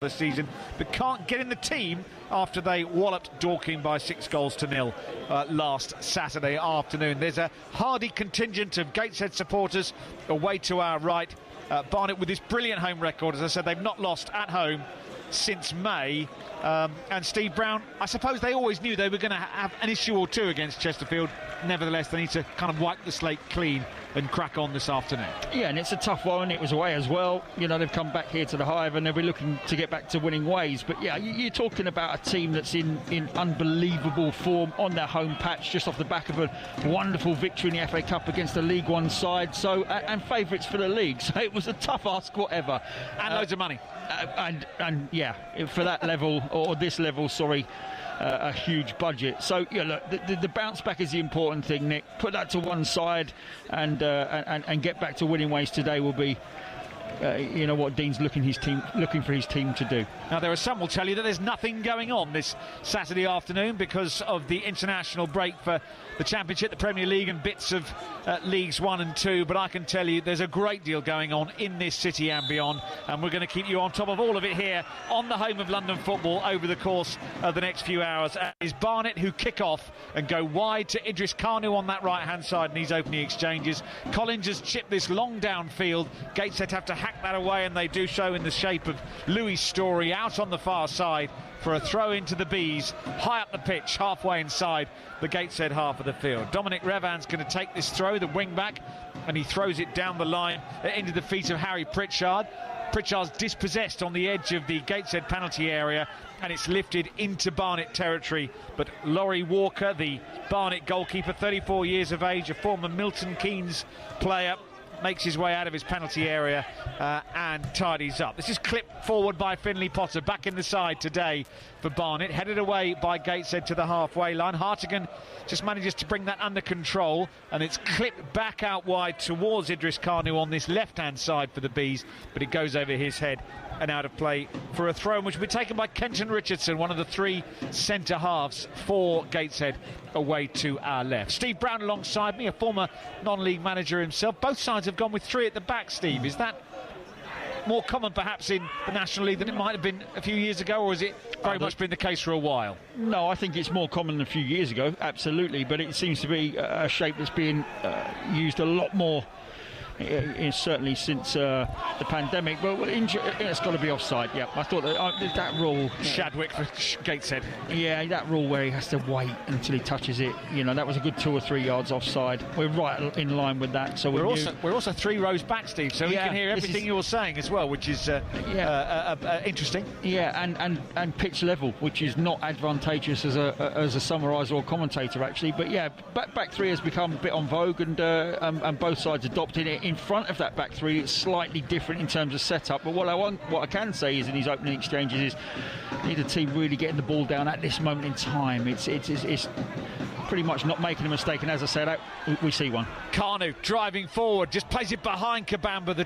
the season, but can't get in the team after they walloped Dorking by 6-0 last Saturday afternoon. There's a hardy contingent of Gateshead supporters away to our right. Barnet with this brilliant home record. As I said, they've not lost at home since May. And Steve Brown, I suppose they always knew they were going to have an issue or two against Chesterfield. Nevertheless, they need to kind of wipe the slate clean and crack on this afternoon. Yeah, and it's a tough one. It was away as well. You know, they've come back here to the Hive and they'll be looking to get back to winning ways. But yeah, you're talking about a team that's in unbelievable form on their home patch, just off the back of a wonderful victory in the FA Cup against the League One side. So and favourites for the league. So it was a tough ask, whatever. And loads of money. And yeah, for that level, or this level, sorry, a huge budget. So yeah, look, the bounce back is the important thing, Nick. Put that to one side and get back to winning ways today will be you know what Dean's looking for his team to do. Now there are some will tell you that there's nothing going on this Saturday afternoon because of the international break for the Championship, the Premier League and bits of Leagues 1 and 2, but I can tell you there's a great deal going on in this city and beyond, and we're going to keep you on top of all of it here on the home of London football over the course of the next few hours. Is Barnet, who kick off and go wide to Idris Kanu on that right hand side in these opening exchanges. Collins has chipped this long downfield. Gateshead have to hack that away, and they do so in the shape of Louis Story out on the far side for a throw into the Bees, high up the pitch, halfway inside the Gateshead half of the field. Dominic Revan's going to take this throw, the wing-back, and he throws it down the line into the feet of Harry Pritchard. Pritchard's dispossessed on the edge of the Gateshead penalty area, and it's lifted into Barnet territory. But Laurie Walker, the Barnet goalkeeper, 34 years of age, a former Milton Keynes player, makes his way out of his penalty area and tidies up. This is clipped forward by Finlay Potter, back in the side today for Barnet, headed away by Gateshead to the halfway line. Hartigan just manages to bring that under control, and it's clipped back out wide towards Idris Kanu on this left-hand side for the Bees, but it goes over his head and out of play for a throw, which will be taken by Kenton Richardson, one of the three centre halves for Gateshead, away to our left. Steve Brown alongside me, a former non-league manager himself. Both sides have gone with three at the back, Steve. Is that more common perhaps in the National League than it might have been a few years ago, or has it very much been the case for a while? No, I think it's more common than a few years ago, absolutely, but it seems to be a shape that's being used a lot more certainly since the pandemic, but it's got to be offside. Yeah, I thought that rule. Shadwick for Gateshead. Yeah, that rule where he has to wait until he touches it. You know, that was a good 2 or 3 yards offside. We're right in line with that. So we're also 3 rows back, Steve. So we can hear everything you're saying as well, which is interesting. Yeah, and pitch level, which is not advantageous as a summariser or commentator actually. But yeah, back three has become a bit on vogue, and both sides adopted it. In front of that back three, it's slightly different in terms of setup, but what I can say is in these opening exchanges is need the team really getting the ball down at this moment in time. It's pretty much not making a mistake, and as I said, we see one. Kanu driving forward, just plays it behind Kabamba. The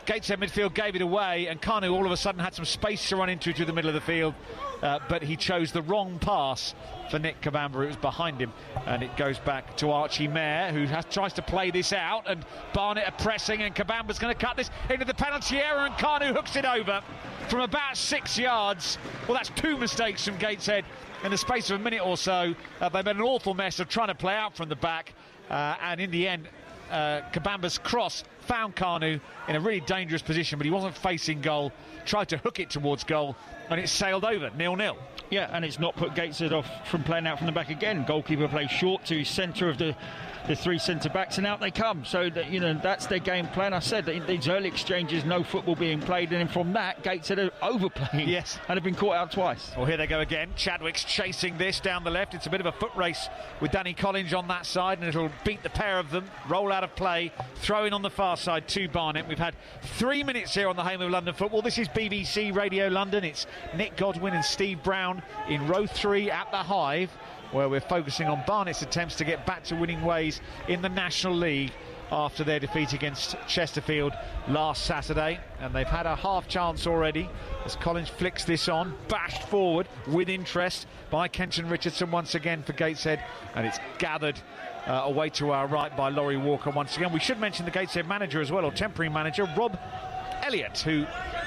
Gateshead midfield gave it away, and Kanu all of a sudden had some space to run into through the middle of the field, but he chose the wrong pass for Nick Kabamba. It was behind him, and it goes back to Archie Mayer, who tries to play this out, and Barnet are pressing, and Kabamba's going to cut this into the penalty area, and Kanu hooks it over from about 6 yards. Well, that's 2 mistakes from Gateshead in the space of a minute or so. They made an awful mess of trying to play out from the back, and in the end Kabamba's cross found Kanu in a really dangerous position, but he wasn't facing goal, tried to hook it towards goal, and it sailed over 0-0. Yeah, and it's not put Gateshead off from playing out from the back again. Goalkeeper plays short to centre of the 3 centre-backs, and out they come. So that, you know, that's their game plan. I said that in these early exchanges, no football being played, and then from that, Gateshead are overplaying. Yes, and have been caught out twice. Well, here they go again. Chadwick's chasing this down the left. It's a bit of a foot race with Danny Collins on that side, and it'll beat the pair of them. Roll out of play, throw in on the far side to Barnet. We've had 3 minutes here on the home of London football. This is BBC Radio London. It's Nick Godwin and Steve Brown in row 3 at the Hive, where we're focusing on Barnet's attempts to get back to winning ways in the National League after their defeat against Chesterfield last Saturday. And they've had a half chance already as Collins flicks this on, bashed forward with interest by Kenton Richardson once again for Gateshead, and it's gathered away to our right by Laurie Walker once again. We should mention the Gateshead manager as well, or temporary manager, Rob Elliott, who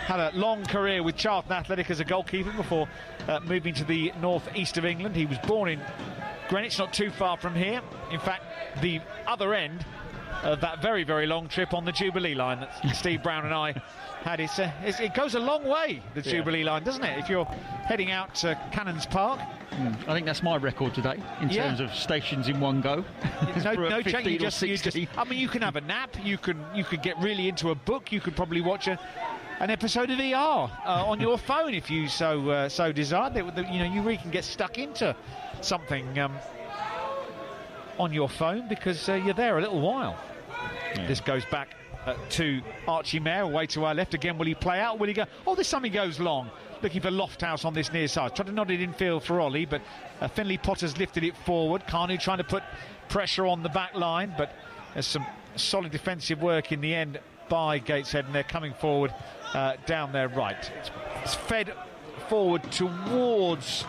had a long career with Charlton Athletic as a goalkeeper before moving to the northeast of England. He was born in Greenwich, not too far from here. In fact, the other end of that very, very long trip on the Jubilee line that Steve Brown and I had. It goes a long way, the Jubilee line, doesn't it, if you're heading out to Cannons Park? I think that's my record today in terms of stations in one go. No change. You just, I mean, you can have a nap. You could get really into a book. You could probably watch an episode of ER on your phone if you so desired. You really can get stuck into something on your phone because you're there a little while. This goes back to Archie Mayer, away to our left. Again, will he play out? Will he go? Oh, this time he goes long, looking for Lofthouse on this near side. Tried to nod it in field for Ollie, but Finlay Potter's lifted it forward. Carney trying to put pressure on the back line, but there's some solid defensive work in the end by Gateshead, and they're coming forward down their right. It's fed forward towards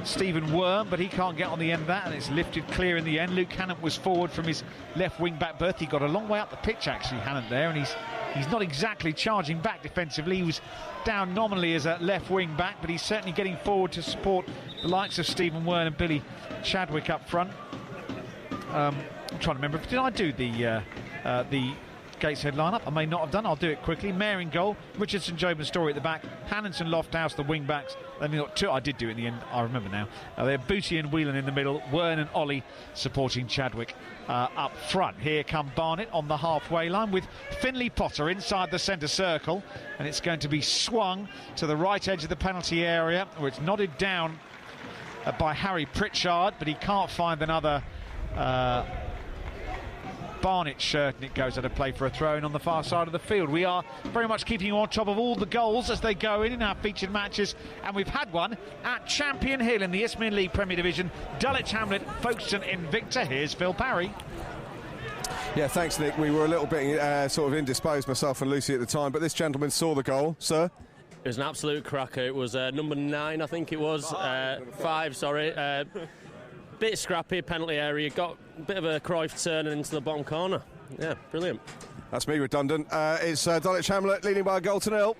Stephen Worm, but he can't get on the end of that, and it's lifted clear in the end. Luke Hannant was forward from his left wing-back berth. He got a long way up the pitch, actually, Hannant there, and he's not exactly charging back defensively. He was down nominally as a left wing-back, but he's certainly getting forward to support the likes of Stephen Worm and Billy Chadwick up front. I'm trying to remember, did I do the Gateshead lineup? I may not have done. I'll do it quickly. Mayer in goal, Richardson, Job and Story at the back, Hannants and Lofthouse the wing backs. Then we got two. I did do it in the end, I remember now. They're Booty and Whelan in the middle, Wern and Ollie supporting Chadwick up front. Here come Barnet on the halfway line with Finlay Potter inside the centre circle, and it's going to be swung to the right edge of the penalty area, where it's nodded down by Harry Pritchard, but he can't find another Barnet shirt, and it goes out of play for a throw-in on the far side of the field. We are very much keeping you on top of all the goals as they go in our featured matches, and we've had one at Champion Hill in the Isthmian League Premier Division. Dulwich Hamlet, Folkestone Invicta. Here's Phil Parry. Yeah, thanks, Nick. We were a little bit sort of indisposed, myself and Lucy, at the time, but this gentleman saw the goal. Sir? It was an absolute cracker. It was number 9, I think it was. 5, sorry. Bit scrappy, penalty area. Got a bit of a Cruyff turn into the bottom corner. Yeah, brilliant. That's me redundant. It's Dulwich Hamlet leading by a goal to 0.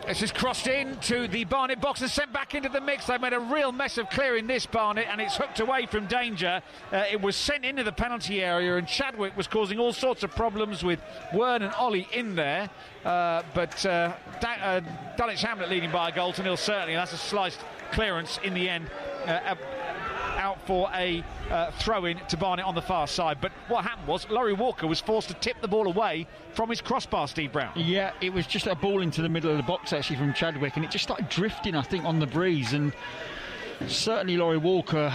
This is crossed into the Barnet box and sent back into the mix. They've made a real mess of clearing this, Barnet, and it's hooked away from danger. It was sent into the penalty area, and Chadwick was causing all sorts of problems with Wern and Ollie in there. But Dulwich Hamlet leading by a goal to 0, certainly. That's a sliced clearance in the end. Out for a throw-in to Barnet on the far side. But what happened was Laurie Walker was forced to tip the ball away from his crossbar, Steve Brown. Yeah, it was just a ball into the middle of the box actually from Chadwick, and it just started drifting, I think, on the breeze, and certainly Laurie Walker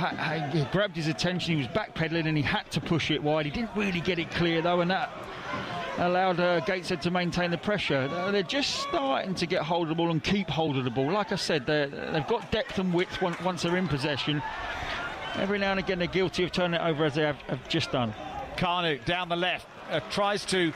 grabbed his attention. He was backpedaling and he had to push it wide. He didn't really get it clear though, and that allowed Gateshead to maintain the pressure. They're just starting to get hold of the ball and keep hold of the ball. Like I said, they've got depth and width once they're in possession. Every now and again they're guilty of turning it over, as they have just done. Carnot down the left tries to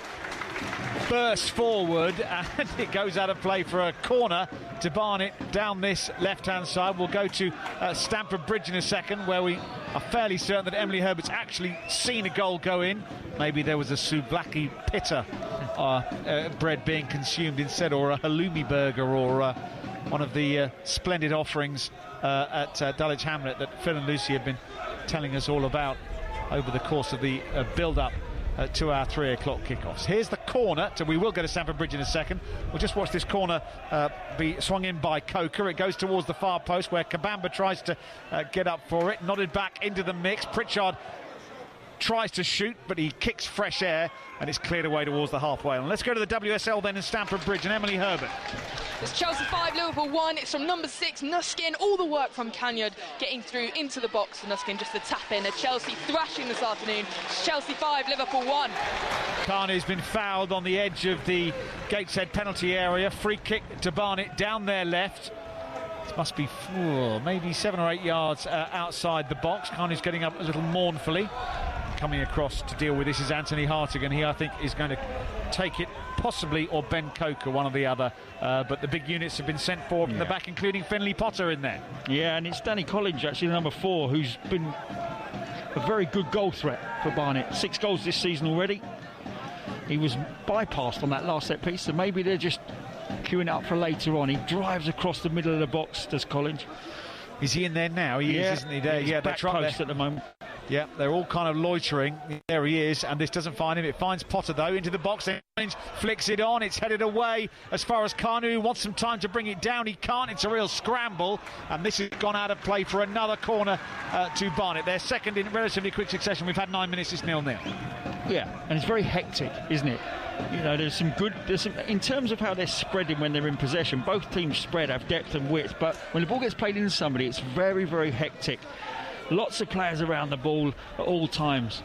burst forward, and it goes out of play for a corner to Barnet down this left-hand side. We'll go to Stamford Bridge in a second, where we are fairly certain that Emily Herbert's actually seen a goal go in. Maybe there was a souvlaki pitta bread being consumed instead, or a halloumi burger, or one of the splendid offerings at Dulwich Hamlet that Phil and Lucy have been telling us all about over the course of the build-up to our 3 o'clock kickoffs. Here's the corner. We will go to Stamford Bridge in a second. We'll just watch this corner be swung in by Coker. It goes towards the far post, where Kabamba tries to get up for it. Nodded back into the mix. Pritchard tries to shoot, but he kicks fresh air, and it's cleared away towards the halfway line. Let's go to the WSL then in Stamford Bridge, and Emily Herbert. It's Chelsea 5, Liverpool 1. It's from number 6, Nuskin. All the work from Canyard getting through into the box for Nuskin just to tap in. A Chelsea thrashing this afternoon. It's Chelsea 5, Liverpool 1. Carney's been fouled on the edge of the Gateshead penalty area. Free kick to Barnet down their left. This must be maybe 7 or 8 yards outside the box. Carney's getting up a little mournfully. Coming across to deal with this is Anthony Hartigan. He, I think, is going to take it, possibly, or Ben Coker, one or the other. But the big units have been sent forward from the back, including Finlay Potter in there. Yeah, and it's Danny Collins, actually, number 4, who's been a very good goal threat for Barnet. 6 goals this season already. he was bypassed on that last set piece, so maybe they're just queuing it up for later on. He drives across the middle of the box, does Collins. Is he in there now? He is, isn't he? There, yeah, back post at the moment. Yeah, they're all kind of loitering. There he is, and this doesn't find him. It finds Potter, though, into the box. Flicks it on. It's headed away as far as Kanu wants some time to bring it down. He can't. It's a real scramble, and this has gone out of play for another corner to Barnet. They're second in relatively quick succession. We've had 9 minutes. It's 0-0. Yeah, and it's very hectic, isn't it? You know, there's some in terms of how they're spreading when they're in possession. Both teams spread, have depth and width, but when the ball gets played into somebody, it's very, very hectic. Lots of players around the ball at all times.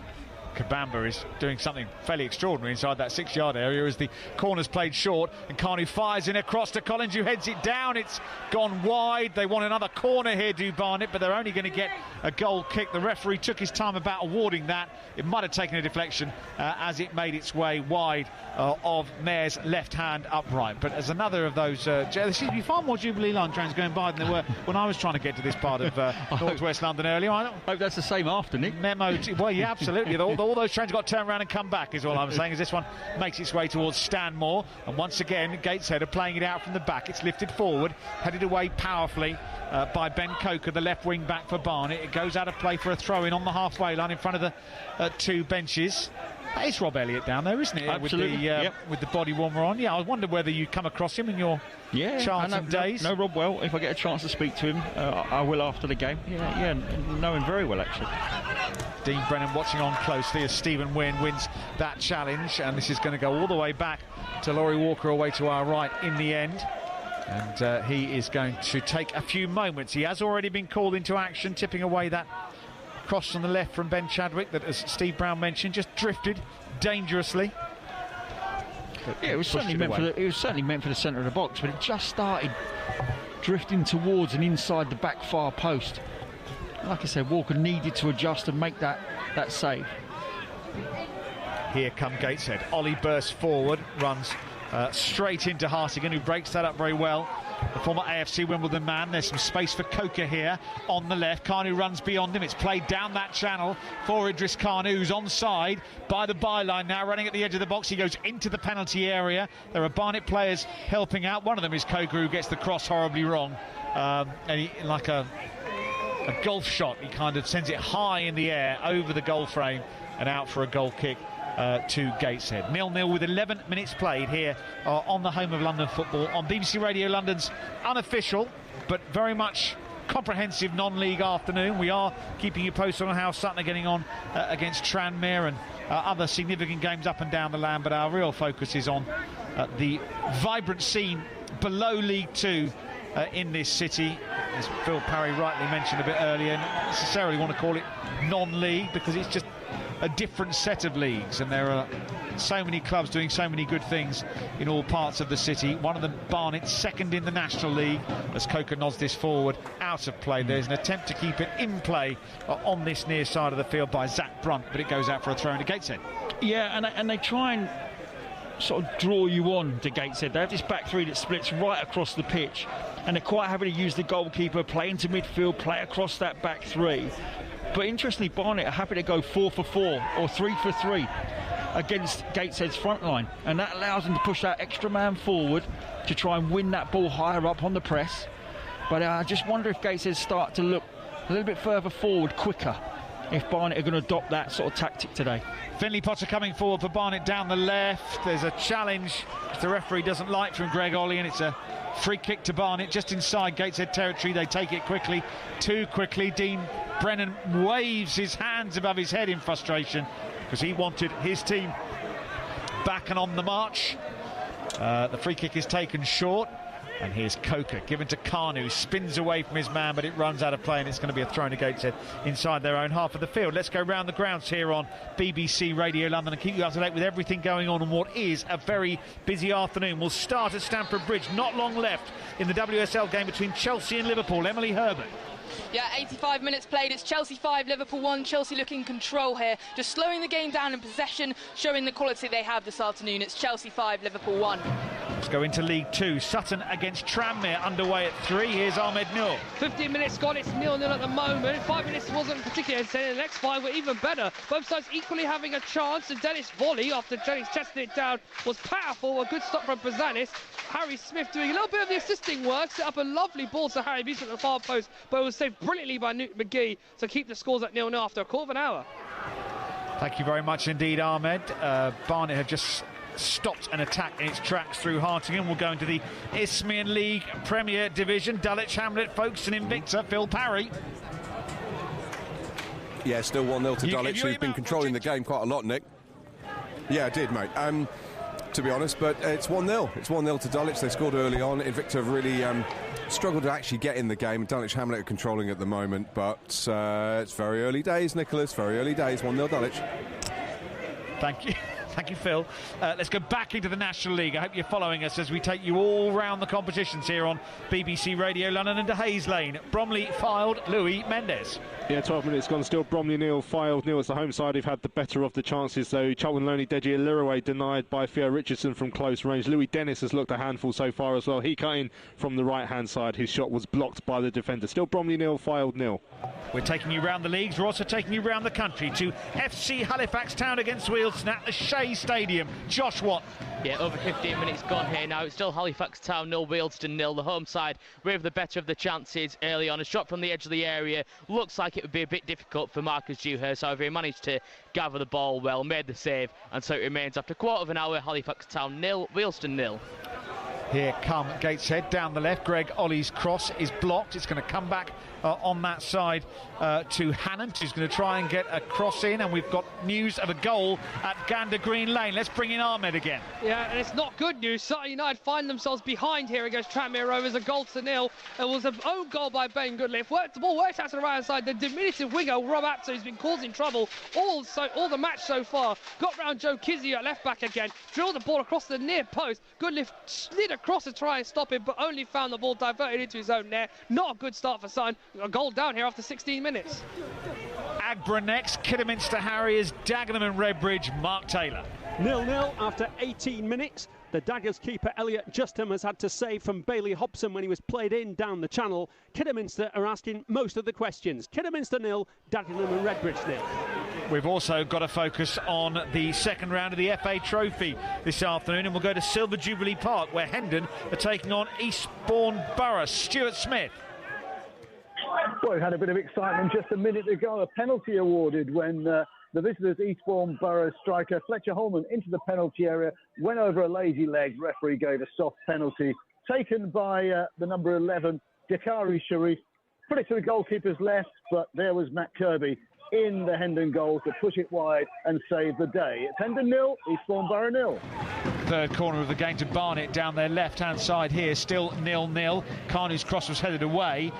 Kabamba is doing something fairly extraordinary inside that 6-yard area as the corner's played short, and Kanu fires in across to Collins, who heads it down. It's gone wide. They want another corner here, do Barnet, but they're only going to get a goal kick. The referee took his time about awarding that. It might have taken a deflection as it made its way wide of Mayor's left hand upright. But as another of those, there seems to be far more Jubilee Line trains going by than there were when I was trying to get to this part of northwest London earlier. I hope that's the same after, Nick. Well, yeah, absolutely. All those trains got turned around and come back, is all I'm saying, as this one makes its way towards Stanmore. And once again, Gateshead are playing it out from the back. It's lifted forward, headed away powerfully by Ben Coker, the left wing back for Barnet. It goes out of play for a throw-in on the halfway line in front of the two benches. That is Rob Elliott down there, isn't it? Absolutely. With the body warmer on. Yeah, I wonder whether you come across him in your Charlton days. No, Rob well. If I get a chance to speak to him, I will after the game. Yeah, know him very well, actually. Dean Brennan watching on closely as Stephen Wynn wins that challenge, and this is going to go all the way back to Laurie Walker away to our right in the end. And he is going to take a few moments. He has already been called into action, tipping away that cross from the left from Ben Chadwick that, as Steve Brown mentioned, just drifted dangerously. Yeah, it was certainly meant for the centre of the box, but it just started drifting towards and inside the back far post. Like I said, Walker needed to adjust and make that save. Here come Gateshead. Ollie bursts forward, runs straight into Hartigan, who breaks that up very well. The former AFC Wimbledon man. There's some space for Coker here on the left. Kanu runs beyond him. It's played down that channel for Idris Kanu, who's onside by the byline now, running at the edge of the box. He goes into the penalty area. There are Barnet players helping out. One of them is Coker, who gets the cross horribly wrong. And he, like a golf shot, he kind of sends it high in the air over the goal frame and out for a goal kick to Gateshead. 0-0 with 11 minutes played here on the home of London football on BBC Radio London's unofficial but very much comprehensive non-league afternoon. We are keeping you posted on how Sutton are getting on against Tranmere and other significant games up and down the land, but our real focus is on the vibrant scene below League 2 in this city. As Phil Parry rightly mentioned a bit earlier, not necessarily want to call it non-league because it's just a different set of leagues, and there are so many clubs doing so many good things in all parts of the city. One of them, Barnet, second in the National League, as Coker nods this forward out of play. There's an attempt to keep it in play on this near side of the field by Zach Brunt, but it goes out for a throw into Gateshead. Yeah, and they try and sort of draw you on to Gateshead. They have this back three that splits right across the pitch, and they're quite happy to use the goalkeeper, play into midfield, play across that back three. But interestingly, Barnet are happy to go 4 for 4 or 3 for 3 against Gateshead's front line, and that allows them to push that extra man forward to try and win that ball higher up on the press. But I just wonder if Gateshead start to look a little bit further forward quicker, if Barnet are going to adopt that sort of tactic today. Finley Potter coming forward for Barnet down the left. There's a challenge which the referee doesn't like from Greg Ollie, and it's a free kick to Barnet just inside Gateshead territory. They take it quickly, too quickly. Dean Brennan waves his hands above his head in frustration because he wanted his team back and on the march. The free kick is taken short, and here's Coker given to Kanu, spins away from his man, but it runs out of play, and it's going to be a throw to Gateshead inside their own half of the field. Let's go round the grounds here on BBC Radio London and keep you up to date with everything going on what is a very busy afternoon. We'll start at Stamford Bridge. Not long left in the WSL game between Chelsea and Liverpool. Emily Herbert. Yeah, 85 minutes played. It's Chelsea 5, Liverpool 1. Chelsea looking control here, just slowing the game down in possession, showing the quality they have this afternoon. It's Chelsea 5, Liverpool 1. Let's go into League Two. Sutton against Tranmere underway at 3. Here's Ahmed Noor. 15 minutes gone, it's 0-0 at the moment. 5 minutes wasn't particularly entertaining. The next 5 were even better. Both sides equally having a chance. And Dennis' volley, after Jennings chested it down, was powerful. A good stop from Brazanis. Harry Smith doing a little bit of the assisting work. Set up a lovely ball to Harry Beeson at the far post, but it was saved brilliantly by Newt McGee to keep the scores at 0-0 after a quarter of an hour. Thank you very much indeed, Ahmed. Barnet have just stopped an attack in its tracks through Hartingham. We'll go into the Isthmian League Premier Division. Dulwich Hamlet, Folkestone Invicta, Phil Parry. Yeah, still 1-0 to Dulwich, who've been controlling the game quite a lot, Nick. Yeah, I did, mate. To be honest, but it's 1-0. It's 1-0 to Dulwich. They scored early on. Invicta have really struggled to actually get in the game. Dulwich Hamlet are controlling at the moment, but it's very early days, Nicholas. Very early days. 1-0 Dulwich. Thank you. Thank you, Phil. Let's go back into the National League. I hope you're following us as we take you all round the competitions here on BBC Radio London and to Hayes Lane. Bromley filed Louis Mendes. Yeah, 12 minutes gone still. Bromley nil, Filed nil. It's the home side who've had the better of the chances, though. Charlton Loney, Deji Aliraway denied by Theo Richardson from close range. Louis Dennis has looked a handful so far as well. He cut in from the right-hand side. His shot was blocked by the defender. Still Bromley nil, Filed nil. We're taking you round the leagues. We're also taking you round the country to FC Halifax Town against Wealdstone at the Shea Stadium. Josh Watt. Yeah, over 15 minutes gone here now. It's still Halifax Town 0, Wealdstone 0. The home side with the better of the chances early on. A shot from the edge of the area. Looks like it would be a bit difficult for Marcus Dewhurst. However, he managed to gather the ball well, made the save, and so it remains after a quarter of an hour, Halifax Town 0, Wealdstone 0. Here come Gateshead down the left. Greg Ollie's cross is blocked. It's going to come back on that side to Hannant, who's going to try and get a cross in, and we've got news of a goal at Gander Green Lane. Let's bring in Ahmed again. Yeah, and it's not good news. Sutton United find themselves behind here against Tranmere Rovers, a 0-0. It was an own goal by Ben Goodliff. The ball works out to the right hand side. The diminutive winger Rob Apter, who's been causing trouble all the match so far, got round Joe Kizzy at left back again, drilled the ball across the near post. Goodliff slid across to try and stop it, but only found the ball diverted into his own net. Not a good start for Sutton. A goal down here after 16 minutes. Agbra next, Kidderminster Harriers, Dagenham and Redbridge, Mark Taylor. 0-0 after 18 minutes. The Daggers keeper Elliot Justham has had to save from Bailey Hobson when he was played in down the channel. Kidderminster are asking most of the questions. Kidderminster 0, Dagenham and Redbridge 0. We've also got to focus on the second round of the FA Trophy this afternoon, and we'll go to Silver Jubilee Park, where Hendon are taking on Eastbourne Borough. Stuart Smith. Well, we had a bit of excitement just a minute ago. A penalty awarded when the visitors' Eastbourne Borough striker Fletcher Holman into the penalty area, went over a lazy leg. Referee gave a soft penalty, taken by the number 11, Dakari Sharif. Put it to the goalkeeper's left, but there was Matt Kirby in the Hendon goal to push it wide and save the day. It's Hendon 0, Eastbourne Borough 0. Third corner of the game to Barnet down their left-hand side here, still 0-0. Carney's cross was headed away.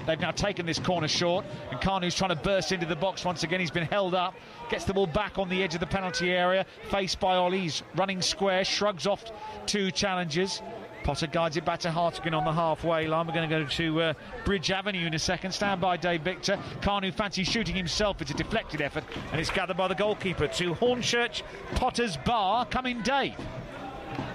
They've now taken this corner short, and Carney's trying to burst into the box once again. He's been held up, gets the ball back on the edge of the penalty area, faced by Ollie's running square, shrugs off two challengers. Potter guides it back to Hartigan on the halfway line. We're going to go to Bridge Avenue in a second. Stand by, Dave Victor. Carnu fancies shooting himself. It's a deflected effort, and it's gathered by the goalkeeper. To Hornchurch, Potter's Bar. Come in, Dave.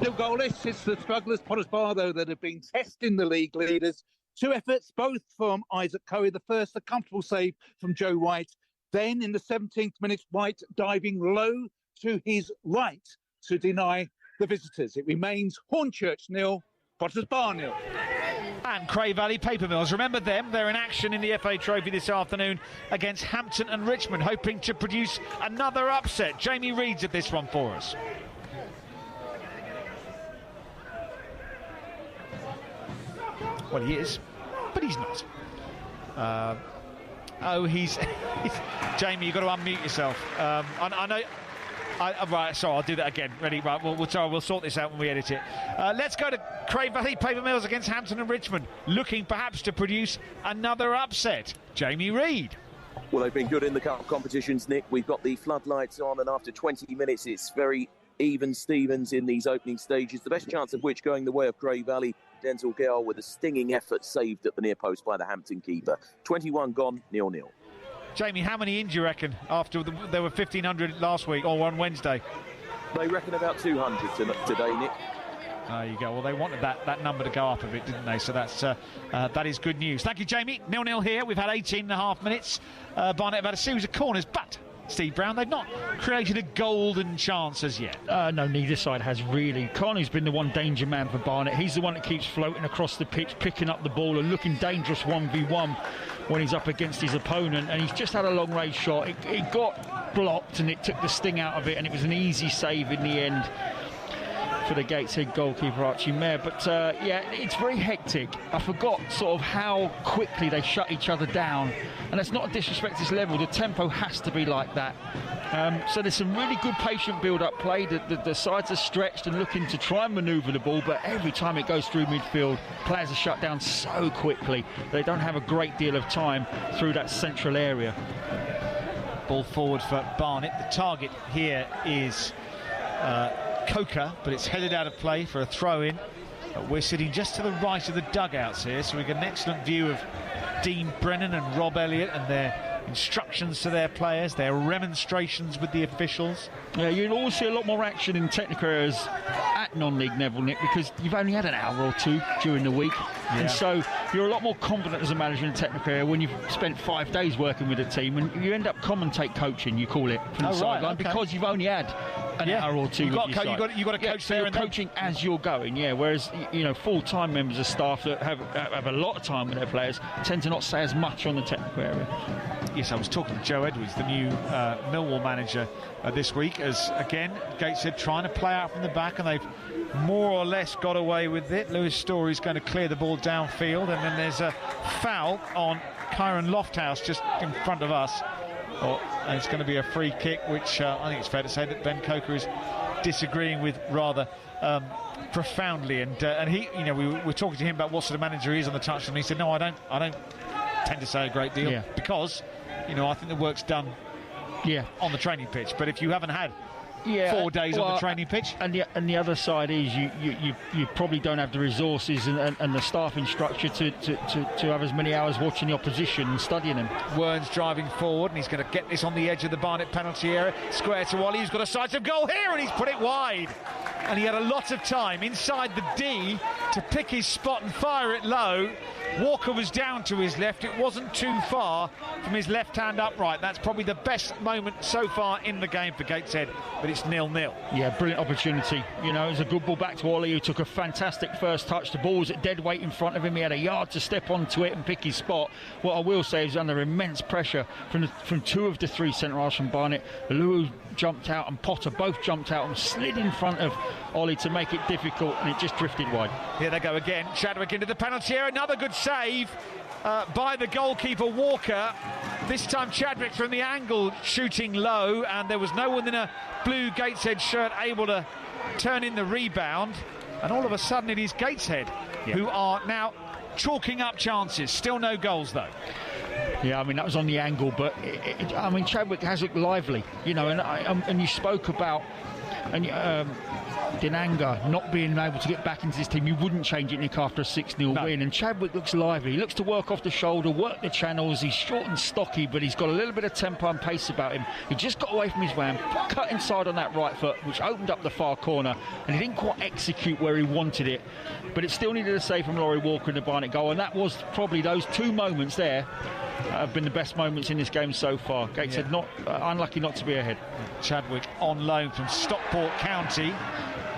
Still goalless. It's the strugglers, Potter's Bar, though, that have been testing the league leaders. Two efforts, both from Isaac Coe. The first, a comfortable save from Joe White. Then, in the 17th minute, White diving low to his right to deny the visitors. It remains Hornchurch 0, Potter's Bar 0. And Cray Valley Paper Mills. Remember them, they're in action in the FA Trophy this afternoon against Hampton and Richmond, hoping to produce another upset. Jamie Reed's at this one for us. Well, he is, but he's not. He's Jamie, you've got to unmute yourself. I know. Right, sorry, I'll do that again. Ready? Right, we'll sort this out when we edit it. Let's go to Cray Valley Paper Mills against Hampton and Richmond, looking perhaps to produce another upset. Jamie Reed. Well, they've been good in the cup competitions, Nick. We've got the floodlights on, and after 20 minutes, it's very even Stevens in these opening stages. The best chance of which going the way of Cray Valley. Denzel Gale with a stinging effort saved at the near post by the Hampton keeper. 21 gone, 0-0. Jamie, how many in do you reckon after there were 1,500 last week or on Wednesday? They reckon about 200 today, Nick. There you go. Well, they wanted that number to go up a bit, didn't they? So that is good news. Thank you, Jamie. 0-0 here. We've had 18.5 minutes. Barnet have had a series of corners, but Steve Brown, they've not created a golden chance as yet. No, neither side has really. Carney's been the one danger man for Barnet. He's the one that keeps floating across the pitch, picking up the ball and looking dangerous 1v1 when he's up against his opponent. And he's just had a long-range shot. It got blocked and it took the sting out of it, and it was an easy save in the end for the Gateshead goalkeeper Archie Mayer. But yeah, it's very hectic. I forgot sort of how quickly they shut each other down, and that's not a disrespect to this level. The tempo has to be like that. So there's some really good patient build-up play. The sides are stretched and looking to try and manoeuvre the ball, but every time it goes through midfield, players are shut down so quickly they don't have a great deal of time through that central area. Ball forward for Barnet. The target here is Coker, but it's headed out of play for a throw-in. We're sitting just to the right of the dugouts here, so we get an excellent view of Dean Brennan and Rob Elliott and their instructions to their players, their remonstrations with the officials. Yeah, you'll always see a lot more action in technical areas at non-league level, Nick, because you've only had an hour or two during the week, and so you're a lot more confident as a manager in the technical area when you've spent 5 days working with a team, and you end up commentate coaching, you call it, from the sideline, because you've only had an hour or two. You've got to coach so there, you're coaching as you're going. Whereas full-time members of staff that have a lot of time with their players tend to not say as much on the technical area. Yes, I was talking to Joe Edwards, the new Millwall manager this week, as again Gateshead trying to play out from the back, and they've more or less got away with it. Lewis Story's going to clear the ball downfield, and then there's a foul on Kyron Lofthouse just in front of us. And it's going to be a free kick, which I think it's fair to say that Ben Coker is disagreeing with rather profoundly. And he, we were talking to him about what sort of manager he is on the touchline, and he said, "No, I don't tend to say a great deal because, I think the work's done on the training pitch. But if you haven't had 4 days on the training pitch, and the other side is you probably don't have the resources and the staffing structure to have as many hours watching the opposition and studying them." Wern's driving forward, and he's going to get this on the edge of the Barnet penalty area. Square to Wally, who's got a sight of goal here, and he's put it wide. And he had a lot of time inside the D to pick his spot and fire it low. Walker was down to his left. It wasn't too far from his left-hand upright. That's probably the best moment so far in the game for Gateshead, but it's 0-0. Yeah, brilliant opportunity. It was a good ball back to Wally, who took a fantastic first touch. The ball was at dead weight in front of him. He had a yard to step onto it and pick his spot. What I will say is under immense pressure from two of the three centre-halves from Barnet. Lou jumped out and Potter both jumped out and slid in front of Ollie to make it difficult, and it just drifted wide. Here they go again. Chadwick into the penalty area. Another good save by the goalkeeper Walker. This time Chadwick from the angle shooting low, and there was no one in a blue Gateshead shirt able to turn in the rebound. And all of a sudden it is Gateshead who are now chalking up chances. Still no goals though. Yeah, that was on the angle, but Chadwick has looked lively, and you spoke about Dinanga not being able to get back into this team. You wouldn't change it, Nick, after a 6-0 win, and Chadwick looks lively. He looks to work off the shoulder, work the channels. He's short and stocky, but he's got a little bit of tempo and pace about him. He just got away from his man, cut inside on that right foot, which opened up the far corner, and he didn't quite execute where he wanted it, but it still needed a save from Laurie Walker in the Barnet goal, and that was probably those two moments there have been the best moments in this game so far. Gateshead unlucky not to be ahead. Chadwick on loan from Stockport County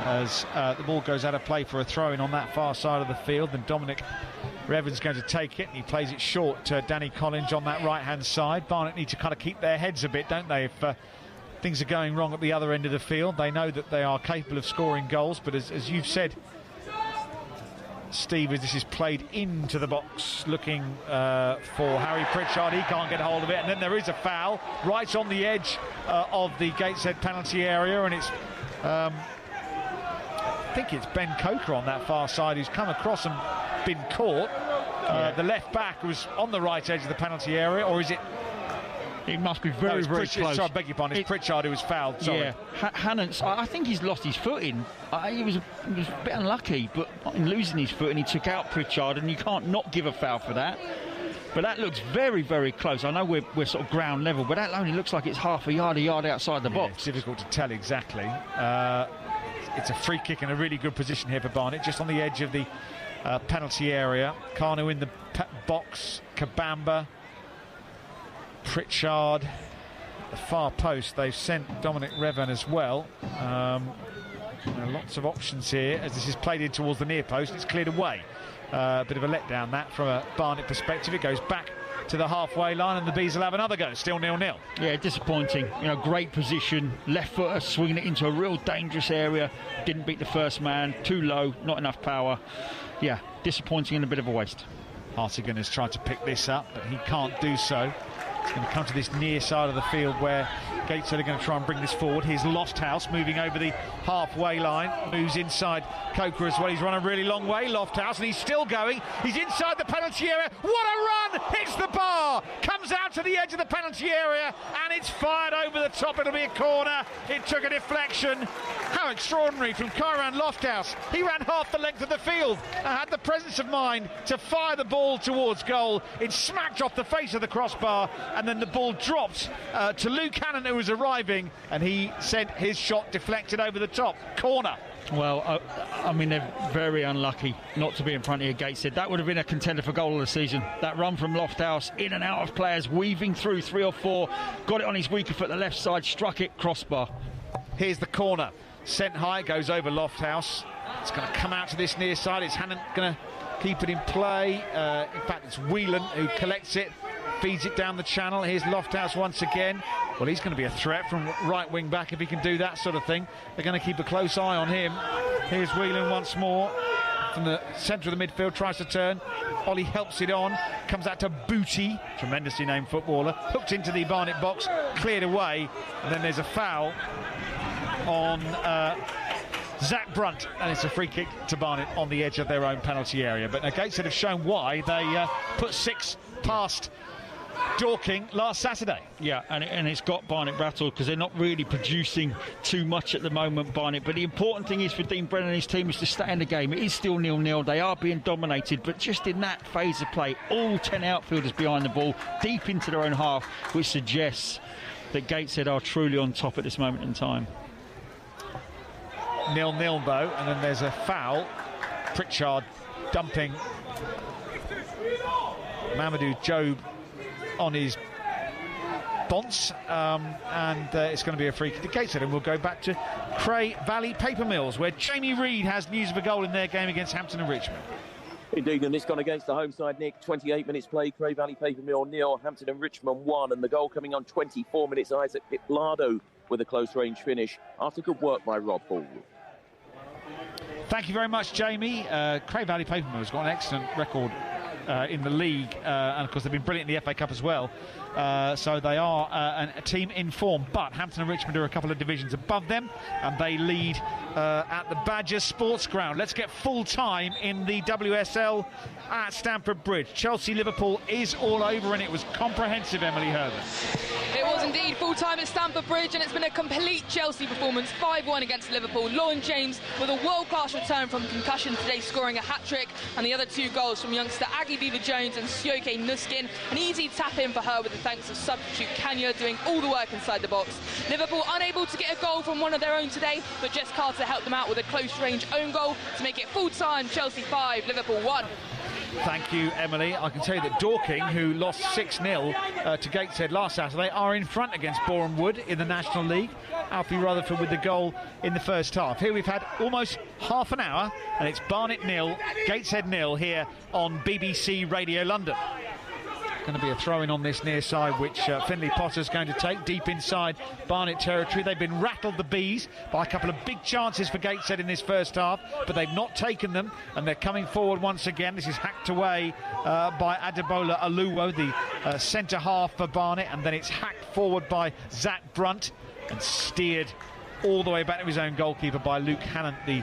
as the ball goes out of play for a throw-in on that far side of the field. Then Dominic Revan's going to take it, and he plays it short to Danny Collins on that right-hand side. Barnet need to kind of keep their heads a bit, don't they? If things are going wrong at the other end of the field, they know that they are capable of scoring goals, but as you've said, Steve, as this is played into the box looking for Harry Pritchard, he can't get hold of it, and then there is a foul right on the edge of the Gateshead penalty area, and it's I think it's Ben Coker on that far side who's come across and been caught. The left back was on the right edge of the penalty area, or is it? It must be very close. Sorry, I beg your pardon. It's Pritchard who was fouled. Sorry. Yeah, Hannants, I think he's lost his footing. He was a bit unlucky, but in losing his footing, he took out Pritchard, and you can't not give a foul for that. But that looks very close. I know we're sort of ground level, but that only looks like it's half a yard outside the box. It's difficult to tell exactly. it's a free kick in a really good position here for Barnet, just on the edge of the penalty area. Kanu in the box, Kabamba, Pritchard, the far post. They've sent Dominic Revan as well. There are lots of options here as this is played in towards the near post. It's cleared away. A bit of a letdown that from a Barnet perspective. It goes back to the halfway line and the Bees will have another go. Still 0-0. Yeah, disappointing. You know, great position, left footer swinging it into a real dangerous area. Didn't beat the first man, too low, not enough power. Yeah, disappointing and a bit of a waste. Hartigan has tried to pick this up, but he can't do so. It's going to come to this near side of the field where Gateshead are going to try and bring this forward. Here's Lofthouse moving over the halfway line, moves inside Coker as well. He's run a really long way, Lofthouse, and he's still going. He's inside the penalty area. What a run! Hits the bar, comes out to the edge of the penalty area, and it's fired over the top. It'll be a corner. It took a deflection. How extraordinary from Kyran Lofthouse. He ran half the length of the field and had the presence of mind to fire the ball towards goal. It smacked off the face of the crossbar, and then the ball dropped to Luke Hannon, who was arriving, and he sent his shot deflected over the top. Corner. Well, I mean, they're very unlucky not to be in front of your Gateshead. That would have been a contender for goal of the season. That run from Lofthouse, in and out of players, weaving through 3 or 4, got it on his weaker foot, the left side, struck it, crossbar. Here's the corner. Sent high, goes over Lofthouse. It's going to come out to this near side. It's Hannon going to keep it in play. In fact, it's Whelan who collects it, feeds it down the channel. Here's Lofthouse once again. Well, he's going to be a threat from right wing back if he can do that sort of thing. They're going to keep a close eye on him. Here's Whelan once more from the centre of the midfield, tries to turn. Ollie helps it on, comes out to Booty, tremendously named footballer, hooked into the Barnet box, cleared away, and then there's a foul on Zach Brunt, and it's a free kick to Barnet on the edge of their own penalty area. But Gateshead have shown why they put 6 past Dorking last Saturday. Yeah, and it's got Barnet rattled because they're not really producing too much at the moment, Barnet. But the important thing is for Dean Brennan and his team is to stay in the game. It is still 0-0. They are being dominated, but just in that phase of play, all 10 outfielders behind the ball, deep into their own half, which suggests that Gateshead are truly on top at this moment in time. 0-0 though, and then there's a foul. Pritchard dumping Mamadou Job on his bonce, and it's going to be a free kick to Gateshead, and we'll go back to Cray Valley Paper Mills, where Jamie Reid has news of a goal in their game against Hampton and Richmond. Indeed, and it's gone against the home side, Nick. 28 minutes play, Cray Valley Paper Mill 0, Hampton and Richmond 1, and the goal coming on 24 minutes, Isaac Piplado with a close range finish after good work by Rob Hall. Thank you very much, Jamie. Cray Valley Paper Mill has got an excellent record in the league, and of course they've been brilliant in the FA Cup as well, so they are a team in form, but Hampton and Richmond are a couple of divisions above them, and they lead at the Badgers Sports Ground. Let's get full time in the WSL at Stamford Bridge. Chelsea-Liverpool is all over, and it was comprehensive, Emily Herman. It was indeed full time at Stamford Bridge, and it's been a complete Chelsea performance. 5-1 against Liverpool. Lauren James with a world-class return from concussion today, scoring a hat-trick, and the other 2 goals from youngster Aggie Beaver-Jones and Sioke Nuskin. An easy tap-in for her with the thanks of substitute Kanya doing all the work inside the box. Liverpool unable to get a goal from one of their own today, but Jess Carter helped them out with a close-range own goal to make it full-time Chelsea 5, Liverpool 1. Thank you, Emily. I can tell you that Dorking, who lost 6-0 to Gateshead last Saturday, are in front against Boreham Wood in the National League. Alfie Rutherford with the goal in the first half. Here we've had almost half an hour, and it's Barnet 0, Gateshead 0 here on BBC Radio London. Going to be a throw-in on this near side, which Finlay Potter's going to take deep inside Barnet territory. They've been rattled, the Bees, by a couple of big chances for Gateshead in this first half, but they've not taken them, and they're coming forward once again. This is hacked away by Adebola Aluwo, the centre half for Barnet, and then it's hacked forward by Zach Brunt and steered all the way back to his own goalkeeper by Luke Hannon, the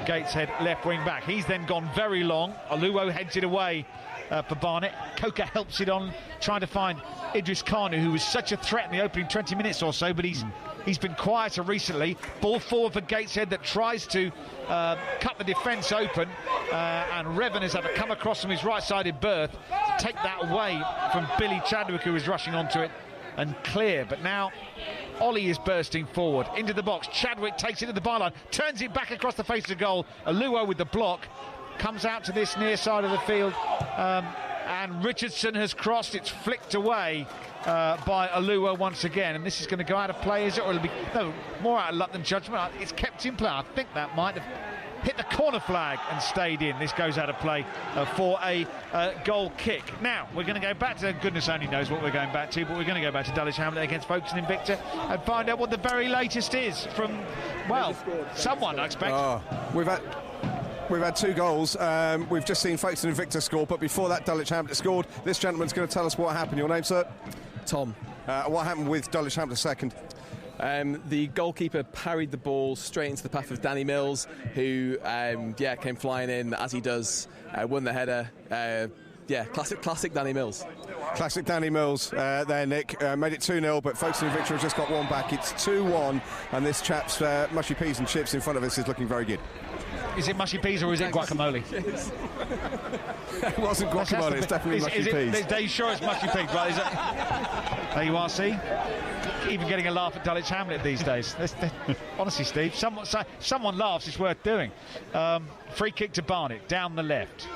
Gateshead left wing back. He's then gone very long. Aluwo heads it away for Barnet. Coker helps it on, trying to find Idris Kanu, who was such a threat in the opening 20 minutes or so, but he's been quieter recently. Ball forward for Gateshead that tries to cut the defence open, and Revan has had to come across from his right-sided berth to take that away from Billy Chadwick, who was rushing onto it, and clear. But now Ollie is bursting forward into the box. Chadwick takes it to the byline, turns it back across the face of the goal. Aluo with the block comes out to this near side of the field, and Richardson has crossed. It's flicked away by Aluo once again, and this is going to go out of play, is it? Or it'll be more out of luck than judgment. It's kept in play. I think that might have hit the corner flag and stayed in. This goes out of play for a goal kick. Now, we're going to go back to, goodness only knows what we're going back to, but we're going to go back to Dulwich Hamlet against Folkestone Invicta and find out what the very latest is from, well, someone, I expect. We've had 2 goals. We've just seen Folkestone Invicta score, but before that, Dulwich Hamlet scored. This gentleman's going to tell us what happened. Your name, sir? Tom. What happened with Dulwich Hamlet second? The goalkeeper parried the ball straight into the path of Danny Mills, who came flying in as he does, won the header. Classic Danny Mills. Classic Danny Mills there, Nick. Made it 2-0, but Folkestone Invicta have just got one back. It's 2-1, and this chap's mushy peas and chips in front of us is looking very good. Is it mushy peas or is it guacamole? It wasn't guacamole, it's definitely mushy peas. Are you sure it's mushy peas? Right, there you are, see? Even getting a laugh at Dulwich Hamlet these days. Honestly, Steve, someone laughs, it's worth doing. Free kick to Barnet, down the left.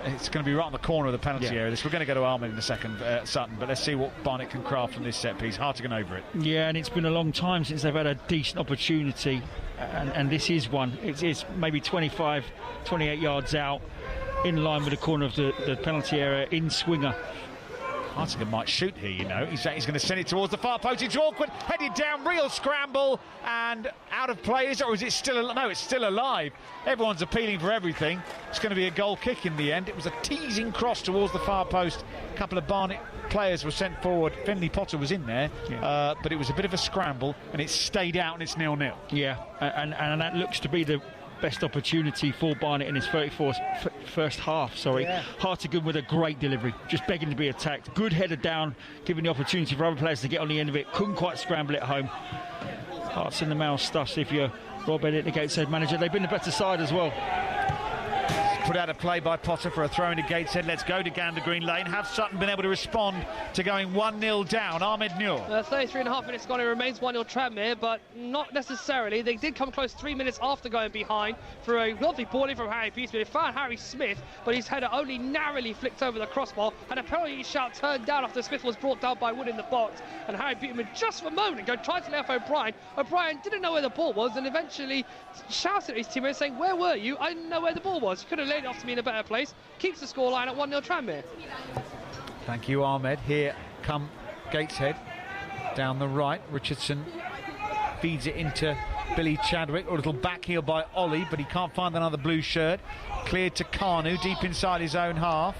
It's going to be right on the corner of the penalty area. We're going to go to Ahmed in a second, Sutton, but let's see what Barnet can craft from this set piece. Hard to get over it. Yeah, and it's been a long time since they've had a decent opportunity, and this is one. It's maybe 25, 28 yards out, in line with the corner of the penalty area, in swinger. Hartigan might shoot here, you know. He's going to send it towards the far post. It's awkward, headed down, real scramble, and out of play, is it? Or is it still... No, it's still alive. Everyone's appealing for everything. It's going to be a goal kick in the end. It was a teasing cross towards the far post. A couple of Barnet players were sent forward. Finley Potter was in there, but it was a bit of a scramble, and it stayed out, and it's 0-0. Yeah, and that looks to be the best opportunity for Barnet in his 34th first half. Hartigan with a great delivery, just begging to be attacked. Good header down, giving the opportunity for other players to get on the end of it. Couldn't quite scramble it home. Hearts in the mouth stuffs if you're Rob Bennett, the Gateshead manager. They've been the better side as well. Put out a play by Potter for a throw into Gateshead. Let's go to Gander Green Lane. Have Sutton been able to respond to going 1-0 down? Ahmed Nur. 33.5 minutes gone. It remains 1-0 Tranmere, but not necessarily. They did come close 3 minutes after going behind for a lovely ball in from Harry Peaceman. It found Harry Smith, but his header only narrowly flicked over the crossbar, and a penalty shout turned down after Smith was brought down by Wood in the box. And Harry Peaceman, just for a moment ago, tried to lay off O'Brien. O'Brien didn't know where the ball was and eventually shouted at his teammates saying, "Where were you? I didn't know where the ball was." You could have laid it off to me in a better place. Keeps the scoreline at 1-0 Tranmere. Thank you, Ahmed. Here come Gateshead down the right. Richardson feeds it into Billy Chadwick. A little back heel by Ollie, but he can't find another blue shirt. Cleared to Kanu deep inside his own half.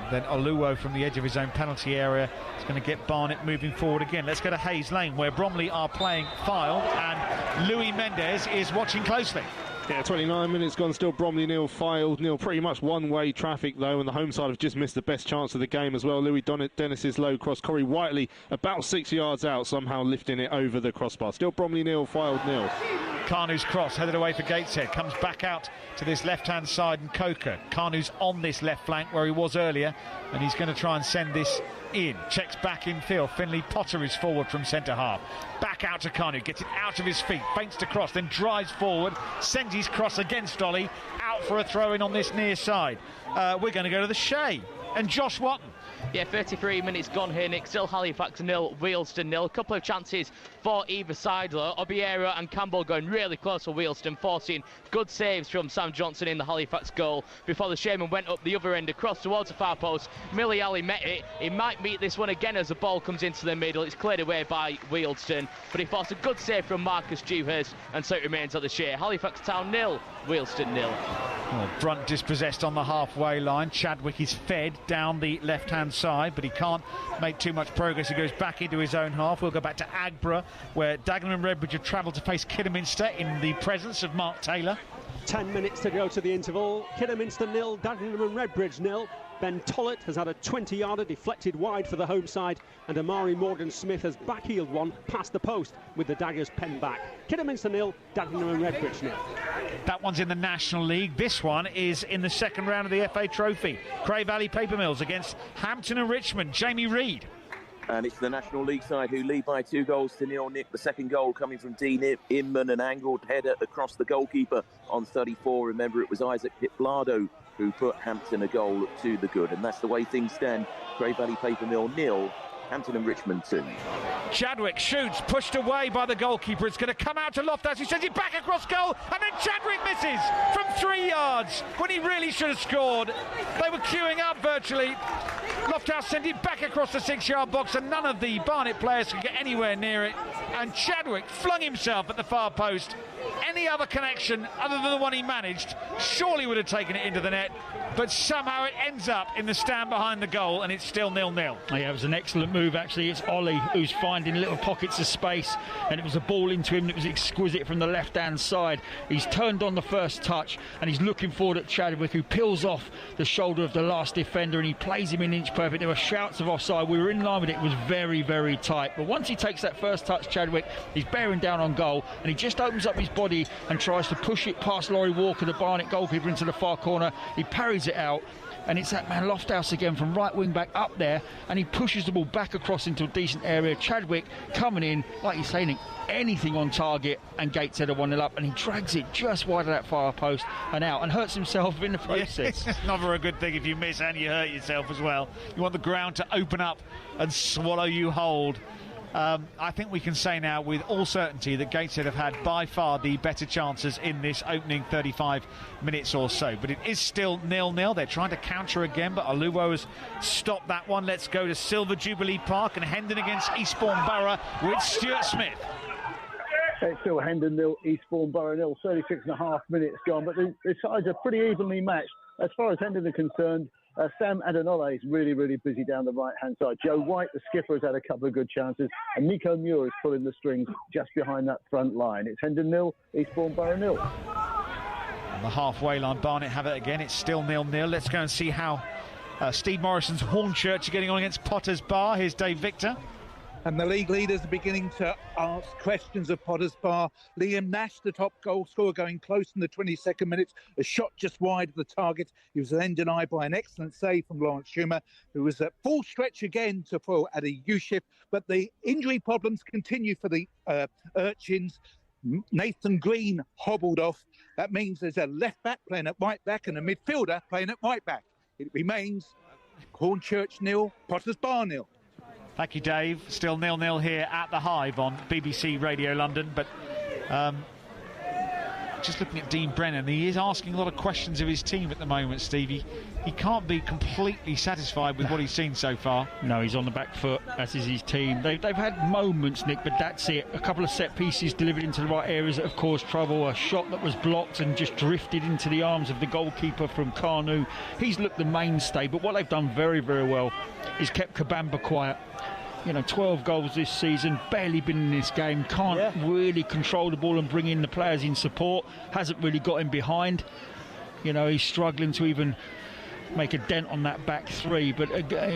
And then Aluo from the edge of his own penalty area is going to get Barnet moving forward again. Let's go to Hayes Lane, where Bromley are playing Fylde, and Louis Mendes is watching closely. Yeah, 29 minutes gone, still Bromley 0, Fylde 0. Pretty much one-way traffic, though, and the home side have just missed the best chance of the game as well. Louis Dennis's low cross. Corey Whiteley about 6 yards out, somehow lifting it over the crossbar. Still Bromley 0, Fylde 0. Kanu's cross, headed away for Gateshead, comes back out to this left-hand side, and Coker. Kanu's on this left flank where he was earlier, and he's going to try and send this in. Checks back in field. Finley Potter is forward from centre half. Back out to Kanu, gets it out of his feet, feints to cross, then drives forward, sends his cross against Ollie, out for a throw-in on this near side. We're going to go to the Shea, and Josh Watton. Yeah, 33 minutes gone here, Nick. Still Halifax 0, Wealdstone 0. A couple of chances for either side, though. Obiero and Campbell going really close for Wealdstone, forcing good saves from Sam Johnson in the Halifax goal before the Shaman went up the other end across towards the far post. Millie Ali met it. He might meet this one again as the ball comes into the middle. It's cleared away by Wealdstone, but he forced a good save from Marcus Dewhurst, and so it remains at the Shea. Halifax Town 0, Wealdstone 0. Well, Brunt dispossessed on the halfway line. Chadwick is fed down the left-hand side, but he can't make too much progress. He goes back into his own half. We'll go back to Agborough, where Dagenham and Redbridge have travelled to face Kidderminster in the presence of Mark Taylor. 10 minutes to go to the interval. Kidderminster 0, Dagenham and Redbridge 0. Ben Tollett has had a 20-yarder deflected wide for the home side, and Amari Morgan-Smith has backheeled one past the post with the Daggers penned back. Kidderminster 0, Dagenham and Redbridge 0. That one's in the National League. This one is in the second round of the FA Trophy. Cray Valley Paper Mills against Hampton and Richmond. Jamie Reid. And it's the National League side who lead by 2-0. Nick, the second goal coming from Dean Inman, an angled header across the goalkeeper on 34. Remember, it was Isaac Pitblado who put Hampton a goal to the good. And that's the way things stand. Grey Valley Paper Mill 0, Hampton and Richmond 2. Chadwick shoots, pushed away by the goalkeeper. It's going to come out to Lofthouse. He sends it back across goal, and then Chadwick misses from 3 yards when he really should have scored. They were queuing up virtually. Lofthouse sent it back across the 6-yard box, and none of the Barnet players could get anywhere near it. And Chadwick flung himself at the far post. Any other connection other than the one he managed surely would have taken it into the net, but somehow it ends up in the stand behind the goal, and it's still 0-0. Yeah, it was an excellent move actually. It's Ollie who's finding little pockets of space, and it was a ball into him that was exquisite from the left hand side. He's turned on the first touch and he's looking forward at Chadwick, who peels off the shoulder of the last defender, and he plays him in inch perfect. There were shouts of offside. We were in line with it. It was very, very tight, but once he takes that first touch, Chadwick, he's bearing down on goal, and he just opens up his body and tries to push it past Laurie Walker, the Barnet goalkeeper, into the far corner. He parries it out, and it's that man Lofthouse again from right wing back up there, and he pushes the ball back across into a decent area. Chadwick coming in, like you're saying, anything on target, and Gateshead are 1-0 up, and he drags it just wide of that far post and out, and hurts himself in the process. Yeah, it's never a good thing if you miss and you hurt yourself as well. You want the ground to open up and swallow you whole. I think we can say now with all certainty that Gateshead have had by far the better chances in this opening 35 minutes or so, but it is still 0-0. They're trying to counter again, but Aluwo has stopped that one. Let's go to Silver Jubilee Park and Hendon against Eastbourne Borough with Stuart Smith. It's still Hendon 0, Eastbourne Borough 0, 36.5 minutes gone, but the sides are pretty evenly matched. As far as Hendon are concerned, Sam Adenole is really, really busy down the right-hand side. Joe White, the skipper, has had a couple of good chances, and Nico Muir is pulling the strings just behind that front line. It's Hendon 0, Eastbourne Borough 0. On the halfway line, Barnet have it again. It's still 0-0. Let's go and see how Steve Morrison's Hornchurch are getting on against Potters Bar. Here's Dave Victor. And the league leaders are beginning to ask questions of Potters Bar. Liam Nash, the top goal scorer, going close in the 22nd minute. A shot just wide of the target. He was then denied by an excellent save from Lawrence Schumer, who was at full stretch again to throw at a U-shift. But the injury problems continue for the Urchins. Nathan Green hobbled off. That means there's a left back playing at right back and a midfielder playing at right back. It remains Hornchurch 0, Potters Bar 0. Thank you, Dave. Still 0-0 here at the Hive on BBC Radio London. But just looking at Dean Brennan, he is asking a lot of questions of his team at the moment, Stevie. He can't be completely satisfied with what he's seen so far. No, he's on the back foot, as is his team. They've had moments, Nick, but that's it. A couple of set pieces delivered into the right areas that have caused trouble. A shot that was blocked and just drifted into the arms of the goalkeeper from Carnu. He's looked the mainstay, but what they've done very, very well is kept Kabamba quiet. You know, 12 goals this season, barely been in this game, can't really control the ball and bring in the players in support, hasn't really got him behind. You know, he's struggling to even make a dent on that back three, but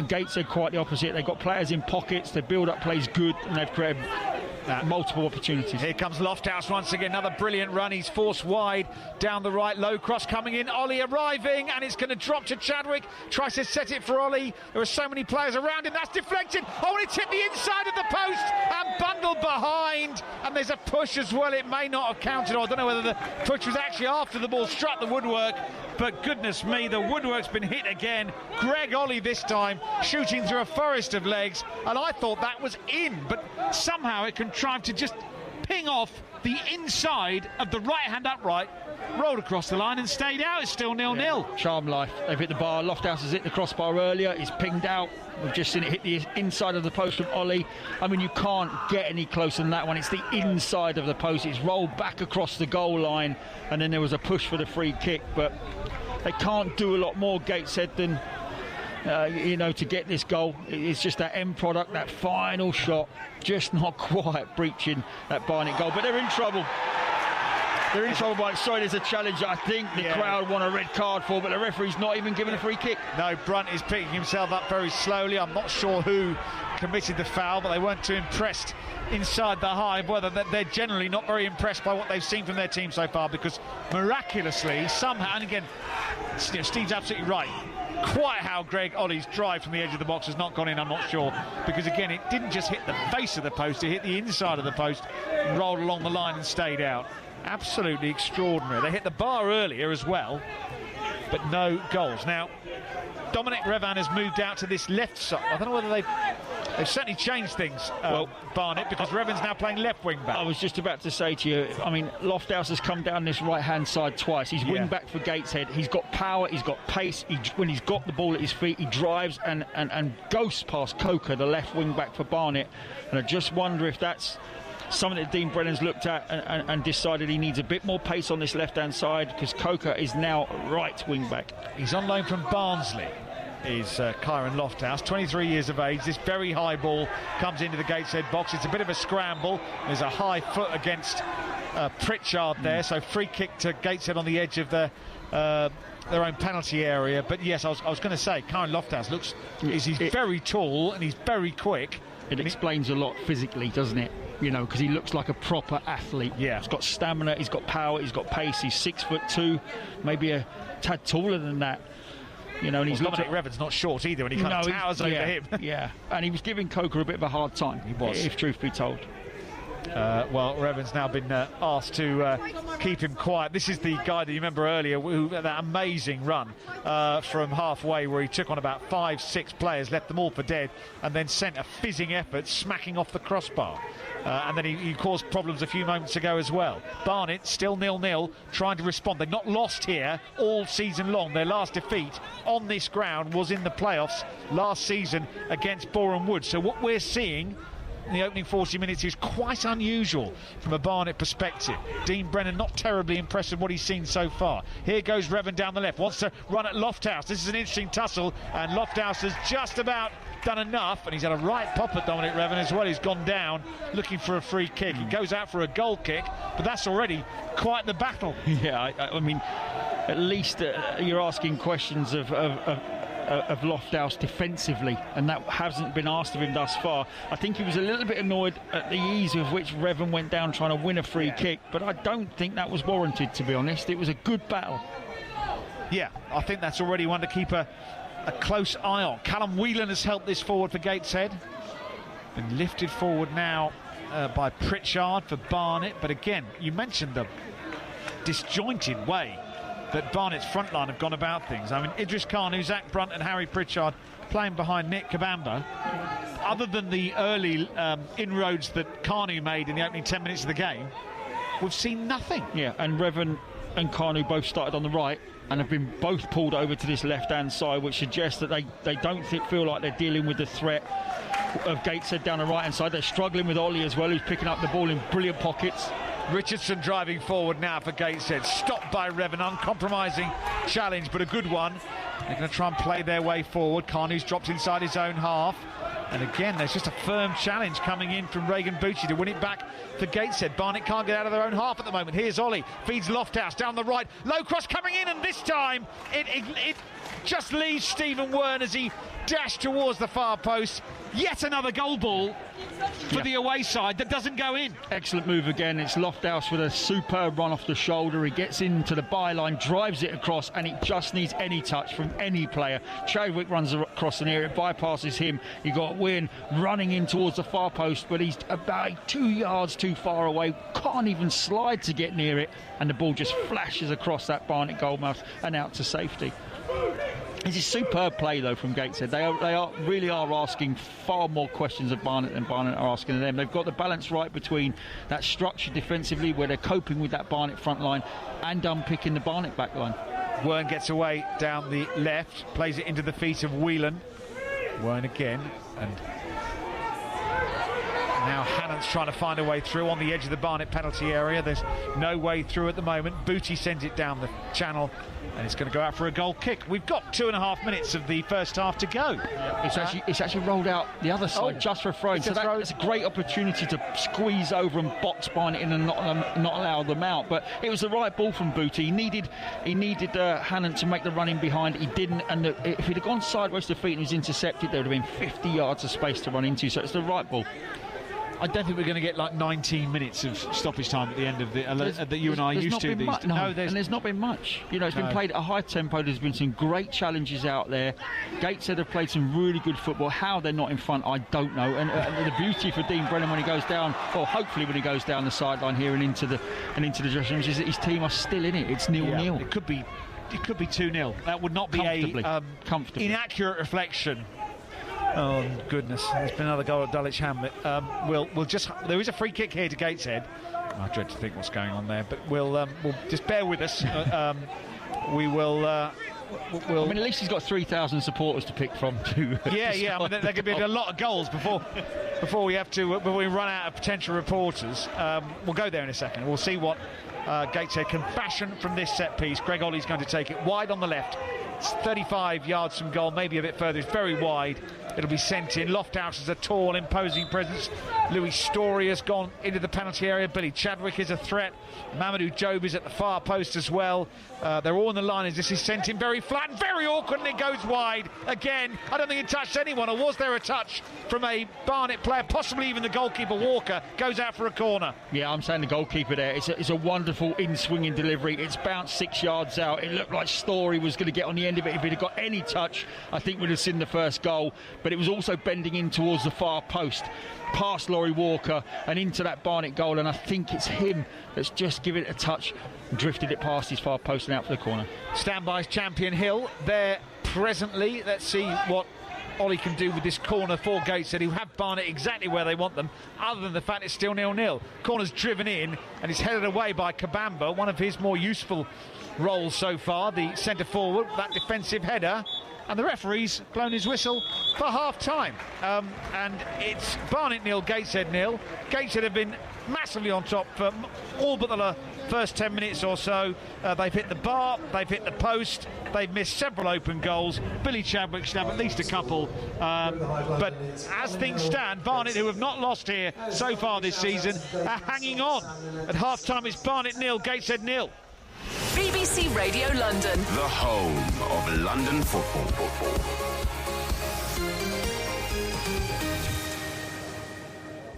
Gates are quite the opposite. They've got players in pockets, their build-up plays good, and they've created multiple opportunities. Here comes Lofthouse once again, another brilliant run. He's forced wide down the right, low cross coming in. Ollie arriving, and it's going to drop to Chadwick. Tries to set it for Ollie. There are so many players around him. That's deflected. Oh, and it's hit the inside of the post and bundled behind. And there's a push as well. It may not have counted. I don't know whether the push was actually after the ball struck the woodwork. But goodness me, the woodwork's been hit again. Greg Ollie this time, shooting through a forest of legs. And I thought that was in, but somehow it contrived to just ping off the inside of the right-hand upright, rolled across the line and stayed out. It's still 0-0. Yeah. Charm life. They've hit the bar. Lofthouse has hit the crossbar earlier. It's pinged out. We've just seen it hit the inside of the post from Ollie. I mean, you can't get any closer than that one. It's the inside of the post. It's rolled back across the goal line, and then there was a push for the free kick. But they can't do a lot more, Gateshead, than to get this goal. It's just that end product, that final shot, just not quite breaching that Barnet goal. But they're in trouble. They're in trouble, Mike. Sorry, there's a challenge I think the crowd want a red card for, but the referee's not even giving a free kick. No, Brunt is picking himself up very slowly. I'm not sure who committed the foul, but they weren't too impressed inside the hive. Whether they're generally not very impressed by what they've seen from their team so far, because miraculously, somehow, and again, Steve's absolutely right, quite how Greg Ollie's drive from the edge of the box has not gone in, I'm not sure, because again, it didn't just hit the face of the post, it hit the inside of the post and rolled along the line and stayed out. Absolutely extraordinary. They hit the bar earlier as well, but no goals. Now, Dominic Revan has moved out to this left side. I don't know whether they've certainly changed things, Barnet, because Revan's now playing left wing back. I was just about to say to you, I mean, Lofthouse has come down this right-hand side twice. He's wing back for Gateshead. He's got power, he's got pace. When he's got the ball at his feet, he drives and ghosts past Coker, the left wing back for Barnet. And I just wonder if that's something that Dean Brennan's looked at and decided he needs a bit more pace on this left-hand side, because Coker is now right wing back. He's on loan from Barnsley, is Kyron Lofthouse, 23 years of age. This very high ball comes into the Gateshead box. It's a bit of a scramble. There's a high foot against Pritchard there, so free kick to Gateshead on the edge of their own penalty area. But yes, I was going to say, Kyron Lofthouse he's very tall and he's very quick. It explains a lot physically, doesn't it? You know, because he looks like a proper athlete. Yeah. He's got stamina, he's got power, he's got pace. He's 6'2", maybe a tad taller than that. You know, and he's Dominic Revan's not short either, and he kind of towers over him. Yeah, and he was giving Coker a bit of a hard time. He was, if truth be told. Well, Revan's now been asked to keep him quiet. This is the guy that you remember earlier, who had that amazing run from halfway, where he took on about 5-6 players, left them all for dead, and then sent a fizzing effort, smacking off the crossbar. And then he caused problems a few moments ago as well. Barnet still 0-0, trying to respond. They've not lost here all season long. Their last defeat on this ground was in the playoffs last season against Boreham Wood. So what we're seeing in the opening 40 minutes is quite unusual from a Barnet perspective. Dean Brennan not terribly impressed with what he's seen so far. Here goes Revan down the left, wants to run at Lofthouse. This is an interesting tussle, and Lofthouse has just about done enough, and he's had a right pop at Dominic Revan as well. He's gone down looking for a free kick. He goes out for a goal kick, but that's already quite the battle. Yeah, I mean, at least you're asking questions of Lofthouse defensively, and that hasn't been asked of him thus far. I think he was a little bit annoyed at the ease with which Revan went down trying to win a free kick, but I don't think that was warranted, to be honest. It was a good battle. Yeah, I think that's already one to keep a close eye on. Callum Whelan has helped this forward for Gateshead. Been lifted forward now by Pritchard for Barnet, but again, you mentioned the disjointed way that Barnet's front line have gone about things. I mean, Idris Kanu, Zach Brunt and Harry Pritchard playing behind Nick Kabamba. Other than the early inroads that Kanu made in the opening 10 minutes of the game, we've seen nothing. Yeah, and Revan and Kanu both started on the right and have been both pulled over to this left-hand side, which suggests that they don't feel like they're dealing with the threat of Gateshead down the right-hand side. They're struggling with Ollie as well, who's picking up the ball in brilliant pockets. Richardson driving forward now for Gateshead, stopped by Revan, uncompromising challenge, but a good one. They're going to try and play their way forward. Kanu's dropped inside his own half, and again there's just a firm challenge coming in from Regan Bucci to win it back for Gateshead. Barnet can't get out of their own half at the moment. Here's Ollie, feeds Lofthouse down the right, low cross coming in, and this time it just leaves Stephen Wern as he dashed towards the far post. Yet another goal ball for the away side that doesn't go in. Excellent move again. It's Lofthouse with a superb run off the shoulder. He gets into the byline, drives it across, and it just needs any touch from any player. Chadwick runs across the area, it bypasses him. You got Wynn running in towards the far post, but he's about 2 yards too far away. Can't even slide to get near it, and the ball just flashes across that Barnet goalmouth and out to safety. It's a superb play, though, from Gateshead. They really are asking far more questions of Barnet than Barnet are asking of them. They've got the balance right between that structure defensively, where they're coping with that Barnet front line, and unpicking the Barnet back line. Wern gets away down the left, plays it into the feet of Whelan. Wern again, and Now Hannant's trying to find a way through on the edge of the Barnet penalty area. There's no way through at the moment. Booty sends it down the channel, and it's going to go out for a goal kick. We've got 2.5 minutes of the first half to go. It's actually rolled out the other side just for a throw. So that's a great opportunity to squeeze over and box Barnet in and not allow them out. But it was the right ball from Booty. He needed Hannant to make the run in behind. He didn't, and if he'd have gone sideways to feet and was intercepted, there would have been 50 yards of space to run into. So it's the right ball. I don't think we're going to get like 19 minutes of stoppage time at the end of the that you and I are used to. There's not been much. You know, it's been played at a high tempo. There's been some great challenges out there. Gateshead have played some really good football. How they're not in front, I don't know. And the beauty for Dean Brennan when he goes down, or hopefully when he goes down the sideline here and into the dressing rooms, is that his team are still in it. It's 0-0. It could be 2-0. That would not be a inaccurate reflection. Oh goodness! There's been another goal at Dulwich Hamlet. There is a free kick here to Gateshead. I dread to think what's going on there, but we'll just bear with us. We will. I mean, at least he's got 3,000 supporters to pick from too. Yeah. I mean, there could be a lot of goals before we run out of potential reporters. We'll go there in a second. We'll see what Gateshead can fashion from this set piece. Greg Ollie's going to take it wide on the left. It's 35 yards from goal, maybe a bit further. It's very wide. It'll be sent in. Lofthouse is a tall, imposing presence. Louis Story has gone into the penalty area. Billy Chadwick is a threat. Mamadou Job is at the far post as well. They're all in the line as this is sent in very flat and very awkward, and it goes wide again. I don't think it touched anyone, or was there a touch from a Barnet player, possibly even the goalkeeper Walker, goes out for a corner. Yeah, I'm saying the goalkeeper there. It's a wonderful in-swinging delivery. It's bounced 6 yards out. It looked like Story was going to get on the end of it. If he'd have got any touch, I think we'd have seen the first goal. But it was also bending in towards the far post, past Laurie Walker and into that Barnet goal, and I think it's him that's just given it a touch, drifted it past his far post and out for the corner. Standby's Champion Hill there presently. Let's see what Ollie can do with this corner for Gateshead, who have Barnet exactly where they want them, other than the fact it's still 0-0. Corner's driven in and it's headed away by Kabamba, one of his more useful roles so far, the centre forward, that defensive header. And the referee's blown his whistle for half-time. And it's Barnet 0, Gateshead 0. Gateshead have been massively on top for all but the first 10 minutes or so. They've hit the bar, they've hit the post, they've missed several open goals. Billy Chadwick should have at least a couple. But as things stand, Barnet, who have not lost here so far this season, are hanging on. At half-time, it's Barnet 0, Gateshead 0. BBC Radio London, the home of London football.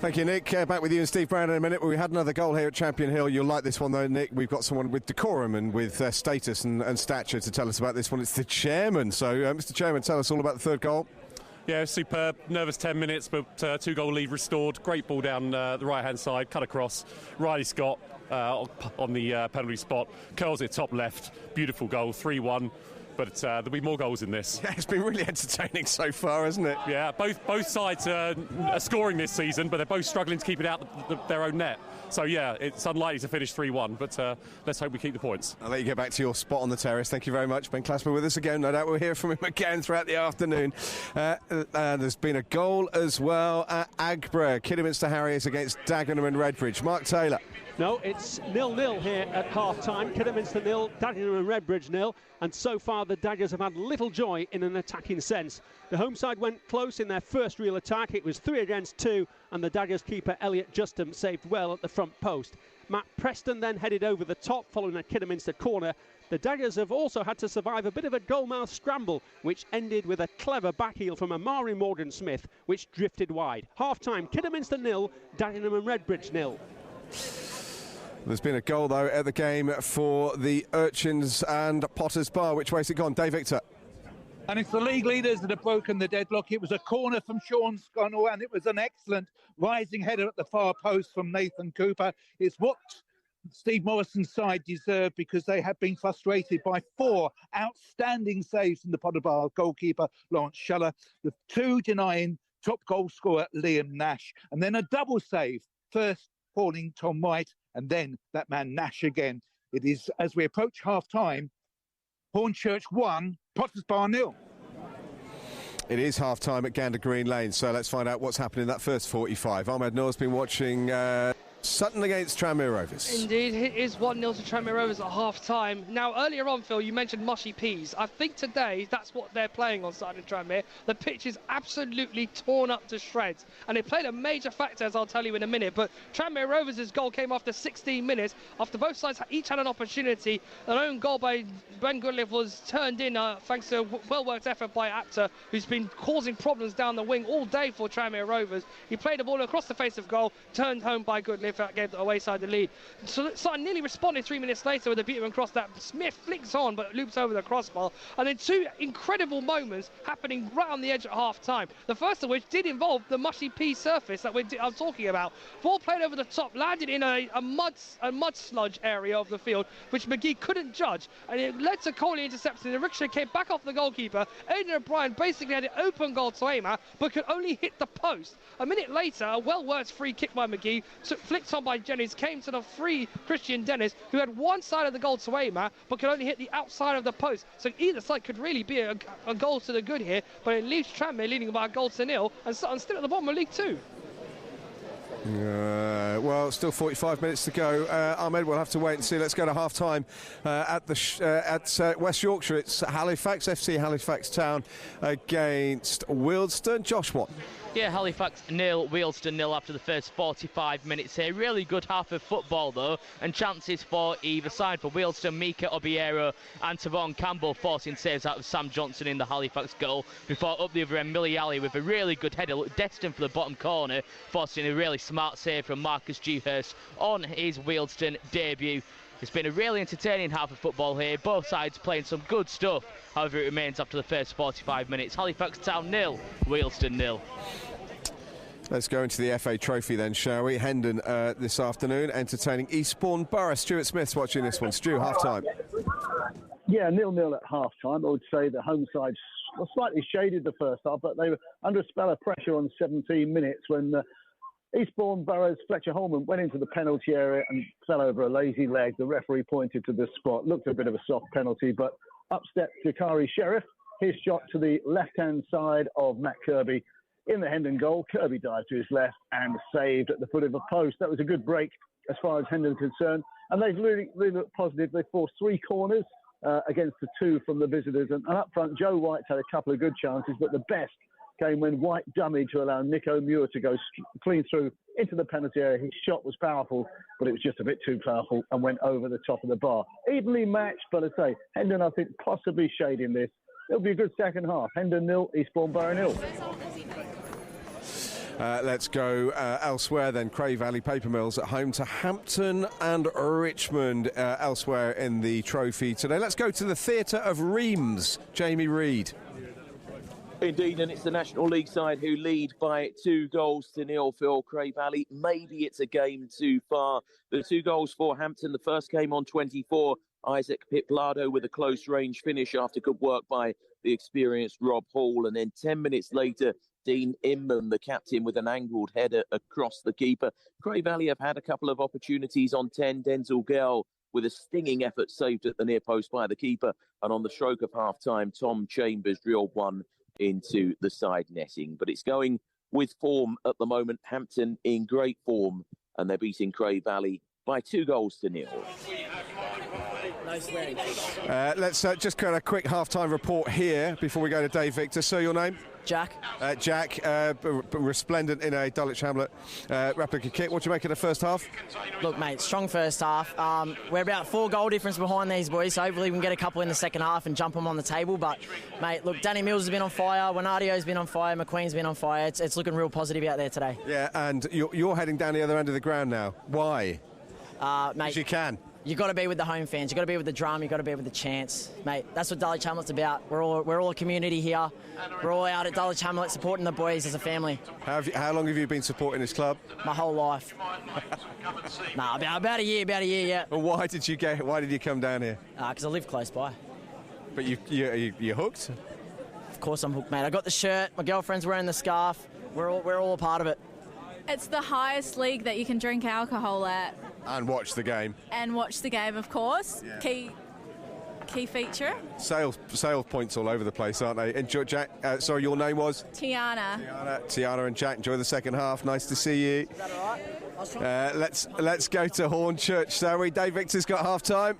Thank you, Nick. Back with you and Steve Brown in a minute. We had another goal here at Champion Hill. You'll like this one, though, Nick. We've got someone with decorum and with status and stature to tell us about this one. It's the chairman. So, Mr. Chairman, tell us all about the third goal. Yeah, superb. Nervous 10 minutes, but 2-goal lead restored. Great ball down the right-hand side, cut across. Riley Scott on the penalty spot, curls it top left. Beautiful goal, 3-1. But there'll be more goals in this. Yeah, it's been really entertaining so far, hasn't it? Yeah, both sides are scoring this season, but they're both struggling to keep it out their own net. So, yeah, it's unlikely to finish 3-1, but let's hope we keep the points. I'll let you get back to your spot on the terrace. Thank you very much. Ben Clasper with us again. No doubt we'll hear from him again throughout the afternoon. There's been a goal as well at Agborough. Kidderminster Harriers against Dagenham and Redbridge. Mark Taylor. No, it's 0-0 here at half-time. Kidderminster 0, Dagenham and Redbridge 0. And so far, the Daggers have had little joy in an attacking sense. The home side went close in their first real attack. It was 3 against 2, and the Daggers keeper Elliot Justin saved well at the front post. Matt Preston then headed over the top following a Kidderminster corner. The Daggers have also had to survive a bit of a goalmouth scramble, which ended with a clever backheel from Amari Morgan-Smith, which drifted wide. Half-time, Kidderminster 0, Dagenham and Redbridge 0. There's been a goal, though, at the game for the Urchins and Potters Bar. Which way's it gone? Dave Victor. And it's the league leaders that have broken the deadlock. It was a corner from Sean Sconnell, and it was an excellent rising header at the far post from Nathan Cooper. It's what Steve Morrison's side deserved, because they have been frustrated by 4 outstanding saves from the Potter Bar goalkeeper, Lawrence Shuller, the 2 denying top goal scorer Liam Nash, and then a double save, first falling Tom White, and then that man Nash again. It is, as we approach half-time, Hornchurch 1, Potters Bar 0. It is half-time at Gander Green Lane, so let's find out what's happened in that first 45. Ahmed Noor's been watching Sutton against Tranmere Rovers. Indeed, it is 1-0 to Tranmere Rovers at half-time. Now, earlier on, Phil, you mentioned mushy peas. I think today that's what they're playing on Sutton and Tranmere. The pitch is absolutely torn up to shreds, and it played a major factor, as I'll tell you in a minute. But Tranmere Rovers' goal came after 16 minutes, after both sides each had an opportunity. An own goal by Ben Goodliff was turned in thanks to a well-worked effort by Apter, who's been causing problems down the wing all day for Tranmere Rovers. He played the ball across the face of goal, turned home by Goodliff. Gave the away side the lead. So Sutton nearly responded 3 minutes later with a Peterman cross that Smith flicks on but loops over the crossbar. And then two incredible moments happening right on the edge at half time. The first of which did involve the mushy pea surface that I'm talking about. Ball played over the top, landed in a mud sludge area of the field, which McGee couldn't judge. And it led to Coley intercepting. The ricochet came back off the goalkeeper. Aidan O'Brien basically had an open goal to aim at, but could only hit the post. A minute later, a well-worked free kick by McGee, flicked on by Jennings, came to the free Christian Dennis, who had one side of the goal to aim at, but could only hit the outside of the post. So either side could really be a goal to the good here, but it leaves Tranmere leading by a goal to nil, and Sutton still at the bottom of League Two. Well, still 45 minutes to go. Ahmed, we'll have to wait and see. Let's go to half-time at West Yorkshire. It's Halifax, FC Halifax Town against Wealdstone. Josh, what? Yeah, Halifax 0, Wealdstone 0 after the first 45 minutes here. Really good half of football, though, and chances for either side. For Wealdstone, Mika Obiero and Tavon Campbell forcing saves out of Sam Johnson in the Halifax goal. Before up the other end, Miliali with a really good header, looked destined for the bottom corner, forcing a really smart save from Marcus Dewhurst on his Wealdstone debut. It's been a really entertaining half of football here. Both sides playing some good stuff. However, it remains after the first 45 minutes. Halifax Town 0, Wealdstone 0. Let's go into the FA Trophy then, shall we? Hendon this afternoon entertaining Eastbourne Borough. Stuart Smith's watching this one. Stu, half-time. Yeah, 0-0 at half-time. I would say the home side slightly shaded the first half, but they were under a spell of pressure on 17 minutes when Eastbourne Borough's Fletcher Holman went into the penalty area and fell over a lazy leg. The referee pointed to the spot. Looked a bit of a soft penalty, but up stepped Jakari Sheriff. His shot to the left-hand side of Matt Kirby in the Hendon goal. Kirby dived to his left and saved at the foot of a post. That was a good break as far as Hendon's concerned. And they've really looked positive. They forced 3 corners against the 2 from the visitors. And up front, Joe White's had a couple of good chances, but the best came when White dummied to allow Nico Muir to go clean through into the penalty area. His shot was powerful, but it was just a bit too powerful and went over the top of the bar. Evenly matched, but I say, Hendon, I think, possibly shading this. It'll be a good second half. Hendon 0, Eastbourne Borough 0. Let's go elsewhere then. Cray Valley Paper Mills at home to Hampton and Richmond elsewhere in the trophy today. Let's go to the Theatre of Reims. Jamie Reid. Indeed, and it's the National League side who lead by 2-0, Phil. Cray Valley. Maybe it's a game too far. The 2 goals for Hampton. The first came on 24. Isaac Piplado with a close-range finish after good work by the experienced Rob Hall. And then 10 minutes later, Dean Inman, the captain, with an angled header across the keeper. Cray Valley have had a couple of opportunities on 10. Denzel Gell with a stinging effort saved at the near post by the keeper. And on the stroke of half-time, Tom Chambers drilled one into the side netting. But it's going with form at the moment. Hampton in great form, and they're beating Cray Valley by 2-0. Let's just kind of a quick half-time report here before we go to Dave Victor. Sir, your name? Jack. Jack, resplendent in a Dulwich Hamlet replica kit. What do you make of the first half? Look, mate, strong first half. We're about 4 goal difference behind these boys, so hopefully we can get a couple in the second half and jump them on the table. But, mate, look, Danny Mills has been on fire, Winardio's been on fire, McQueen's been on fire. It's looking real positive out there today. Yeah, and you're heading down the other end of the ground now. Why? Mate, because you can. You've got to be with the home fans. You've got to be with the drum. You've got to be with the chants. Mate, that's what Dulwich Hamlet's about. We're all a community here. We're all out at Dulwich Hamlet supporting the boys as a family. How long have you been supporting this club? My whole life. About a year, yeah. Well, why did you come down here? Because I live close by. But you're hooked? Of course I'm hooked, mate. I got the shirt. My girlfriend's wearing the scarf. We're all a part of it. It's the highest league that you can drink alcohol at. And watch the game. And watch the game, of course. Yeah. key feature. Sales points all over the place, aren't they? Enjoy, Jack. Sorry, your name was? Tiana. Tiana and Jack, enjoy the second half. Nice to see you. Is that all right? Let's go to Hornchurch, shall we? Dave Victor's got half time.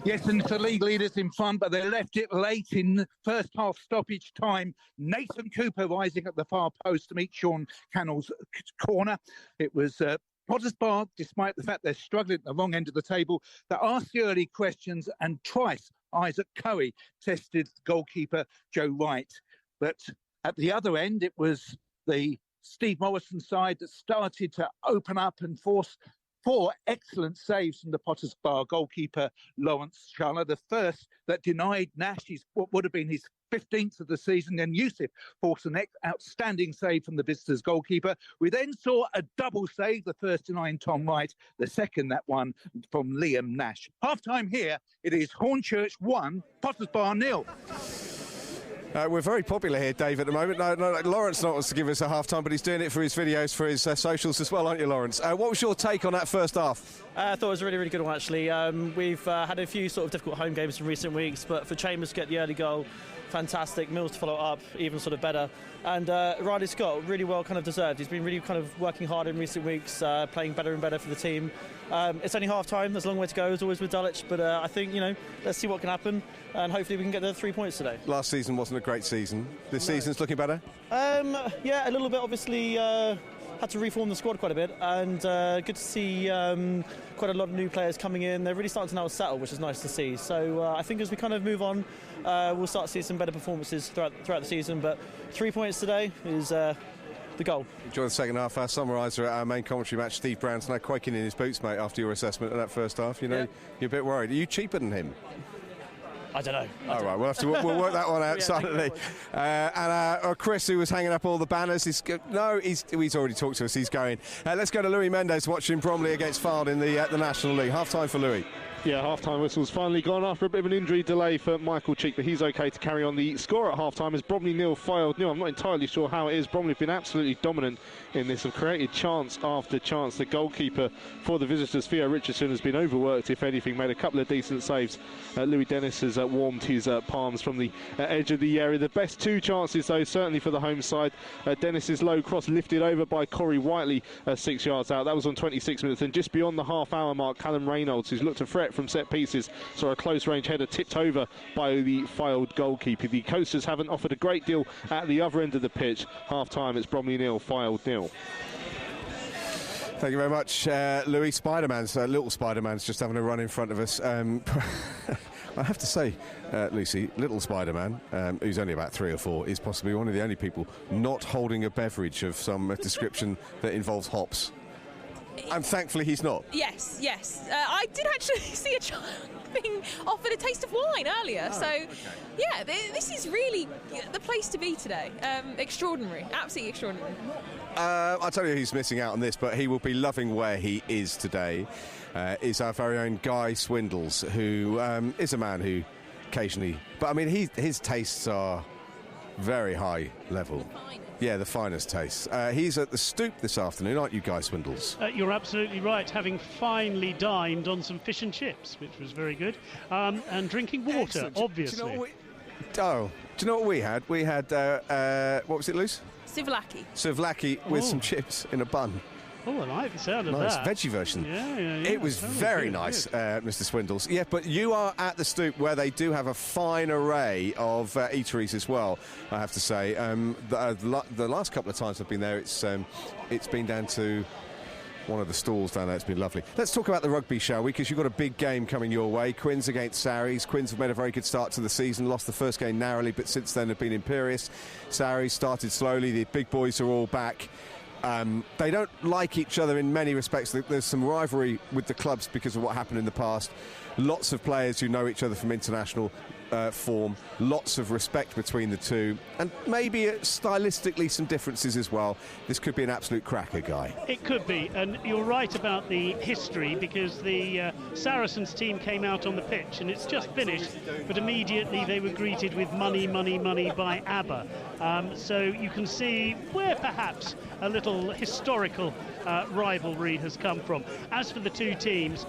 Yes, and the league leaders in front, but they left it late in the first half stoppage time. Nathan Cooper rising at the far post to meet Sean Cannell's corner. It was Potters Bar, despite the fact they're struggling at the wrong end of the table, that asked the early questions, and twice Isaac Coey tested goalkeeper Joe Wright. But at the other end, it was the Steve Morrison side that started to open up and force 4 excellent saves from the Potters Bar goalkeeper Lawrence Schaller. The first that denied Nash what would have been his 15th of the season. Then Yusuf forced an outstanding save from the visitors goalkeeper. We then saw a double save, the first denying Tom Wright, the second that one from Liam Nash. Half-time here, it is Hornchurch 1, Potters Bar 0. We're very popular here, Dave, at the moment. No, Lawrence not wants to give us a half-time, but he's doing it for his videos, for his socials as well, aren't you, Lawrence? What was your take on that first half? I thought it was a really, really good one, actually. We've had a few sort of difficult home games in recent weeks, but for Chambers to get the early goal, fantastic. Mills to follow up, even sort of better. And Riley Scott, really well kind of deserved. He's been really kind of working hard in recent weeks, playing better and better for the team. It's only half-time. There's a long way to go, as always, with Dulwich. But I think, let's see what can happen. And hopefully we can get the 3 points today. Last season wasn't a great season. This season's looking better? Yeah, a little bit. Obviously, had to reform the squad quite a bit. And good to see quite a lot of new players coming in. They're really starting to now settle, which is nice to see. So I think as we kind of move on, we'll start to see some better performances throughout the season. But 3 points today is the goal. Enjoy the second half. Our summariser at our main commentary match, Steve Brown's now quaking in his boots, mate, after your assessment of that first half. You're a bit worried. Are you cheaper than him? I don't know. All right, we'll work that one out silently. And Chris, who was hanging up all the banners, he's already talked to us. He's going. Let's go to Louis Mendes watching Bromley against Fylde in the National League. Half time for Louis. Yeah, half-time whistle's finally gone after a bit of an injury delay for Michael Cheek, but he's okay to carry on. The score at half-time is Bromley 0, Fylde 0. I'm not entirely sure how it is. Bromley have been absolutely dominant in this, have created chance after chance. The goalkeeper for the visitors, Theo Richardson, has been overworked, if anything, made a couple of decent saves. Louis Dennis has warmed his palms from the edge of the area. The best 2 chances, though, certainly for the home side. Dennis's low cross lifted over by Corey Whiteley 6 yards out. That was on 26 minutes. And just beyond the half-hour mark, Callum Reynolds, who's looked to threat from set pieces, saw a close-range header tipped over by the Fylde goalkeeper. The Coasters haven't offered a great deal at the other end of the pitch. Half-time, it's Bromley 0, Fylde 0. Thank you very much, Louis. Little Spider-Man's just having a run in front of us. I have to say, Lucy, little Spider-Man, who's only about 3 or 4, is possibly one of the only people not holding a beverage of some description that involves hops. And thankfully he's not. Yes. I did actually see a child being offered a taste of wine earlier. Yeah, this is really the place to be today. Extraordinary, absolutely extraordinary. I'll tell you who's missing out on this, but he will be loving where he is today, is our very own Guy Swindles, who is a man who occasionally... But, I mean, his tastes are very high level. Yeah, the finest tastes. He's at the Stoop this afternoon, aren't you, Guy Swindles? You're absolutely right, having finally dined on some fish and chips, which was very good, and drinking water, excellent. Obviously. Do you know what we had? We had, what was it, Luce? Souvlaki with some chips in a bun. Oh, I like the sound of that. Nice veggie version. Yeah. It was very nice, Mr. Swindles. Yeah, but you are at the Stoop, where they do have a fine array of eateries as well, I have to say. The last couple of times I've been there, it's been down to one of the stalls down there. It's been lovely. Let's talk about the rugby, shall we? Because you've got a big game coming your way. Quins against Sarries. Quins have made a very good start to the season. Lost the first game narrowly, but since then have been imperious. Sarries started slowly. The big boys are all back. They don't like each other in many respects. There's some rivalry with the clubs because of what happened in the past. Lots of players who know each other from international form. Lots of respect between the two. And maybe stylistically some differences as well. This could be an absolute cracker, Guy. It could be. And you're right about the history, because the Saracens team came out on the pitch and it's just finished. But immediately they were greeted with money, money, money by ABBA. So you can see where perhaps a little historical rivalry has come from. As for the two teams,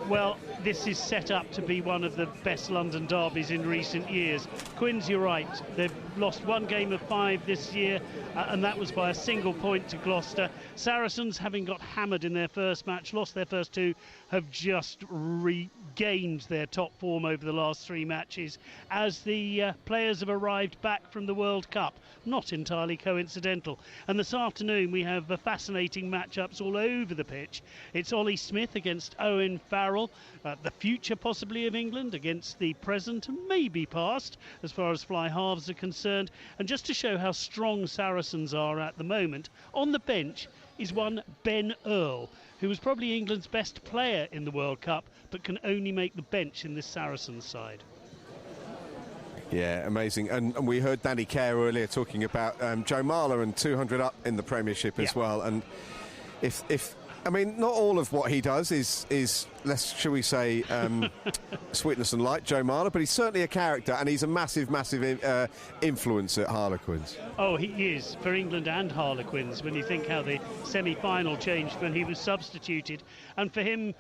Well, this is set up to be one of the best London derbies in recent years. Quins, you're right, they've lost 1 game of 5 this year, and that was by a single point to Gloucester. Saracens, having got hammered in their first match, lost their first 2, have just regained their top form over the last 3 matches as the players have arrived back from the World Cup. Not entirely coincidental. And this afternoon we have fascinating matchups all over the pitch. It's Ollie Smith against Owen Farrell, the future possibly of England against the present and maybe past as far as fly halves are concerned. And just to show how strong Saracens are at the moment, on the bench is one Ben Earl, who was probably England's best player in the World Cup, but can only make the bench in this Saracens side. Yeah, amazing. And we heard Danny Kerr earlier talking about Joe Marler and 200 up in the Premiership as well. And if I mean, not all of what he does is less, shall we say, sweetness and light, Joe Marler, but he's certainly a character, and he's a massive influence at Harlequins. Oh, he is, for England and Harlequins, when you think how the semi-final changed when he was substituted. And for him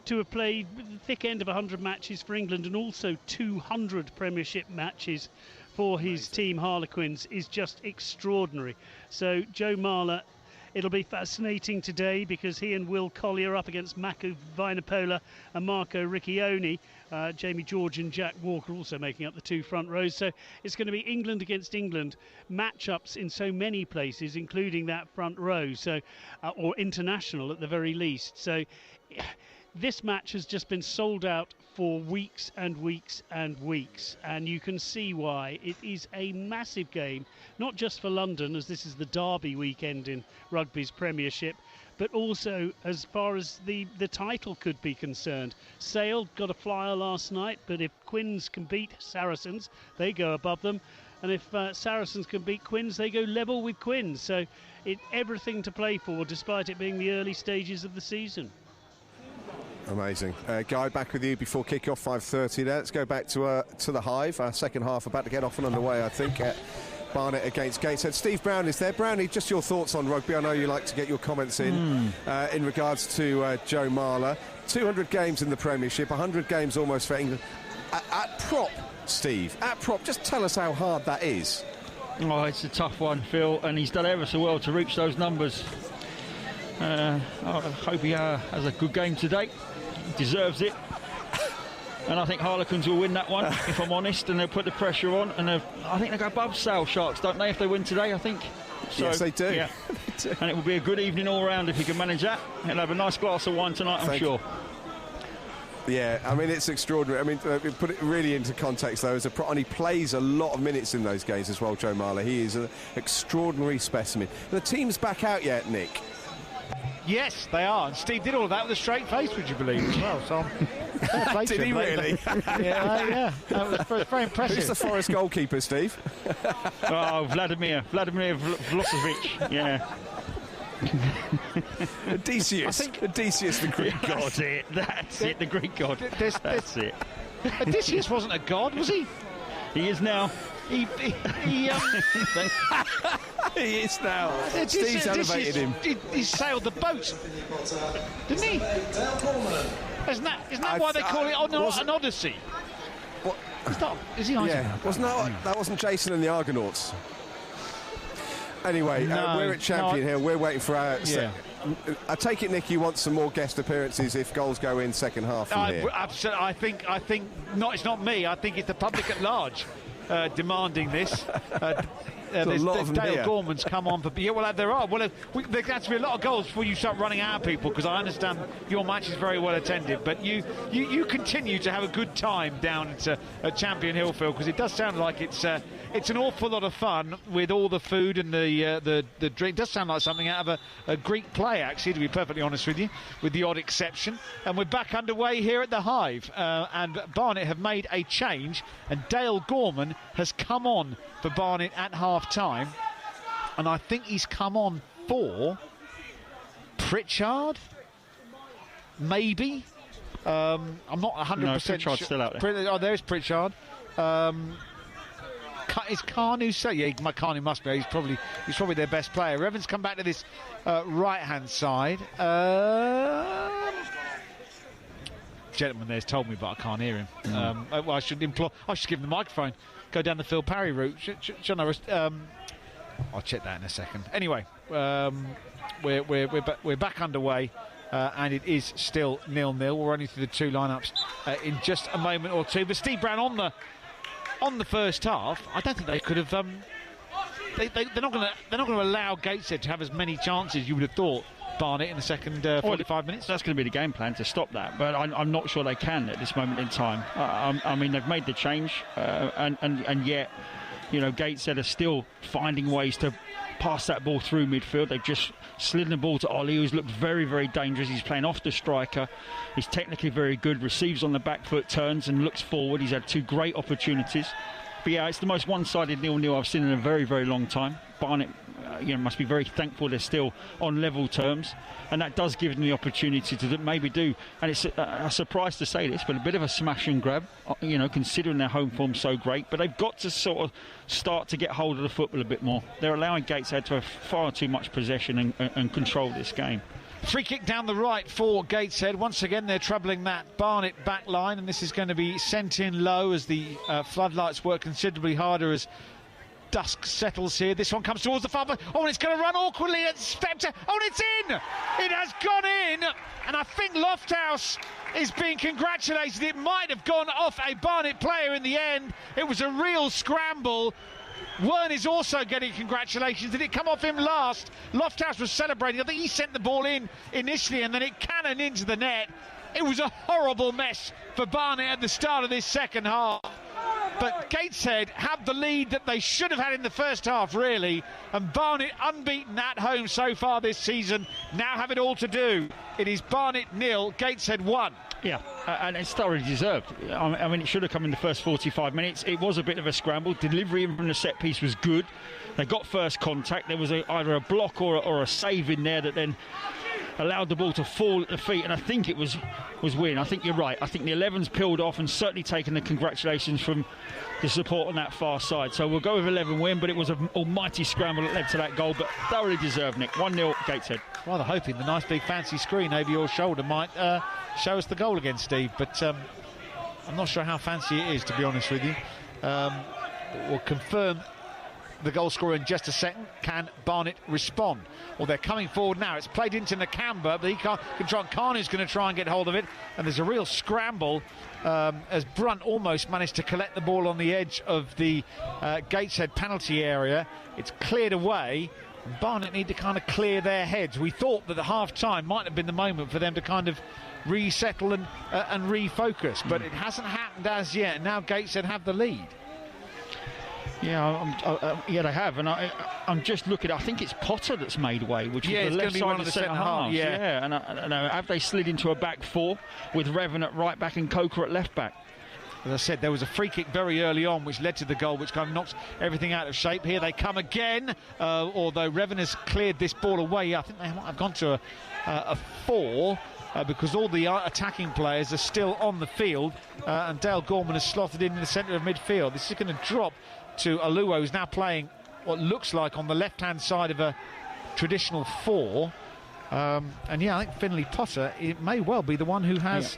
to have played the thick end of 100 matches for England and also 200 Premiership matches for his team Harlequins is just extraordinary. So Joe Marler, it'll be fascinating today because he and Will Collier up against Mako Vinapola and Marco Riccioni. Jamie George and Jack Walker also making up the 2 front rows. So it's going to be England against England matchups in so many places, including that front row, so or international at the very least. So this match has just been sold out for weeks and weeks and weeks, and you can see why. It is a massive game, not just for London, as this is the derby weekend in rugby's Premiership, but also as far as the title could be concerned. Sale got a flyer last night, but if Quins can beat Saracens, they go above them. And if Saracens can beat Quins, they go level with Quins. So everything to play for, despite it being the early stages of the season. Amazing. Guy, back with you before kick-off, 5:30 there. Let's go back to the Hive. Our second half about to get off and underway, I think, at Barnet against Gateshead. Steve Brown is there. Brownie, just your thoughts on rugby. I know you like to get your comments in regards to Joe Marler. 200 games in the Premiership, 100 games almost for England. At prop, Steve, at prop, just tell us how hard that is. Oh, it's a tough one, Phil, and he's done ever so well to reach those numbers. I hope he has a good game today. Deserves it, and I think Harlequins will win that one, if I'm honest, and they'll put the pressure on, and I think they go above Sale Sharks, don't they, if they win today, I think. So, yes, they do. Yeah. They do. And it will be a good evening all round if he can manage that. He'll have a nice glass of wine tonight, I'm sure. Yeah, I mean, it's extraordinary. I mean, put it really into context, though, and he plays a lot of minutes in those games as well, Joe Marler. He is an extraordinary specimen. The team's back out yet, Nick? Yes, they are. And Steve did all of that with a straight face, would you believe, as well? So did he really? Yeah. That was very impressive. Who's the Forest goalkeeper, Steve? Vladimir Vlosovic. Yeah. Odysseus, the Greek god. That's it, the Greek god. That's it. Odysseus wasn't a god, was he? He is now. He is now. Steve's elevated him. He sailed the boat, didn't he? Isn't that why they call it an Odyssey? What? Is he? Yeah, that wasn't Jason and the Argonauts. Anyway, we're at Champion Hill. We're waiting for our. I take it, Nick, you want some more guest appearances if goals go in second half from here. Absolutely. I think not. It's not me. I think it's the public at large demanding this. There's Dale Gorman's come on for. Yeah, well, there are. Well, there has to be a lot of goals before you start running out of people, because I understand your match is very well attended, but you continue to have a good time down at Champion Hill, Phil, because it does sound like it's an awful lot of fun with all the food and the drink. It does sound like something out of a Greek play, actually, to be perfectly honest with you, with the odd exception. And we're back underway here at the Hive, and Barnet have made a change, and Dale Gorman has come on for Barnet at half-time, and I think he's come on for Pritchard, maybe. I'm not 100% Pritchard's sure. Still out there. Oh, there's Pritchard. Is Carnu so? Yeah, Carnu must be. He's probably their best player. Evans come back to this right-hand side. gentleman there's told me, but I can't hear him. Well, I should give him the microphone. Go down the Phil Parry route. I'll check that in a second. Anyway, we're back underway, and it is still 0-0. We're running through the two lineups in just a moment or two. But Steve Brown on the first half, I don't think they could have. They're not going to allow Gateshead to have as many chances. You would have thought. Barnet in the second 45 minutes. That's going to be the game plan to stop that, but I'm not sure they can at this moment in time. I mean, they've made the change, and yet, you know, Gateshead are still finding ways to pass that ball through midfield. They've just slid the ball to Ollie, who's looked very, very dangerous. He's playing off the striker. He's technically very good, receives on the back foot, turns and looks forward. He's had two great opportunities. But yeah, it's the most one-sided 0-0 I've seen in a very, very long time. Barnet must be very thankful they're still on level terms, and that does give them the opportunity to maybe do, and it's a surprise to say this, but a bit of a smash and grab, considering their home form's so great. But they've got to sort of start to get hold of the football a bit more. They're allowing Gateshead to have far too much possession and control this game. Free kick down the right for Gateshead. Once again, they're troubling that Barnet back line, and this is going to be sent in low as the floodlights work considerably harder as dusk settles here. This one comes towards the far post. Oh, and it's going to run awkwardly at Spectre. Oh, and it's in! It has gone in, and I think Lofthouse is being congratulated. It might have gone off a Barnet player in the end. It was a real scramble. Wern is also getting congratulations. Did it come off him last? Lofthouse was celebrating. I think he sent the ball in initially, and then it cannoned into the net. It was a horrible mess for Barnet at the start of this second half. But Gateshead have the lead that they should have had in the first half, really. And Barnet, unbeaten at home so far this season, now have it all to do. It is Barnet 0, Gateshead 1. Yeah, and it's thoroughly deserved. I mean, it should have come in the first 45 minutes. It was a bit of a scramble. Delivery from the set piece was good. They got first contact. There was either a block or a save in there that then allowed the ball to fall at the feet, and I think it was Wynn. I think you're right. I think the 11's peeled off and certainly taken the congratulations from the support on that far side. So we'll go with 11 Win, but it was an almighty scramble that led to that goal, but thoroughly deserved, Nick. 1-0 Gateshead. Rather hoping the nice big fancy screen over your shoulder might show us the goal again, Steve, but I'm not sure how fancy it is, to be honest with you. We'll confirm the goal scorer in just a second. Can Barnet respond? Well, they're coming forward now. It's played into Nakamba, but he can't control. Kanu's going to try and get hold of it, and there's a real scramble as Brunt almost managed to collect the ball on the edge of the Gateshead penalty area. It's cleared away. Barnet need to kind of clear their heads. We thought that the half-time might have been the moment for them to kind of resettle and refocus, but it hasn't happened as yet. Now Gateshead have the lead. Yeah, they have, and I'm just looking. I think it's Potter that's made way, which is the left side of the centre half. Yeah, and have they slid into a back four with Revan at right back and Coker at left back? As I said, there was a free kick very early on which led to the goal, which kind of knocked everything out of shape. Here they come again, although Revan has cleared this ball away. I think they might have gone to a 4. Because all the attacking players are still on the field, and Dale Gorman has slotted in the centre of midfield. This is going to drop to Aluo, who's now playing what looks like on the left-hand side of a traditional 4. And yeah, I think Finlay Potter, it may well be the one who has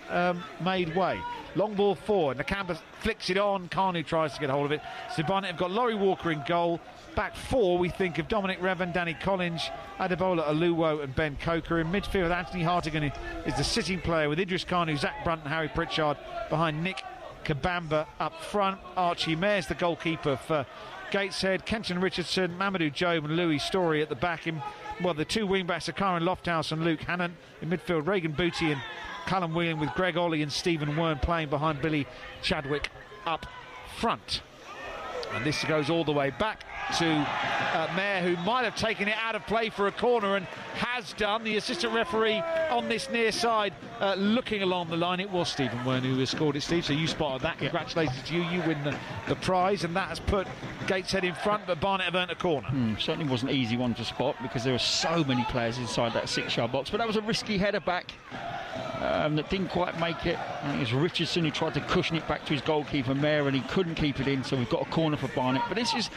made way. Long ball forward, Nakamba flicks it on, Kanu tries to get hold of it. So Barnet have got Laurie Walker in goal. Back 4, we think of Dominic Revan, Danny Collins, Adebola Aluo and Ben Coker. In midfield, Anthony Hartigan is the sitting player with Idris Kanu, Zach Brunt and Harry Pritchard behind Nick Kabamba up front. Archie Mayr's the goalkeeper for Gateshead. Kenton Richardson, Mamadou Jobe and Louis Story at the back. The two wing-backs are Karen Lofthouse and Luke Hannon. In midfield, Reagan Booty and Callum Whelan with Greg Ollie and Stephen Wern playing behind Billy Chadwick up front. And this goes all the way back to Mayer, who might have taken it out of play for a corner and has done. The assistant referee on this near side looking along the line. It was Stephen Wern who has scored it, Steve, so you spotted that. Congratulations to you. You win the prize, and that has put Gateshead in front, but Barnet have earned a corner. Certainly wasn't an easy one to spot because there were so many players inside that 6-yard box, but that was a risky header back that didn't quite make it. It was Richardson who tried to cushion it back to his goalkeeper Mayer, and he couldn't keep it in, so we've got a corner for Barnet. But this is,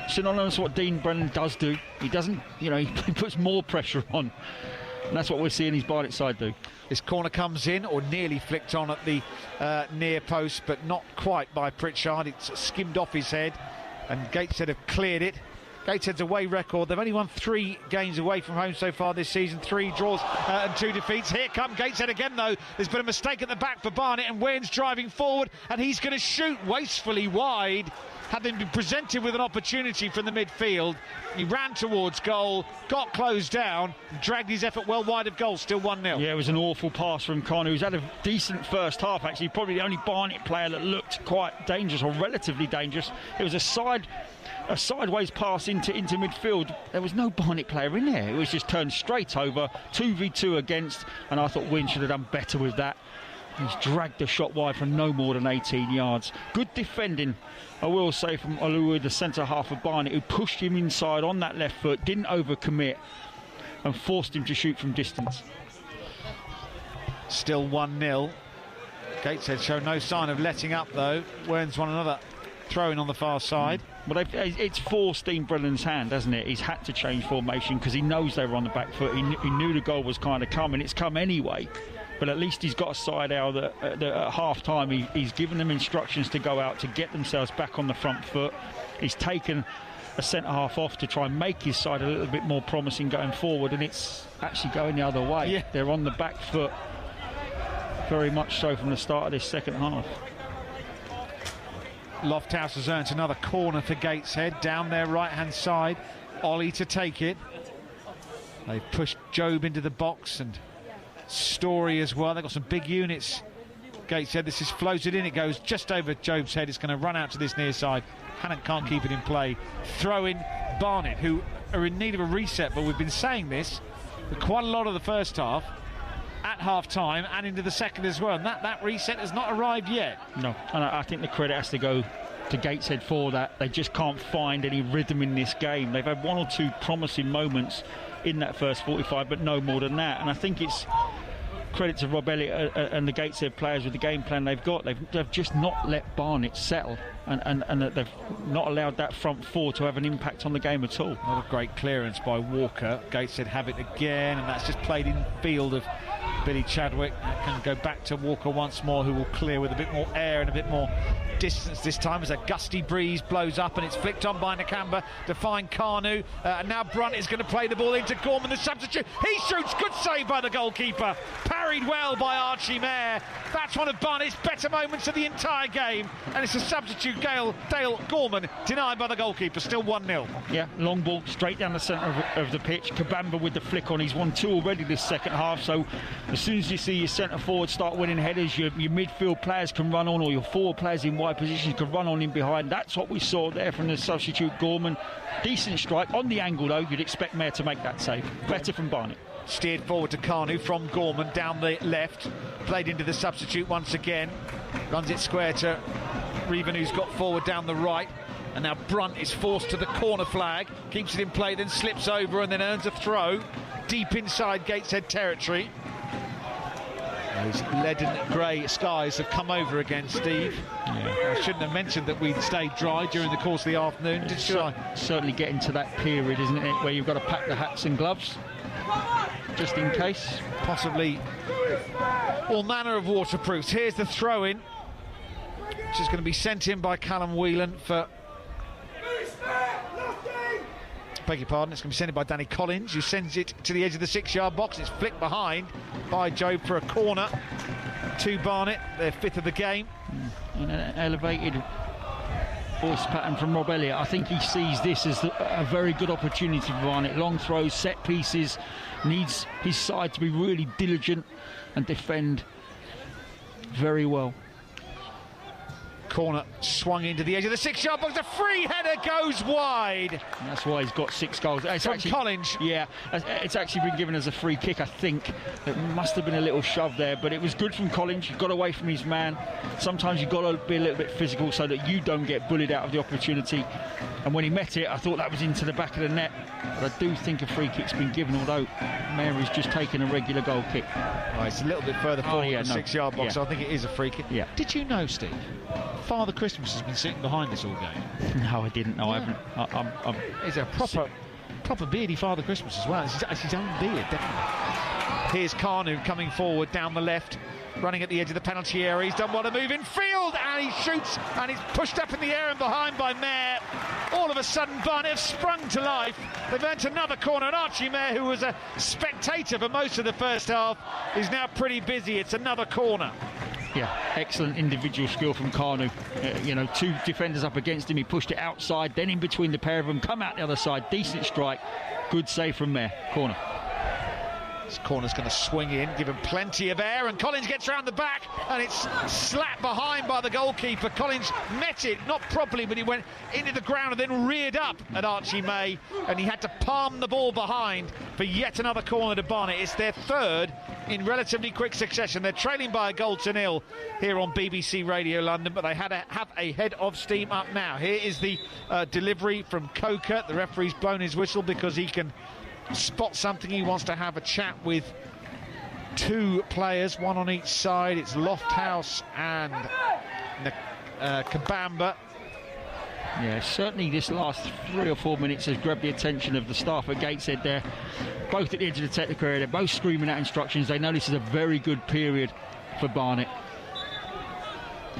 synonymous with what Dean Brennan does do. He doesn't, he puts more pressure on And that's what we're seeing his Barnet side do. This corner comes in, or nearly flicked on at the near post, but not quite by Pritchard. It's skimmed off his head, and Gateshead have cleared it. Gateshead's away record, they've only won 3 games away from home so far this season, 3 draws and 2 defeats. Here come Gateshead again, though. There's been a mistake at the back for Barnet, and Wayne's driving forward, and he's going to shoot wastefully wide, having been presented with an opportunity from the midfield. He ran towards goal, got closed down, dragged his effort well wide of goal, still 1-0. Yeah, it was an awful pass from Kanu, who's had a decent first half, actually. Probably the only Barnet player that looked quite dangerous, or relatively dangerous. It was a sideways pass into midfield. There was no Barnet player in there. It was just turned straight over, 2v2 against, and I thought Wynne should have done better with that. He's dragged the shot wide from no more than 18 yards. Good defending, I will say, from Oluwa, the centre half of Barnet, who pushed him inside on that left foot, didn't overcommit, and forced him to shoot from distance. Still 1-0. Gateshead show no sign of letting up, though. Wern's won another throw-in on the far side. Well, it's forced Dean Brendan's hand, hasn't it? He's had to change formation because he knows they were on the back foot. He knew the goal was kind of coming. It's come anyway. But at least he's got a side out that at half-time he's given them instructions to go out to get themselves back on the front foot. He's taken a centre-half off to try and make his side a little bit more promising going forward, and it's actually going the other way. Yeah. They're on the back foot very much so from the start of this second half. Lofthouse has earned another corner for Gateshead down their right-hand side. Ollie to take it. They've pushed Job into the box and Story as well. They've got some big units. Gateshead, this is floated in. It goes just over Job's head. It's going to run out to this near side. Hannant can't keep it in play. Throw in Barnet, who are in need of a reset, but we've been saying this for quite a lot of the first half, at half-time and into the second as well, and that reset has not arrived yet. No, and I think the credit has to go to Gateshead for that. They just can't find any rhythm in this game. They've had 1 or 2 promising moments in that first 45, but no more than that. And I think it's credit to Rob Elliott and the Gateshead players with the game plan they've got. They've just not let Barnet settle, and they've not allowed that front 4 to have an impact on the game at all. Not a great clearance by Walker. Gateshead have it again, and that's just played in field of Billy Chadwick. Can go back to Walker once more, who will clear with a bit more air and a bit more distance this time as a gusty breeze blows up, and it's flicked on by Nakamba to find Kanu. And now Brunt is going to play the ball into Gorman, the substitute. He shoots, good save by the goalkeeper. Parried well by Archie Mayer. That's one of Barnet's better moments of the entire game, and it's a substitute, Dale Gorman, denied by the goalkeeper. Still 1-0. Yeah, long ball straight down the centre of the pitch. Kabamba with the flick on. He's won 2 already this second half, so as soon as you see your centre forward start winning headers, your midfield players can run on, or your forward players in wide positions can run on in behind. That's what we saw there from the substitute Gorman. Decent strike on the angle, though. You'd expect Mayer to make that save. Better from Barnet. Steered forward to Kanu from Gorman down the left, played into the substitute once again, runs it square to Reven, who's got forward down the right, and now Brunt is forced to the corner flag, keeps it in play, then slips over and then earns a throw deep inside Gateshead territory. Those leaden grey skies have come over again, Steve. Yeah. I shouldn't have mentioned that we'd stayed dry during the course of the afternoon, did I? Certainly getting to that period, isn't it, where you've got to pack the hats and gloves just in case. Possibly all manner of waterproofs. Here's the throw-in, which is going to be sent in by Callum Whelan for... beg your pardon, it's going to be sent in by Danny Collins, who sends it to the edge of the 6-yard box. It's flicked behind by Job for a corner to Barnet, their 5th of the game. An elevated voice pattern from Rob Elliott. I think he sees this as a very good opportunity for Barnet. Long throws, set pieces, needs his side to be really diligent and defend very well. Corner swung into the edge of the 6-yard box. A free header goes wide. And that's why he's got 6 goals. It's from actually, Collins. Yeah, it's actually been given as a free kick, I think. It must have been a little shove there, but it was good from Collins. He got away from his man. Sometimes you've got to be a little bit physical so that you don't get bullied out of the opportunity. And when he met it, I thought that was into the back of the net. But I do think a free kick's been given, although Mary's just taken a regular goal kick. Oh, it's a little bit further forward in the 6-yard box, so I think it is a free kick. Yeah. Did you know, Steve, Father Christmas has been sitting behind us all game? No, I didn't know. Yeah. I haven't. He's a proper beardy Father Christmas as well. It's his own beard, definitely. Here's Carnu coming forward down the left, running at the edge of the penalty area. He's done well to move in field, and he shoots, and he's pushed up in the air and behind by Mayer. All of a sudden, Barnet have sprung to life. They've earned another corner, and Archie Mayer, who was a spectator for most of the first half, is now pretty busy. It's another corner. Yeah, excellent individual skill from Carnu. You know, two defenders up against him. He pushed it outside, then in between the pair of them, come out the other side. Decent strike. Good save from Mayer. Corner. This corner's going to swing in, give him plenty of air, and Collins gets round the back, and it's slapped behind by the goalkeeper. Collins met it, not properly, but he went into the ground and then reared up at Archie May, and he had to palm the ball behind for yet another corner to Barnet. It's their third in relatively quick succession. They're trailing by a goal to nil here on BBC Radio London, but they have a head of steam up now. Here is the delivery from Coker. The referee's blown his whistle because he can spot something. He wants to have a chat with two players, one on each side. It's Lofthouse and Kabamba. Yeah, certainly this last 3 or 4 minutes has grabbed the attention of the staff at Gateshead. They're both at the edge of the technical area. They're both screaming out instructions. They know this is a very good period for Barnet.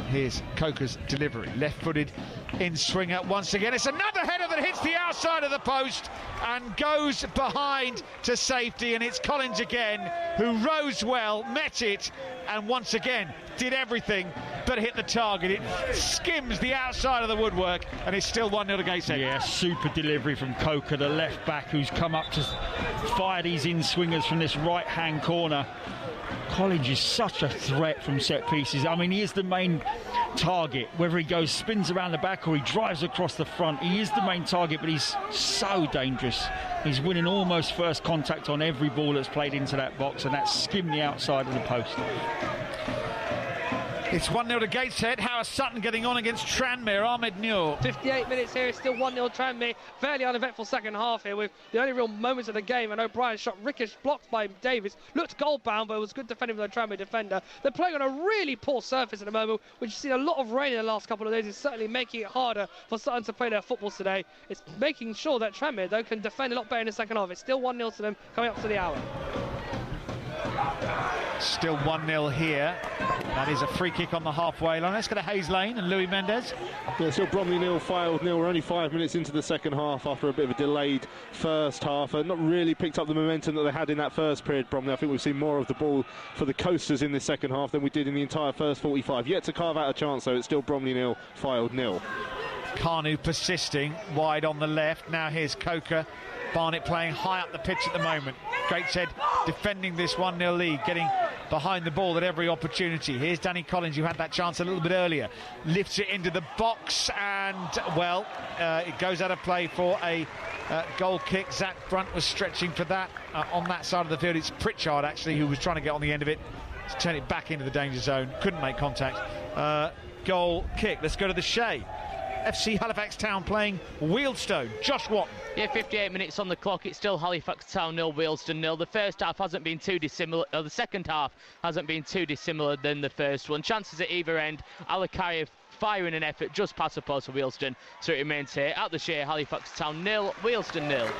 Here's Coker's delivery, left-footed in swinger once again. It's another header that hits the outside of the post and goes behind to safety, and it's Collins again, who rose well, met it, and once again did everything but hit the target. It skims the outside of the woodwork, and it's still 1-0 to Gateshead. Yeah, super delivery from Coker, the left back, who's come up to fire these in-swingers from this right-hand corner. Collins is such a threat from set pieces. I mean, he is the main target, whether he goes spins around the back or he drives across the front. He is the main target, but he's so dangerous. He's winning almost first contact on every ball that's played into that box, and that's skimmed the outside of the post. It's 1-0 to Gateshead. How is Sutton getting on against Tranmere? Ahmed Noor. 58 minutes here. It's still 1-0 Tranmere. Fairly uneventful second half here with the only real moments of the game. And O'Brien shot ricochet blocked by Davis. Looked goal-bound, but it was good defending from the Tranmere defender. They're playing on a really poor surface at the moment, which you've seen a lot of rain in the last couple of days. It's certainly making it harder for Sutton to play their football today. It's making sure that Tranmere, though, can defend a lot better in the second half. It's still 1-0 to them coming up to the hour. Still 1-0 here. That is a free kick on the halfway line. Let's go to Hayes Lane and Louis Mendes. Yeah, still Bromley nil, Fylde nil. We're only 5 minutes into the second half after a bit of a delayed first half. Not really picked up the momentum that they had in that first period, Bromley. I think we've seen more of the ball for the Coasters in this second half than we did in the entire first 45. Yet to carve out a chance, though. It's still Bromley nil, Fylde nil. Carnu persisting wide on the left. Now here's Coker. Barnet playing high up the pitch at the moment. Gateshead defending this 1-0 lead, getting behind the ball at every opportunity. Here's Danny Collins, who had that chance a little bit earlier. Lifts it into the box, and, well, it goes out of play for a goal kick. Zach Brunt was stretching for that on that side of the field. It's Pritchard, actually, who was trying to get on the end of it to turn it back into the danger zone. Couldn't make contact. Goal kick. Let's go to the Shea. FC Halifax Town playing Wealdstone. Josh Watt. Yeah, 58 minutes on the clock. It's still Halifax Town 0, Wealdstone 0. The first half hasn't been too dissimilar, or the second half hasn't been too dissimilar than the first one. Chances at either end. Alakayev firing an effort just past the post for Wealdstone, so it remains here at the Shea. Halifax Town 0, Wealdstone 0.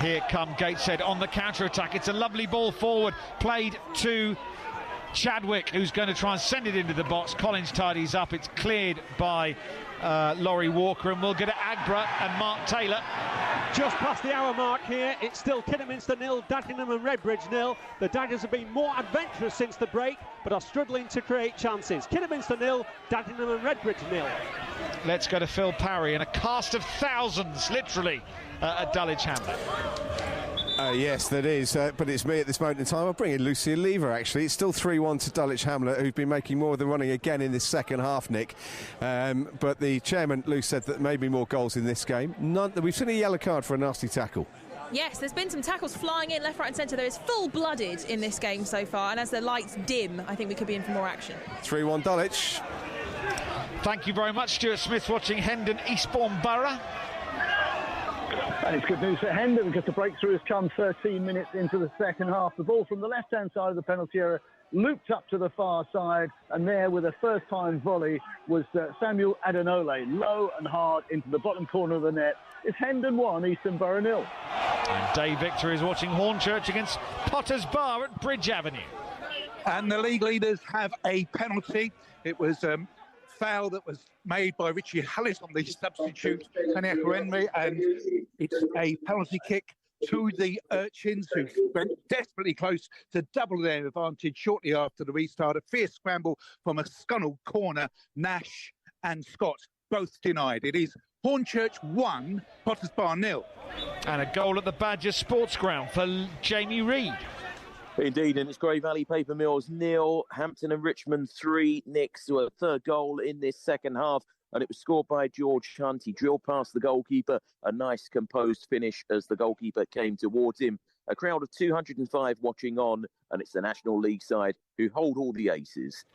Here come Gateshead on the counter-attack. It's a lovely ball forward, played to Chadwick, who's going to try and send it into the box. Collins tidies up. It's cleared by Laurie Walker, and we'll get to Agbra and Mark Taylor. Just past the hour mark here. It's still Kidderminster 0, Dagenham and Redbridge 0. The Daggers have been more adventurous since the break, but are struggling to create chances. Kidderminster 0, Dagenham and Redbridge 0. Let's go to Phil Parry and a cast of thousands, literally, at Dulwich Hamlet. Yes, that is, but it's me at this moment in time. I'll bring in Lucia Lever, actually. It's still 3-1 to Dulwich Hamlet, who've been making more of the running again in this second half, Nick. But the chairman, Lou, said that maybe more goals in this game. We've seen a yellow card for a nasty tackle. Yes, there's been some tackles flying in left, right and centre. There is full-blooded in this game so far, and as the lights dim, I think we could be in for more action. 3-1 Dulwich. Thank you very much, Stuart Smith, watching Hendon Eastbourne Borough. And it's good news for Hendon because the breakthrough has come 13 minutes into the second half. The ball from the left-hand side of the penalty area looped up to the far side, and there with a first-time volley was Samuel Adenole, low and hard into the bottom corner of the net. It's Hendon 1, Eastern Borough 0. And Dave Victor is watching Hornchurch against Potter's Bar at Bridge Avenue. And the league leaders have a penalty. It was foul that was made by Richie Hallis on the substitute, Kanyaka Henry, and it's a penalty kick to the Urchins, who went desperately close to double their advantage shortly after the restart. A fierce scramble from a scunnered corner. Nash and Scott both denied. It is Hornchurch 1, Potters Bar 0. And a goal at the Badgers Sports Ground for Jamie Reid. Indeed, and it's Grey Valley Paper Mills 0, Hampton and Richmond 3. Next to a third goal in this second half, and it was scored by George Hunt. He drilled past the goalkeeper, a nice composed finish as the goalkeeper came towards him. A crowd of 205 watching on, and it's the National League side who hold all the aces.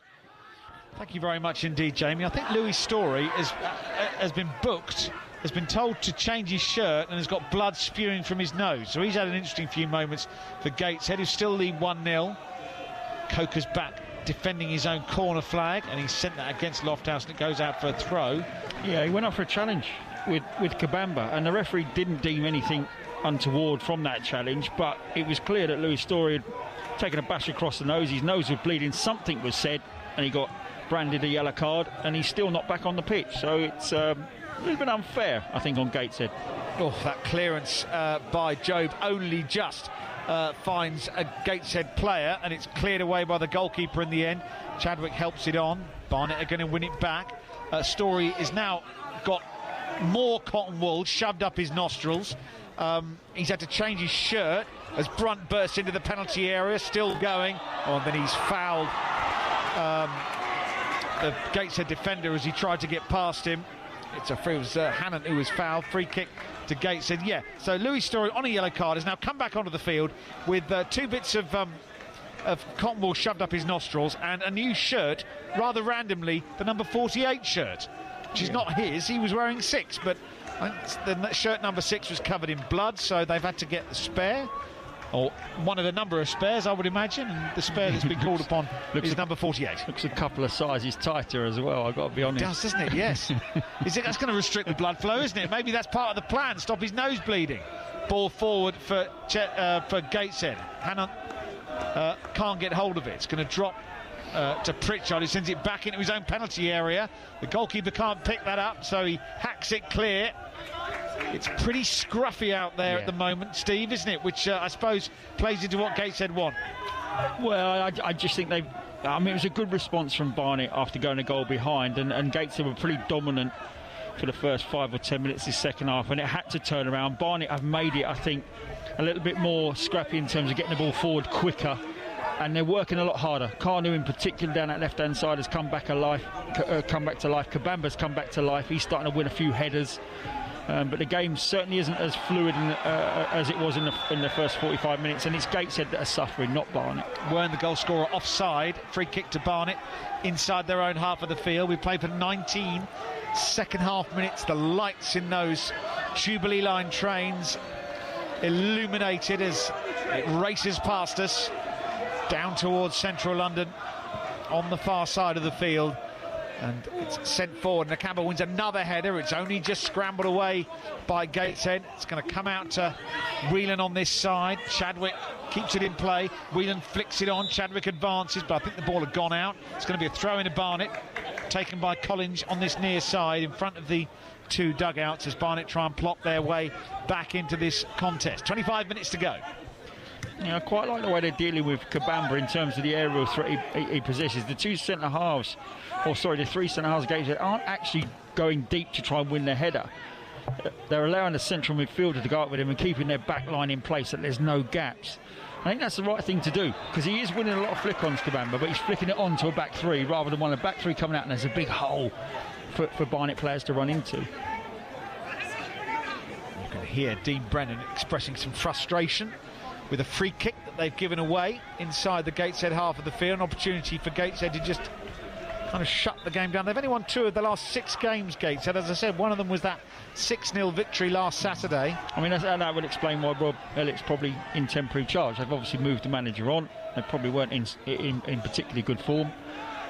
Thank you very much indeed, Jamie. I think Louis Story has been booked, has been told to change his shirt, and has got blood spewing from his nose. So he's had an interesting few moments for Gateshead, who still lead 1-0. Coker's back defending his own corner flag, and he sent that against Lofthouse, and it goes out for a throw. Yeah, he went up for a challenge with Kabamba, and the referee didn't deem anything untoward from that challenge, but it was clear that Louis Story had taken a bash across the nose. His nose was bleeding, something was said, and he got branded a yellow card, and he's still not back on the pitch. So it's a little bit unfair, I think, on Gateshead. Oh, that clearance by Job only just finds a Gateshead player, and it's cleared away by the goalkeeper in the end. Chadwick helps it on. Barnet are going to win it back. Story is now got more cotton wool shoved up his nostrils. He's had to change his shirt as Brunt bursts into the penalty area, still going. Oh, and then he's fouled the Gateshead defender as he tried to get past him. It was Hannon who was fouled. Free kick to Gateshead. Yeah, so Louis Story on a yellow card has now come back onto the field with 2 bits of cotton wool shoved up his nostrils and a new shirt, rather randomly, the number 48 shirt, which is not his. He was wearing 6, but the shirt number 6 was covered in blood, so they've had to get the spare, or one of the number of spares, I would imagine, and the spare that's been called upon is number 48. Looks a couple of sizes tighter as well, I've got to be honest. It does, doesn't it? Yes. That's going to restrict the blood flow, isn't it? Maybe that's part of the plan, stop his nose bleeding. Ball forward for Gateshead. Hannon can't get hold of it. It's going to drop to Pritchard, who sends it back into his own penalty area. The goalkeeper can't pick that up, so he hacks it clear. It's pretty scruffy out there at the moment, Steve, isn't it? Which I suppose plays into what Gateshead want. Well, I just think it was a good response from Barnet after going a goal behind, and Gateshead were pretty dominant for the first 5 or 10 minutes this second half, and it had to turn around. Barnet have made it, I think, a little bit more scrappy in terms of getting the ball forward quicker, and they're working a lot harder. Kanu in particular down that left-hand side has come back to life. Kabamba's come back to life. He's starting to win a few headers. But the game certainly isn't as fluid as it was in the first 45 minutes, and it's Gateshead that are suffering, not Barnet. Weren't the goal scorer offside? Free kick to Barnet inside their own half of the field. We played for 19 second half minutes. The lights in those Jubilee Line trains illuminated as it races past us down towards central London on the far side of the field. And it's sent forward. Nakamba wins another header. It's only just scrambled away by Gateshead. It's going to come out to Whelan on this side. Chadwick keeps it in play. Whelan flicks it on. Chadwick advances, but I think the ball had gone out. It's going to be a throw into Barnet, taken by Collins on this near side in front of the 2 dugouts as Barnet try and plot their way back into this contest. 25 minutes to go. Yeah, I quite like the way they're dealing with Kabamba in terms of the aerial threat he possesses. The 3 centre-halves Gateshead aren't actually going deep to try and win their header. They're allowing the central midfielder to go up with him and keeping their back line in place, that there's no gaps. I think that's the right thing to do, because he is winning a lot of flick-ons, Kabamba, but he's flicking it on to a back 3 rather than one of the back 3 coming out and there's a big hole for Barnet players to run into. You can hear Dean Brennan expressing some frustration with a free kick that they've given away inside the Gateshead half of the field. An opportunity for Gateshead to just kind of shut the game down. They've only won 2 of the last 6 games, Gateshead. As I said, one of them was that 6-0 victory last Saturday. I mean, that would explain why Rob Elliott's probably in temporary charge. They've obviously moved the manager on. They probably weren't in particularly good form,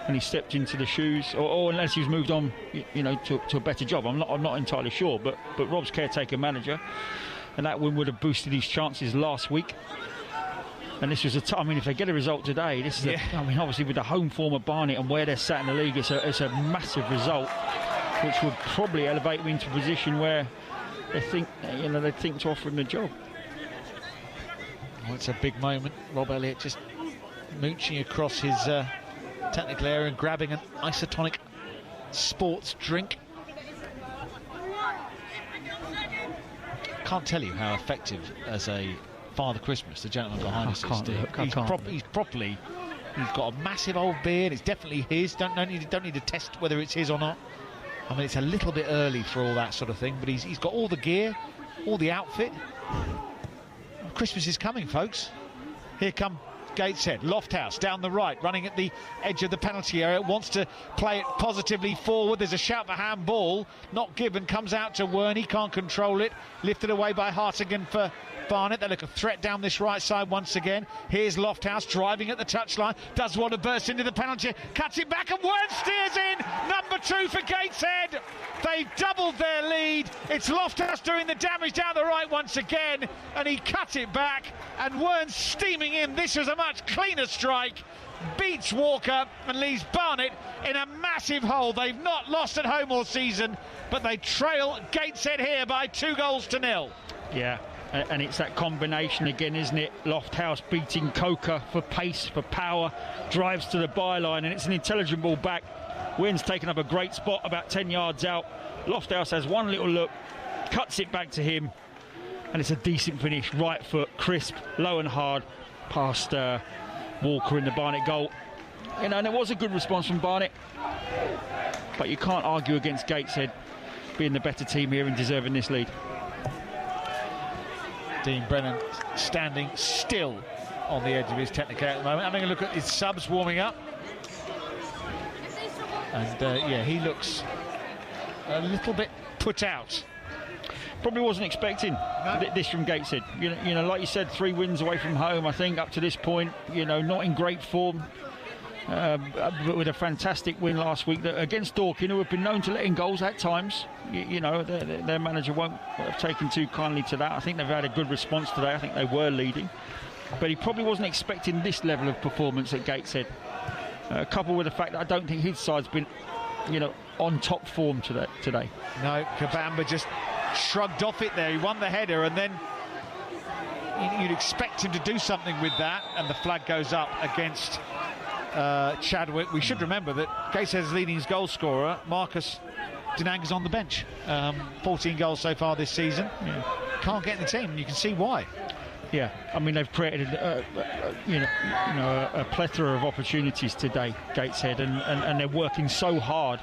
and he stepped into the shoes, or unless he's moved on, to a better job. I'm not entirely sure, but Rob's caretaker manager. and that win would have boosted his chances last week. And this was I mean, if they get a result today, this is I mean, obviously with the home form of Barnet and where they're sat in the league, it's a massive result, which would probably elevate them into a position where they think, they think to offer him the job. Well, it's a big moment. Rob Elliott just mooching across his technical area and grabbing an isotonic sports drink. Can't tell you how effective as a Father Christmas the gentleman behind us is. He's got a massive old beard. It's definitely his. Don't need to test whether it's his or not. I mean, it's a little bit early for all that sort of thing, but he's got all the gear, all the outfit. Christmas is coming, folks. Here come Gateshead. Lofthouse down the right, running at the edge of the penalty area, wants to play it positively forward. There's a shout for handball, not given, comes out to Werney, can't control it, lifted away by Hartigan for Barnet. They look a threat down this right side once again. Here's Lofthouse driving at the touchline, does want to burst into the penalty, cuts it back, and Wern steers in. Number 2 for Gateshead. They've doubled their lead. It's Lofthouse doing the damage down the right once again, and he cut it back, and Wern's steaming in. This was a much cleaner strike, beats Walker and leaves Barnet in a massive hole. They've not lost at home all season, but they trail Gateshead here by 2-0. Yeah. And it's that combination again, isn't it? Lofthouse beating Coker for pace, for power, drives to the byline, and it's an intelligent ball back. Wynn's taken up a great spot about 10 yards out. Lofthouse has one little look, cuts it back to him, and it's a decent finish. Right foot, crisp, low and hard, past Walker in the Barnet goal. And it was a good response from Barnet, but you can't argue against Gateshead being the better team here and deserving this lead. Dean Brennan standing still on the edge of his technical at the moment, having a look at his subs warming up. And he looks a little bit put out. Probably wasn't expecting this from Gateshead. You know, like you said, 3 wins away from home, I think, up to this point. Not in great form. But with a fantastic win last week against Dorking, who have been known to letting goals at times. Their manager won't have taken too kindly to that. I think they've had a good response today. I think they were leading, but he probably wasn't expecting this level of performance at Gateshead, coupled with the fact that I don't think his side's been on top form today. No, Kabamba just shrugged off it there. He won the header, and then you'd expect him to do something with that, and the flag goes up against Chadwick. We should remember that Gateshead's leading goal scorer, Marcus Denanga's on the bench. 14 goals so far this season. Yeah. Can't get in the team, and you can see why. Yeah, I mean, they've created a plethora of opportunities today, Gateshead, and they're working so hard.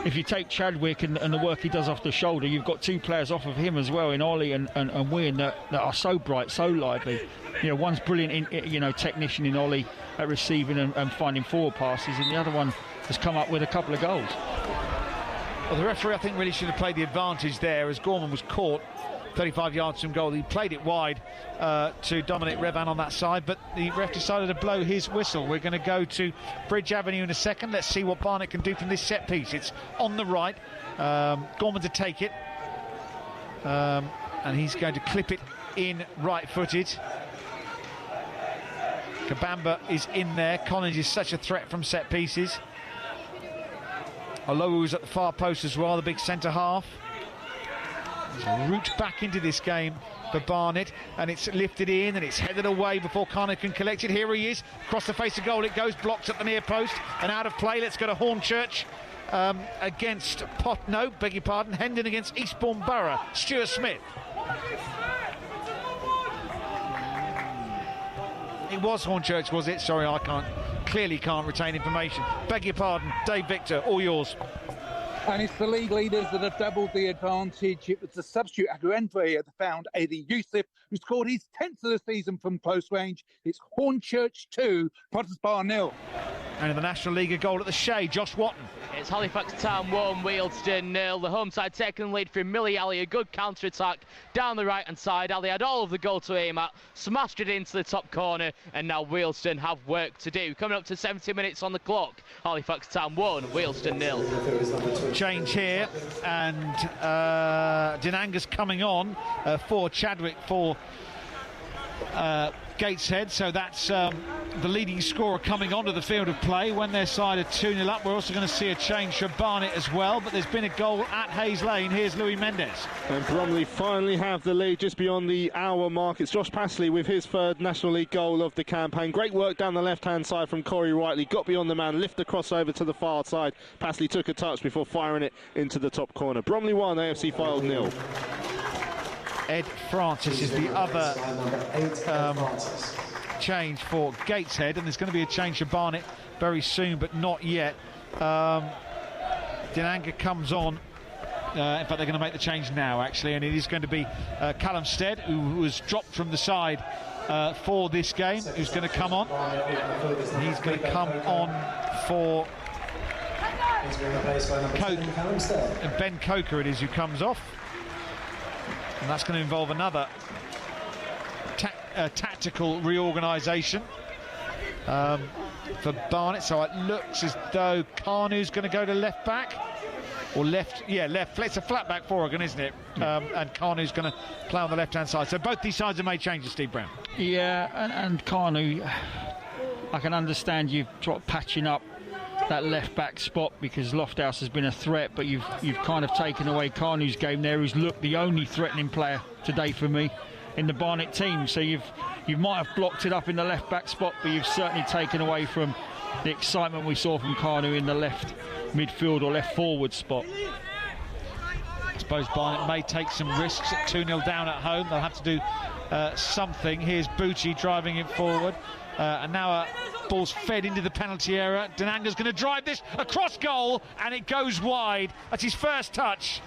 If you take Chadwick and the work he does off the shoulder, you've got 2 players off of him as well, in Ollie and Wynn, that are so bright, so lively. One's brilliant technician in Ollie at receiving and finding forward passes, and the other one has come up with a couple of goals. Well, the referee, I think, really should have played the advantage there, as Gorman was caught 35 yards from goal. He played it wide to Dominic Revan on that side, but the ref decided to blow his whistle. We're going to go to Bridge Avenue in a second. Let's see what Barnet can do from this set piece. It's on the right. Gorman to take it, and he's going to clip it in right-footed. Kabamba is in there. Collins is such a threat from set pieces. Olowu at the far post as well, the big centre half. There's a route back into this game for Barnet, and it's lifted in and it's headed away before Connor can collect it. Here he is, across the face of goal it goes, blocked at the near post and out of play. Let's go to Hornchurch against Hendon against Eastbourne Borough. Stuart Smith. It was Hornchurch, was it? Sorry, I can't retain information. Beg your pardon. Dave Victor, all yours. And it's the league leaders that have doubled the advantage. It was the substitute Aguenve that found Adi Youssef, who scored his 10th of the season from close range. It's Hornchurch 2, Potters Bar 0. And in the National League, a goal at the Shea, Josh Watton. It's Halifax Town 1, Wealdstone 0. The home side taking the lead from Millie Ali. A good counter-attack down the right-hand side. Ali had all of the goal to aim at, smashed it into the top corner, and now Wealdstone have work to do. Coming up to 70 minutes on the clock. Halifax Town 1, Wealdstone 0. Change here, and Dinanga's coming on for Chadwick for Gateshead, so that's the leading scorer coming onto the field of play when their side are 2-0 up. We're also going to see a change for Barnet as well, but there's been a goal at Hayes Lane. Here's Louis Mendes. And Bromley finally have the lead just beyond the hour mark. It's Josh Passley with his third National League goal of the campaign. Great work down the left-hand side from Corey Whiteley. Got beyond the man, lift the cross over to the far side. Passley took a touch before firing it into the top corner. Bromley 1, AFC Fylde 0. Ed Francis is the other change for Gateshead, and there's going to be a change for Barnet very soon, but not yet. Dinanga comes on. In fact, they're going to make the change now, actually, and it is going to be Callum Stead, who was dropped from the side for this game, who's going to come on. He's going to come on for Ben Coker, it is, who comes off. And that's going to involve another tactical reorganisation for Barnet. So it looks as though Carnew's going to go to left back. Or left. It's a flat back for Oregon, isn't it? And Carnew's going to play on the left-hand side. So both these sides have made changes, Steve Brown. Yeah, and Carnew, I can understand you've dropped patching up that left back spot because Lofthouse has been a threat, but you've kind of taken away Carnew's game there, who's looked the only threatening player today for me in the Barnet team. So you might have blocked it up in the left back spot, but you've certainly taken away from the excitement we saw from Carnew in the left midfield or left forward spot. I suppose Barnet may take some risks at 2-0 down at home. They'll have to do something. Here's Bucci driving it forward, and now ball's fed into the penalty area. Dinanga's going to drive this across goal, and it goes wide. That's his first touch.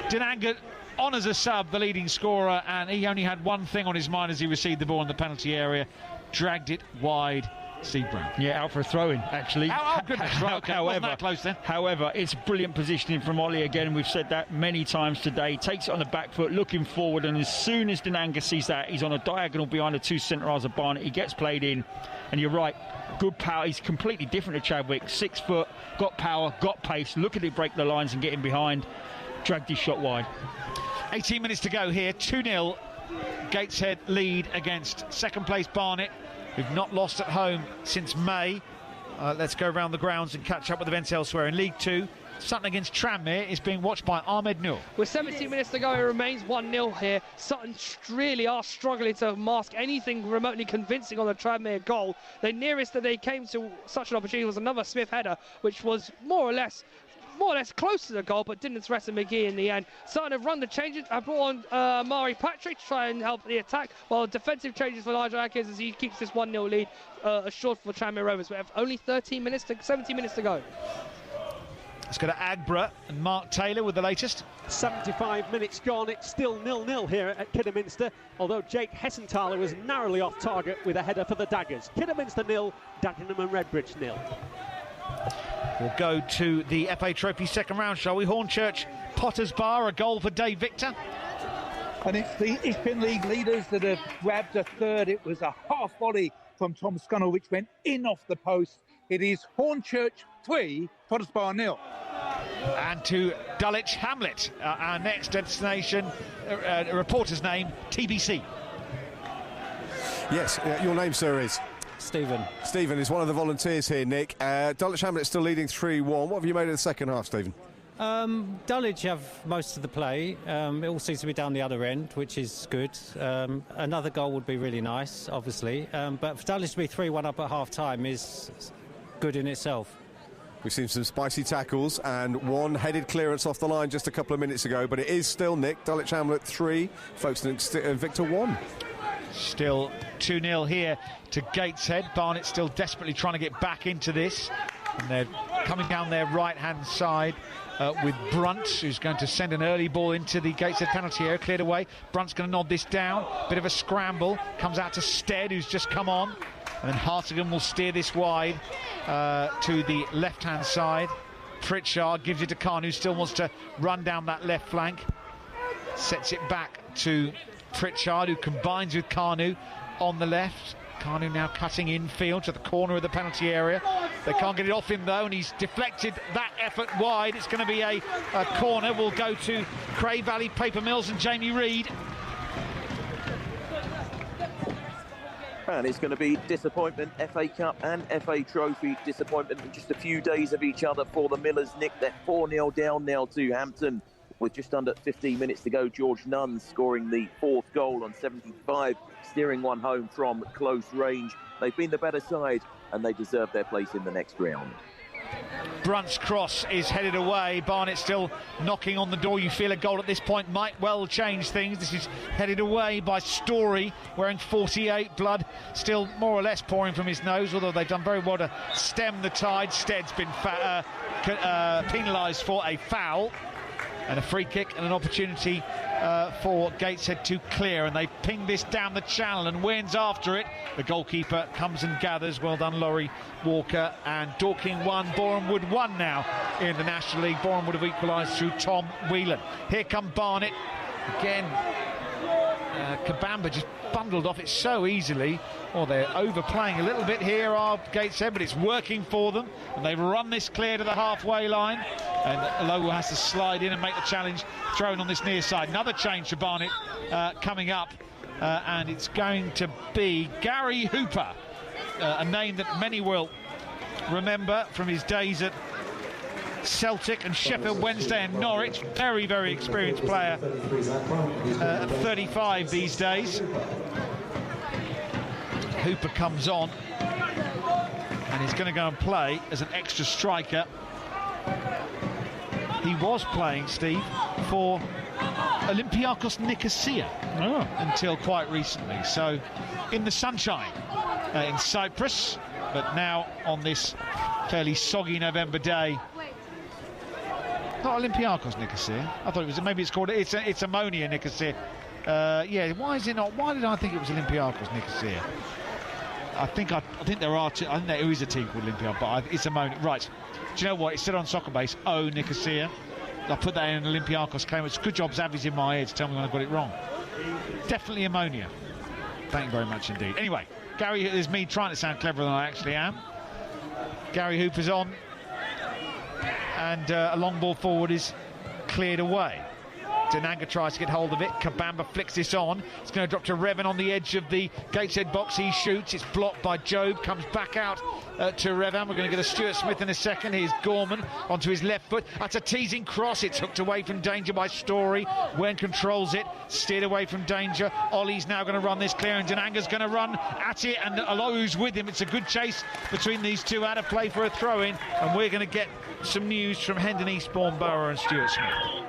Dinanga on as a sub, the leading scorer, and he only had one thing on his mind as he received the ball in the penalty area. Dragged it wide. Steve Brown. Yeah, out for a throw-in, actually. Oh, goodness. Right, okay. Wasn't that close then? However, it's brilliant positioning from Ollie again. We've said that many times today. Takes it on the back foot, looking forward, and as soon as Dinanga sees that, he's on a diagonal behind the two centre-halves of Barnet. He gets played in, and you're right, good power. He's completely different to Chadwick. 6 foot, got power, got pace. Look at it break the lines and get in behind. Dragged his shot wide. 18 minutes to go here. 2-0. Gateshead lead against second place Barnet, who've not lost at home since May. Let's go around the grounds and catch up with events elsewhere. In League 2, Sutton against Tranmere is being watched by Ahmed Noor. With 17 minutes to go, it remains 1-0 here. Sutton really are struggling to mask anything remotely convincing on the Tranmere goal. The nearest that they came to such an opportunity was another Smith header, which was more or less close to the goal, but didn't threat McGee in the end. Sutton have run the changes. I brought on Mari Patrick to try and help the attack, while defensive changes for Nigel Atkins as he keeps this 1-0 lead assured for Tranmere Rovers. We have only 17 minutes to go. Let's go to Agbra and Mark Taylor with the latest. 75 minutes gone. It's still 0-0 here at Kidderminster, although Jake Hessenthaler was narrowly off target with a header for the Daggers. Kidderminster 0, Dagenham and Redbridge 0. We'll go to the FA Trophy second round, shall we? Hornchurch, Potters Bar, a goal for Dave Victor. And it's the Eastern League leaders that have grabbed a third. It was a half volley from Tom Scunner, which went in off the post. It is Hornchurch 3, Potters Bar 0. And to Dulwich Hamlet, our next destination, reporter's name, TBC. Yes, your name, sir, is? Stephen. Stephen is one of the volunteers here, Nick. Dulwich Hamlet still leading 3-1. What have you made of the second half, Stephen? Dulwich have most of the play. It all seems to be down the other end, which is good. Another goal would be really nice, obviously. But for Dulwich to be 3-1 up at half-time is good in itself. We've seen some spicy tackles and one headed clearance off the line just a couple of minutes ago, but it is still, Nick, Dulwich Hamlet 3, Folkestone and Victor 1. Still 2-0 here to Gateshead. Barnet still desperately trying to get back into this. And they're coming down their right-hand side with Brunt, who's going to send an early ball into the Gateshead penalty area, cleared away. Brunt's going to nod this down. Bit of a scramble. Comes out to Stead, who's just come on. And then Hartigan will steer this wide to the left-hand side. Pritchard gives it to Khan, who still wants to run down that left flank. Sets it back to Pritchard, who combines with Kanu on the left. Kanu now cutting infield to the corner of the penalty area. They can't get it off him though, and he's deflected that effort wide. It's going to be a corner. Will go to Cray Valley Paper Mills and Jamie Reid. And it's going to be disappointment, FA Cup and FA Trophy disappointment in just a few days of each other for the Millers. Nick, they're 4-0 down now to Hampton with just under 15 minutes to go. George Nunn scoring the 4th goal on 75, steering one home from close range. They've been the better side and they deserve their place in the next round. Brunt's cross is headed away. Barnet still knocking on the door. You feel a goal at this point might well change things. This is headed away by Story, wearing 48. Blood still more or less pouring from his nose, although they've done very well to stem the tide. Stead's been penalised for a foul and a free kick and an opportunity for Gateshead to clear, and they ping this down the channel and Wayne's after it. The goalkeeper comes and gathers. Well done, Laurie Walker. And Dorking 1, Bournemouth 1 now in the National League. Bournemouth have equalised through Tom Whelan. Here come Barnet again. Kabamba just bundled off it so easily. Well, they're overplaying a little bit here, are Gateshead, but it's working for them, and they've run this clear to the halfway line, and Lowe has to slide in and make the challenge, thrown on this near side. Another change for Barnet coming up, and it's going to be Gary Hooper, a name that many will remember from his days at Celtic and Sheffield Wednesday and Norwich. Very, very experienced player at 35 these days. Hooper comes on and he's going to go and play as an extra striker. He was playing, Steve, for Olympiacos Nicosia until quite recently. So in the sunshine in Cyprus, but now on this fairly soggy November day. Not Olympiacos Nicosia. I thought it was, maybe it's called, it's Ammonia Nicosia. Yeah, why is it not? Why did I think it was Olympiacos Nicosia? I think there are two. I think there is a team called Olympia, but it's Ammonia. Right. Do you know what? It's still on Soccer Base. Oh, Nicosia. I put that in Olympiacos claim. It's good job Zavi's in my head to tell me when I got it wrong. Definitely Ammonia. Thank you very much indeed. Anyway, Gary, there's me trying to sound cleverer than I actually am. Gary Hooper's on. And a long ball forward is cleared away. Denanga tries to get hold of it. Kabamba flicks this on. It's going to drop to Revan on the edge of the Gateshead box. He shoots. It's blocked by Job. Comes back out to Revan. We're going to get a Stuart Smith in a second. Here's Gorman onto his left foot. That's a teasing cross. It's hooked away from danger by Story. Wen controls it. Steered away from danger. Ollie's now going to run this clear, and Denanga's going to run at it, and Alohu's with him. It's a good chase between these two. Out of play for a throw-in, and we're going to get some news from Hendon Eastbourne Borough and Stuart Smith.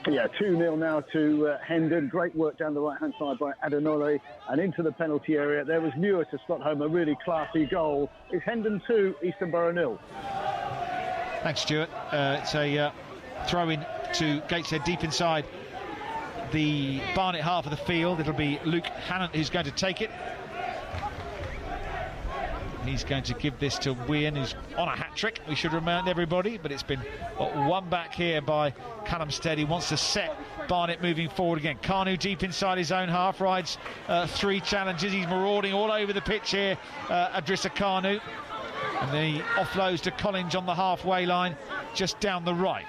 Yeah, 2-0 now to Hendon. Great work down the right-hand side by Adonole and into the penalty area. There was Muir to slot home a really classy goal. It's Hendon 2, Eastern Borough 0. Thanks, Stuart. It's a throw-in to Gateshead deep inside the Barnet half of the field. It'll be Luke Hannant who's going to take it. He's going to give this to Wean, who's on a hat-trick, we should remind everybody, but it's been one back here by Callum Stead. He wants to set Barnet moving forward again. Kanu deep inside his own half, rides 3 challenges. He's marauding all over the pitch here, Adrissa Kanu. And then he offloads to Collins on the halfway line, just down the right.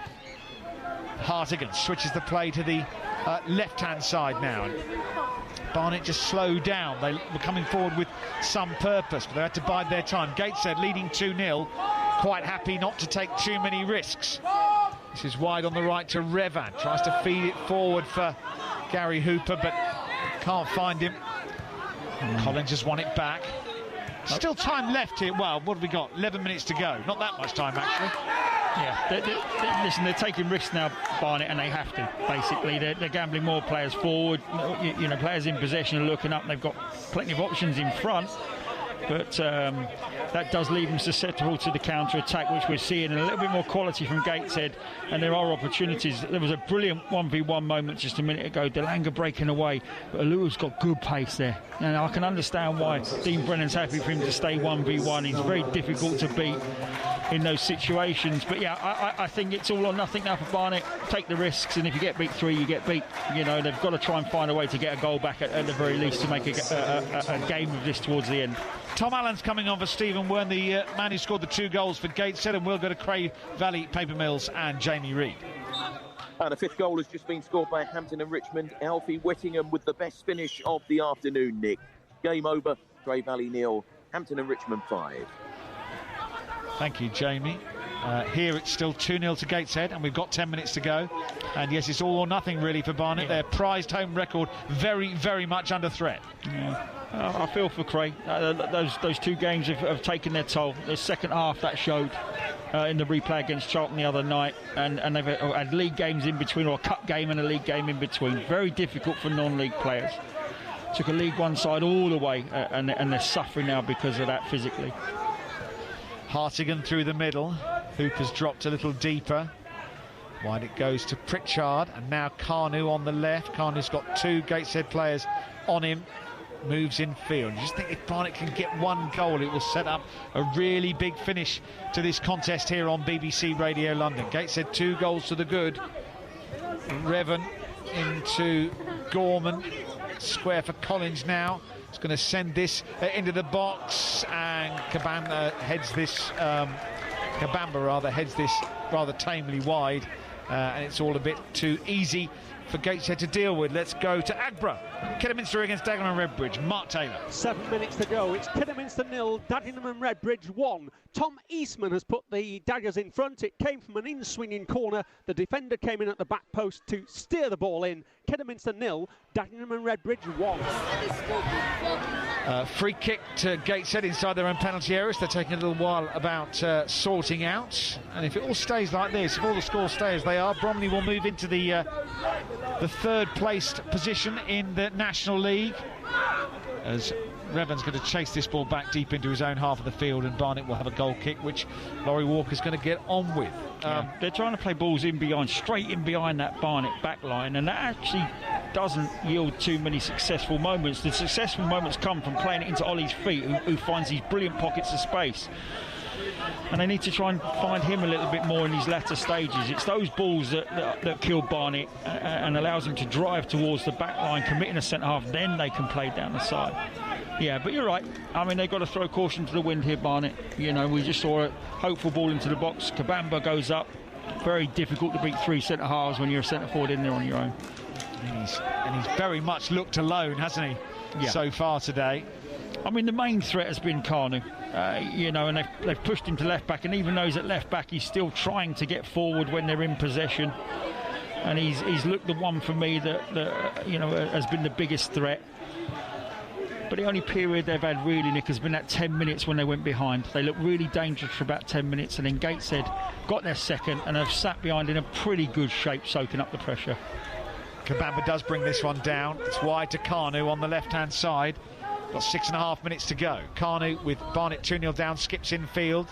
Hartigan switches the play to the left-hand side now. Barnet just slowed down. They were coming forward with some purpose, but they had to bide their time. Gateshead leading 2-0, quite happy not to take too many risks. This is wide on the right to Revan. Tries to feed it forward for Gary Hooper, but can't find him. Collins just won it back. Still time left here. Well, what have we got? 11 minutes to go. Not that much time, actually. Yeah, listen, they're taking risks now, Barnet, and they have to, basically. They're gambling more players forward. You know, players in possession are looking up. They've got plenty of options in front. but that does leave them susceptible to the counter-attack, which we're seeing, and a little bit more quality from Gateshead, and there are opportunities. There was a brilliant 1v1 moment just a minute ago, Delanga breaking away, but Alua's got good pace there, and I can understand why Dean Brennan's happy for him to stay 1v1. He's very difficult to beat in those situations, but yeah, I think it's all or nothing now for Barnet. Take the risks, and if you get beat 3, you get beat. You know, they've got to try and find a way to get a goal back at the very least to make a game of this towards the end. Tom Allen's coming on for Stephen Wern, the man who scored the 2 goals for Gateshead, and we'll go to Cray Valley, Paper Mills and Jamie Reid. And a 5th goal has just been scored by Hampton and Richmond. Alfie Whittingham with the best finish of the afternoon, Nick. Game over, Cray Valley 0, Hampton and Richmond 5. Thank you, Jamie. Here it's still 2-0 to Gateshead, and we've got 10 minutes to go. And yes, it's all or nothing really for Barnet. Their prized home record very, very much under threat. Yeah. I feel for Cray. Those 2 games have taken their toll. The second half that showed in the replay against Charlton the other night, and they've had league games in between, or a cup game and a league game in between. Very difficult for non-league players. Took a League One side all the way, and they're suffering now because of that physically. Hartigan through the middle. Hooper's dropped a little deeper. Wide it goes to Pritchard, and now Carnu on the left. Carnu's got 2 Gateshead players on him. Moves in field. You just think if Barnet can get 1 goal, it will set up a really big finish to this contest here on BBC Radio London. Gateshead 2 goals to the good. Revan into Gorman. Square for Collins now. It's going to send this into the box, and Kabamba heads this rather tamely wide, and it's all a bit too easy for Gateshead to deal with. Let's go to Agbra. Kidderminster against Dagenham and Redbridge. Mark Taylor. 7 minutes to go. It's Kidderminster 0, Dagenham and Redbridge 1. Tom Eastman has put the Daggers in front. It came from an in-swinging corner. The defender came in at the back post to steer the ball in. Kidderminster 0, Dagenham and Redbridge 1. Free kick to Gateshead inside their own penalty areas. They're taking a little while about sorting out. And if it all stays like this, if all the scores stay as they are, Bromley will move into the 3rd placed position in the National League, as Revan's going to chase this ball back deep into his own half of the field, and Barnet will have a goal kick, which Laurie Walker's going to get on with. They're trying to play balls in behind, straight in behind that Barnet back line, and that actually doesn't yield too many successful moments. The successful moments come from playing it into Ollie's feet, who finds these brilliant pockets of space. And they need to try and find him a little bit more in these latter stages. It's those balls that kill Barnet and allows him to drive towards the back line, committing a centre-half, then they can play down the side. Yeah, but you're right. I mean, they've got to throw caution to the wind here, Barnet. You know, we just saw a hopeful ball into the box. Kabamba goes up. Very difficult to beat 3 centre-halves when you're a centre-forward in there on your own. And he's very much looked alone, hasn't he, so far today? I mean, the main threat has been Carnu, you know, and they've pushed him to left back, and even though he's at left back, he's still trying to get forward when they're in possession. And he's looked the one for me that you know, has been the biggest threat. But the only period they've had really, Nick, has been that 10 minutes when they went behind. They looked really dangerous for about 10 minutes, and then Gateshead got their second and have sat behind in a pretty good shape, soaking up the pressure. Kabamba does bring this one down. It's wide to Carnu on the left-hand side. Got 6.5 minutes to go. Carnu, with Barnet 2-0 down, skips infield.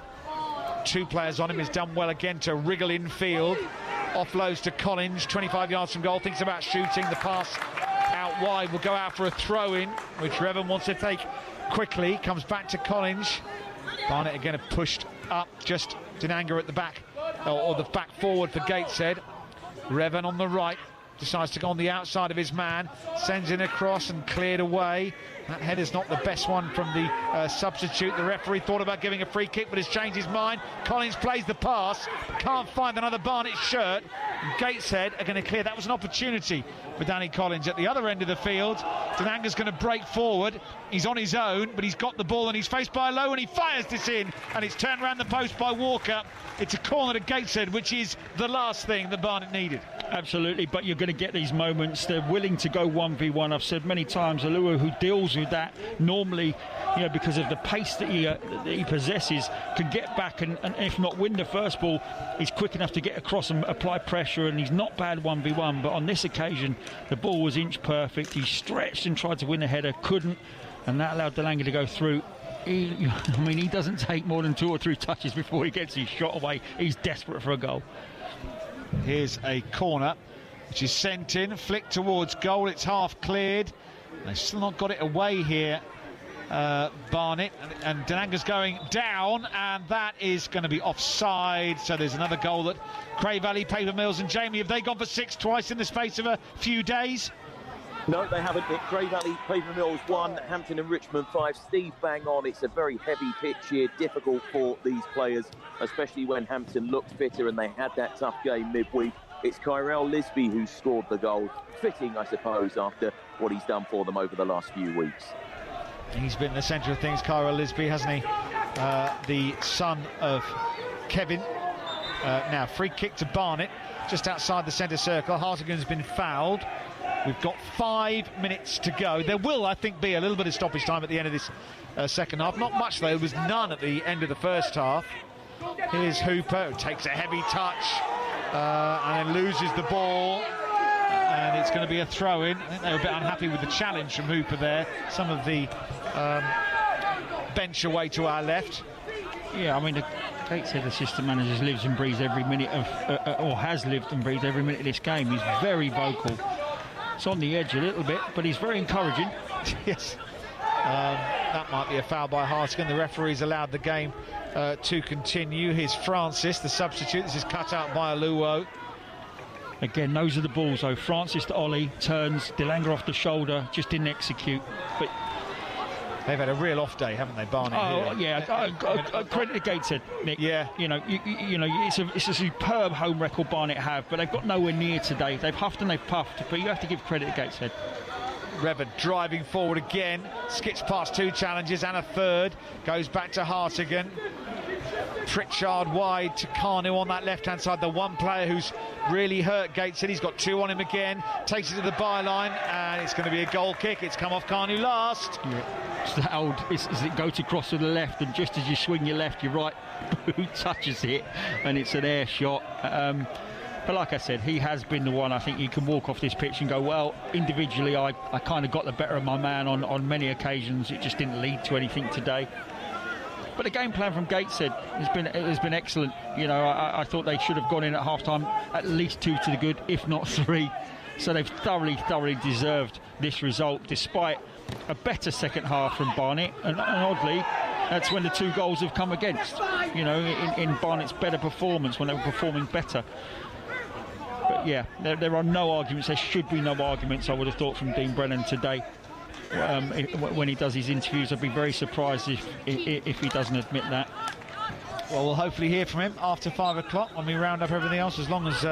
2 players on him. Has done well again to wriggle infield. Offloads to Collins, 25 yards from goal. Thinks about shooting. The pass out wide will go out for a throw-in, which Revan wants to take quickly. Comes back to Collins. Barnet again have pushed up. Just Dinanga at the back, or the back forward for Gateshead. Revan on the right. Decides to go on the outside of his man, sends in across and cleared away. That header's not the best one from the substitute. The referee thought about giving a free kick, but has changed his mind. Collins plays the pass, can't find another Barnet shirt. Gateshead are going to clear. That was an opportunity for Danny Collins at the other end of the field. Dinanga's going to break forward. He's on his own, but he's got the ball and he's faced by Lowe, and he fires this in, and it's turned around the post by Walker. It's a corner to Gateshead, which is the last thing that Barnet needed. Absolutely, but you're going to get these moments. They're willing to go 1v1. I've said many times, Alua, who deals with that normally, you know, because of the pace that he possesses, can get back and if not win the first ball, he's quick enough to get across and apply pressure, and he's not bad 1v1. But on this occasion, the ball was inch perfect. He stretched and tried to win a header, couldn't, and that allowed Delanga to go through. he doesn't take more than 2 or 3 touches before he gets his shot away. He's desperate for a goal. Here's a corner, which is sent in, flicked towards goal. It's half cleared. They've still not got it away here, Barnet. And Denanga's going down, and that is going to be offside. So there's another goal that Cray Valley, Paper Mills and Jamie, have they gone for 6 twice in the space of a few days? No, they haven't. Cray Valley, Paper Mills 1, Hampton and Richmond 5. Steve, bang on. It's a very heavy pitch here, difficult for these players, especially when Hampton looked fitter and they had that tough game midweek. It's Kyrell Lisby who scored the goal. Fitting, I suppose, after what he's done for them over the last few weeks. He's been the centre of things, Kyrell Lisby, hasn't he? The son of Kevin. Now, free kick to Barnet, just outside the centre circle. Hartigan's been fouled. We've got 5 minutes to go. There will, I think, be a little bit of stoppage time at the end of this second half. Not much, though. There was none at the end of the first half. Here's Hooper, who takes a heavy touch and then loses the ball. And it's going to be a throw-in. I think they were a bit unhappy with the challenge from Hooper there. Some of the bench away to our left. Yeah, I mean, the Gateshead assistant manager lives and breathes every minute of, or has lived and breathed every minute of this game. He's very vocal. It's on the edge a little bit, but he's very encouraging. Yes. That might be a foul by Hartigan. The referee's allowed the game to continue. Here's Francis, the substitute. This is cut out by Aluo. Again, those are the balls, though. Francis to Ollie, turns, Delanga off the shoulder, just didn't execute. But they've had a real off day, haven't they, Barnet? Oh, yeah. Credit to Gateshead, Nick. Yeah. You know, it's a superb home record Barnet have, but they've got nowhere near today. They've huffed and they've puffed, but you have to give credit to Gateshead. Rever driving forward again, skips past 2 challenges and a third, goes back to Hartigan. Pritchard wide to Carnu on that left-hand side, the one player who's really hurt Gateshead. He's got 2 on him again, takes it to the byline, and it's going to be a goal kick. It's come off Carnu last. Yeah. It's that old, is it go to cross to the left, and just as you swing your left, your right boot touches it, and it's an air shot. But like I said, he has been the one. I think you can walk off this pitch and go, well, individually I kind of got the better of my man on many occasions. It just didn't lead to anything today. But the game plan from Gateshead has been excellent. You know, I thought they should have gone in at half-time at least 2 to the good, if not 3. So they've thoroughly deserved this result, despite a better second half from Barnet. And oddly, that's when the 2 goals have come against. You know, in Barnet's better performance, when they were performing better. But yeah, there are no arguments. There should be no arguments, I would have thought, from Dean Brennan today. When he does his interviews, I'd be very surprised if he doesn't admit that. Well, we'll hopefully hear from him after 5 o'clock when we round up everything else. As long as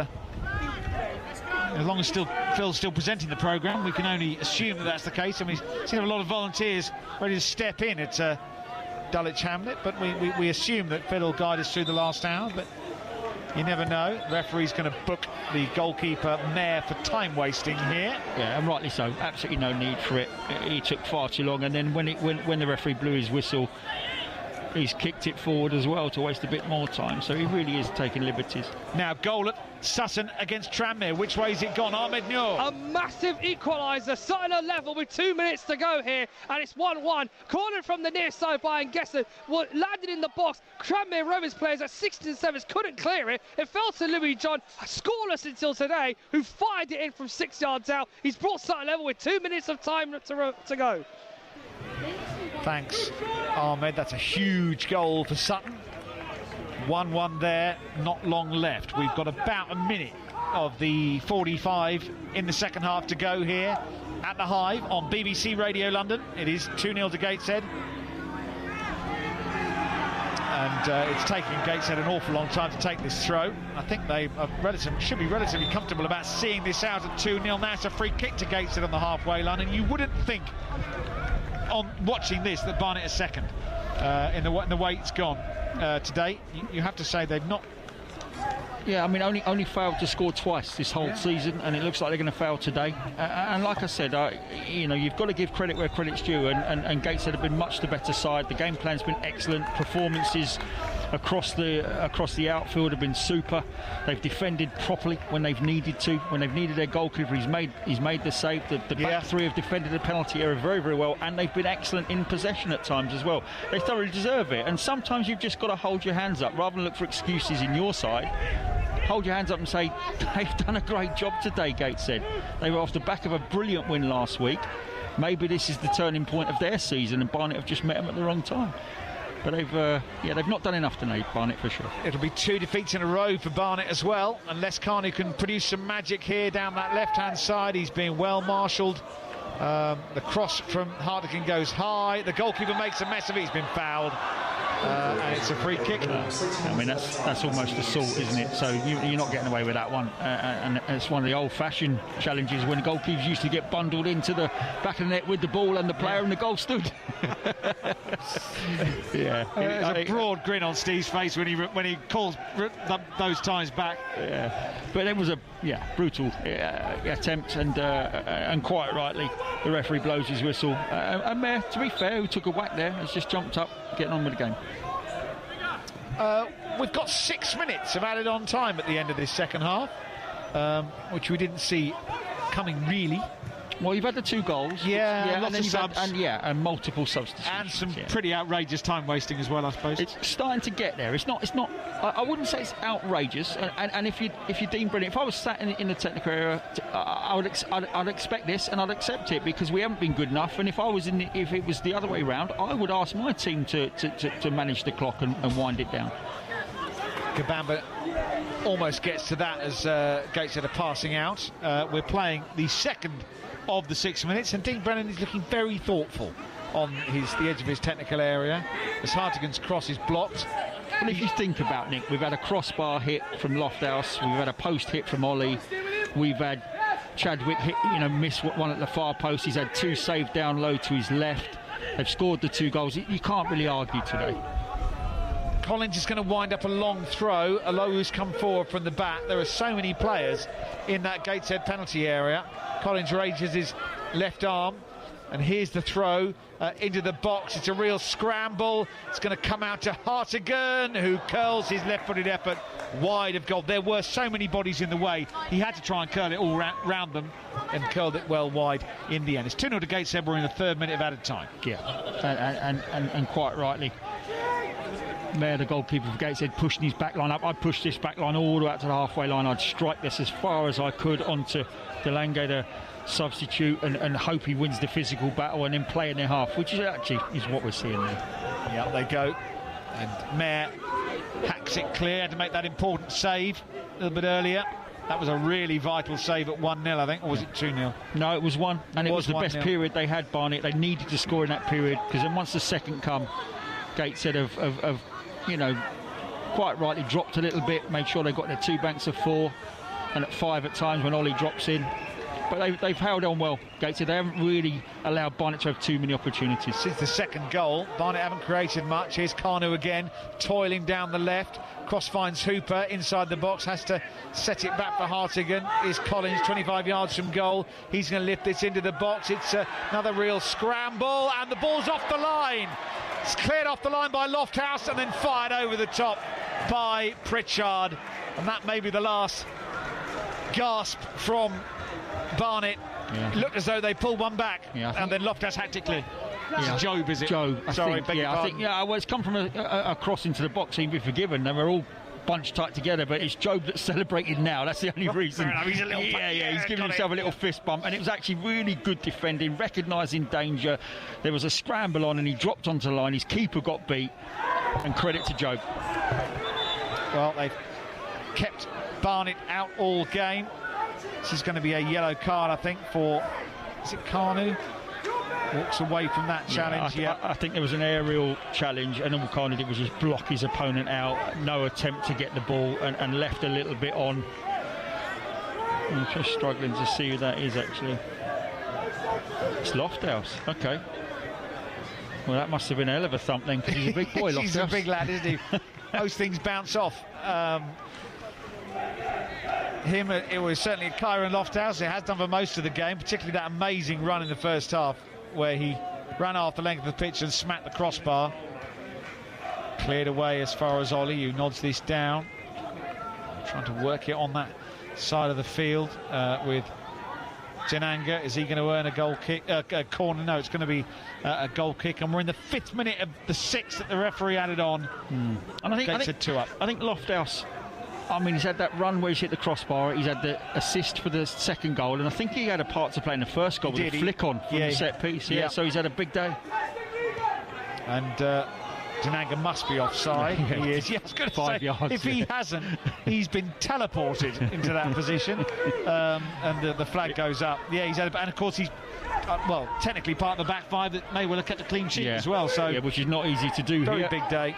Phil's still presenting the programme, we can only assume that that's the case. And we seem to have a lot of volunteers ready to step in at Dulwich Hamlet, but we assume that Phil will guide us through the last hour. But you never know. The referee's going to book the goalkeeper Mayer for time wasting here. Yeah, and rightly so. Absolutely no need for it. He took far too long, and then when the referee blew his whistle, he's kicked it forward as well to waste a bit more time. So he really is taking liberties. Now goal at Sutton against Tranmere. Which way has it gone? Ahmed Noor. A massive equaliser. Sutton are level with 2 minutes to go here, and it's 1-1. Cornered from the near side by Nguessa. Landed in the box. Tranmere Rovers players at 67 couldn't clear it. It fell to Louis John, scoreless until today, who fired it in from 6 yards out. He's brought Sutton level with 2 minutes of time to go. Thanks, Ahmed. That's a huge goal for Sutton. 1-1 there, not long left. We've got about a minute of the 45 in the second half to go here at the Hive on BBC Radio London. It is 2-0 to Gateshead. And it's taken Gateshead an awful long time to take this throw. I think they should be relatively comfortable about seeing this out at 2-0. Now it's a free kick to Gateshead on the halfway line, and you wouldn't think on watching this that Barnet is second in the way it's gone today. You have to say they've not. Yeah, I mean, only failed to score twice this whole season, and it looks like they're going to fail today. And like I said, you know, you've got to give credit where credit's due, and Gateshead have been much the better side. The game plan's been excellent. Performances across the outfield have been super. They've defended properly when they've needed to. When they've needed their goalkeeper, he's made the save. The back three have defended the penalty area very, very well, and they've been excellent in possession at times as well. They thoroughly deserve it, and sometimes you've just got to hold your hands up rather than look for excuses in your side. Hold your hands up and say, they've done a great job today, Gateshead. They were off the back of a brilliant win last week. Maybe this is the turning point of their season, and Barnet have just met them at the wrong time. But they've not done enough tonight, Barnet, for sure. It'll be 2 defeats in a row for Barnet as well, unless Kanu can produce some magic here down that left-hand side. He's being well marshalled. The cross from Hartigan goes high. The goalkeeper makes a mess of it. He's been fouled. And it's a free kick. I mean, that's almost assault, isn't it? So you're not getting away with that one. And it's one of the old-fashioned challenges when goalkeepers used to get bundled into the back of the net with the ball and the player and the goal stood. Yeah, there's a broad grin on Steve's face when he calls those times back. Yeah, but it was a brutal attempt, and quite rightly the referee blows his whistle. And Mayor, to be fair, who took a whack there, has just jumped up, getting on with the game. We've got 6 minutes of added on time at the end of this second half, which we didn't see coming really. Well, you've had the 2 goals. Lots of subs. And multiple substitutions. And some pretty outrageous time wasting as well, I suppose. It's starting to get there. It's not. I wouldn't say it's outrageous. And if you deem brilliant, if I was sat in the technical area, I'd expect this and I'd accept it, because we haven't been good enough. And if it was the other way round, I would ask my team to manage the clock and wind it down. Kabamba almost gets to that as Gateshead are passing out. We're playing the second of the 6 minutes, and Dean Brennan is looking very thoughtful on the edge of his technical area as Hartigan's cross is blocked. Well, if you think about Nick, we've had a crossbar hit from Lofthouse, we've had a post hit from Ollie, we've had Chadwick hit, miss one at the far post. He's had 2 saved down low to his left. They've scored the 2 goals. You can't really argue today. Collins is going to wind up a long throw. Alohu's come forward from the back. There are so many players in that Gateshead penalty area. Collins raises his left arm, and here's the throw into the box. It's a real scramble. It's going to come out to Hartigan, who curls his left-footed effort wide of goal. There were so many bodies in the way. He had to try and curl it all round them, and curled it well wide in the end. It's 2-0 to Gateshead. We're in the 3rd minute of added time. Yeah, and quite rightly. Mayor, the goalkeeper of Gateshead, pushing his back line up. I'd push this back line all the way out to the halfway line. I'd strike this as far as I could onto Delange, the substitute, and hope he wins the physical battle and then play in their half, which is what we're seeing there. Yeah, they go. And Mayor hacks it clear to make that important save a little bit earlier. That was a really vital save at 1-0, I think, or was it 2-0? No, it was 1, and it was the best period they had, Barnet. They needed to score in that period, because then once the second come, Gateshead have quite rightly dropped a little bit, made sure they got their 2 banks of 4, and at 5 at times when Ollie drops in. But they've held on well, Gateshead. They haven't really allowed Barnet to have too many opportunities. Since the second goal, Barnet haven't created much. Here's Kanu again, toiling down the left. Cross finds Hooper inside the box, has to set it back for Hartigan. Here's Collins, 25 yards from goal. He's going to lift this into the box. It's another real scramble, and the ball's off the line. It's cleared off the line by Lofthouse and then fired over the top by Pritchard. And that may be the last gasp from Barnet. Yeah. It looked as though they pulled one back, and then Lofthouse had to clear. It's Job, is it? Job, Sorry, I think well, it's come from a cross into the box. He'd be forgiven. They were all bunched tight together, but it's Job that's celebrating now. That's the only reason. He's a little he's giving himself a little fist bump, and it was actually really good defending, recognising danger. There was a scramble on, and he dropped onto the line. His keeper got beat, and credit to Job. Well, they've kept Barnet out all game. This is going to be a yellow card, I think, for, is it Kanu? Walks away from that challenge. I think there was an aerial challenge, and all Kanu did was just block his opponent out. No attempt to get the ball, and left a little bit on. I'm just struggling to see who that is, actually. It's Lofthouse. Okay. Well, that must have been a hell of a something, because he's a big boy, Lofthouse. He's a big lad, isn't he? Most things bounce off. It was certainly Kyron Lofthouse. It has done for most of the game, particularly that amazing run in the first half where he ran half the length of the pitch and smacked the crossbar. Cleared away as far as Ollie, who nods this down. Trying to work it on that side of the field with Jananga. Is he going to earn a goal kick? A corner? No, it's going to be a goal kick. And we're in the 5th minute of the 6th that the referee added on. And I think 2 up. I think Lofthouse, I mean, he's had that run where he's hit the crossbar. He's had the assist for the second goal, and I think he had a part to play in the first goal with a flick on from the set piece. Yeah, so he's had a big day. And Jananga must be offside. He is. Yeah, I was going to say, 5 yards. if he hasn't, he's been teleported into that position. And the flag goes up. Yeah, he's had, and of course he's technically part of the back five that may well have kept a clean sheet as well. So which is not easy to do. Very big day.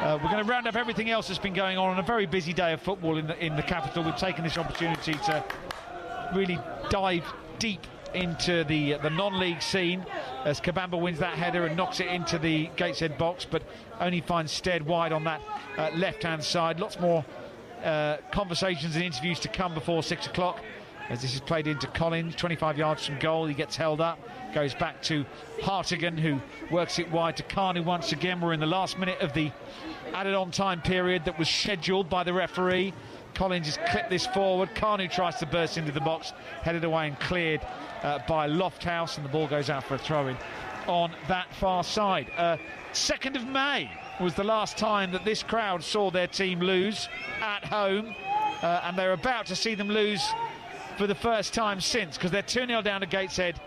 We're going to round up everything else that's been going on a very busy day of football in the capital. We've taken this opportunity to really dive deep into the non-league scene as Kabamba wins that header and knocks it into the Gateshead box, but only finds Stead wide on that left-hand side. Lots more conversations and interviews to come before 6 o'clock as this is played into Collins, 25 yards from goal. He gets held up, goes back to Hartigan, who works it wide to Carney once again. We're in the last minute of the added on time period that was scheduled by the referee. Collins has clipped this forward. Carney tries to burst into the box, headed away and cleared by Lofthouse, and the ball goes out for a throw-in on that far side. 2nd of May was the last time that this crowd saw their team lose at home, and they're about to see them lose for the first time since, because they're 2-0 down to Gateshead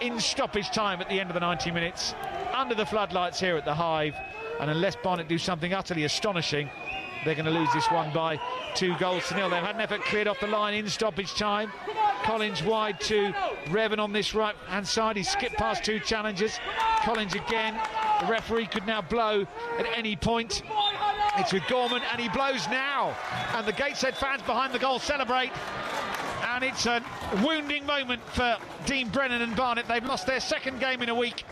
in stoppage time at the end of the 90 minutes, under the floodlights here at the Hive, and unless Barnet do something utterly astonishing, they're going to lose this one by 2 goals to nil. They've had an effort cleared off the line in stoppage time. Collins wide to Revan on this right-hand side. He's skipped past 2 challengers. Collins again. The referee could now blow at any point. It's with Gorman, and he blows now. And the Gateshead fans behind the goal celebrate. And it's a wounding moment for Dean Brennan and Barnet. They've lost their 2nd game in a week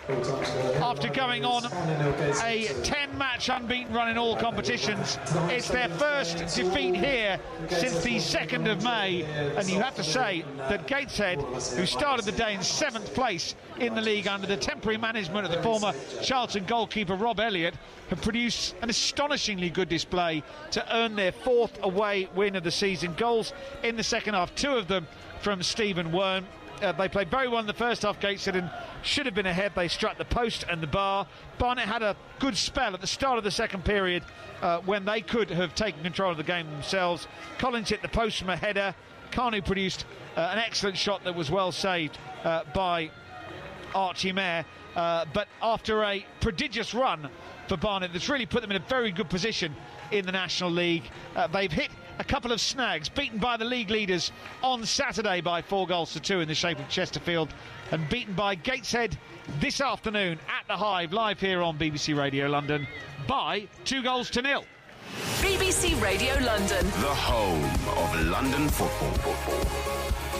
after going on a 10-match unbeaten run in all competitions. It's their first defeat here since the 2nd of May. And you have to say that Gateshead, who started the day in 7th place in the league under the temporary management of the former Charlton goalkeeper Rob Elliott, have produced an astonishingly good display to earn their 4th away win of the season. Goals in the second half, 2 of them from Stephen Wern. They played very well in the first half, Gateshead, and should have been ahead. They struck the post and the bar. Barnet had a good spell at the start of the second period when they could have taken control of the game themselves. Collins hit the post from a header. Carney produced an excellent shot that was well saved by Archie Mayer. But after a prodigious run for Barnet that's really put them in a very good position in the National League, they've hit a couple of snags, beaten by the league leaders on Saturday by 4 goals to 2 in the shape of Chesterfield, and beaten by Gateshead this afternoon at the Hive, live here on BBC Radio London, by 2 goals to 0. BBC Radio London, the home of London football.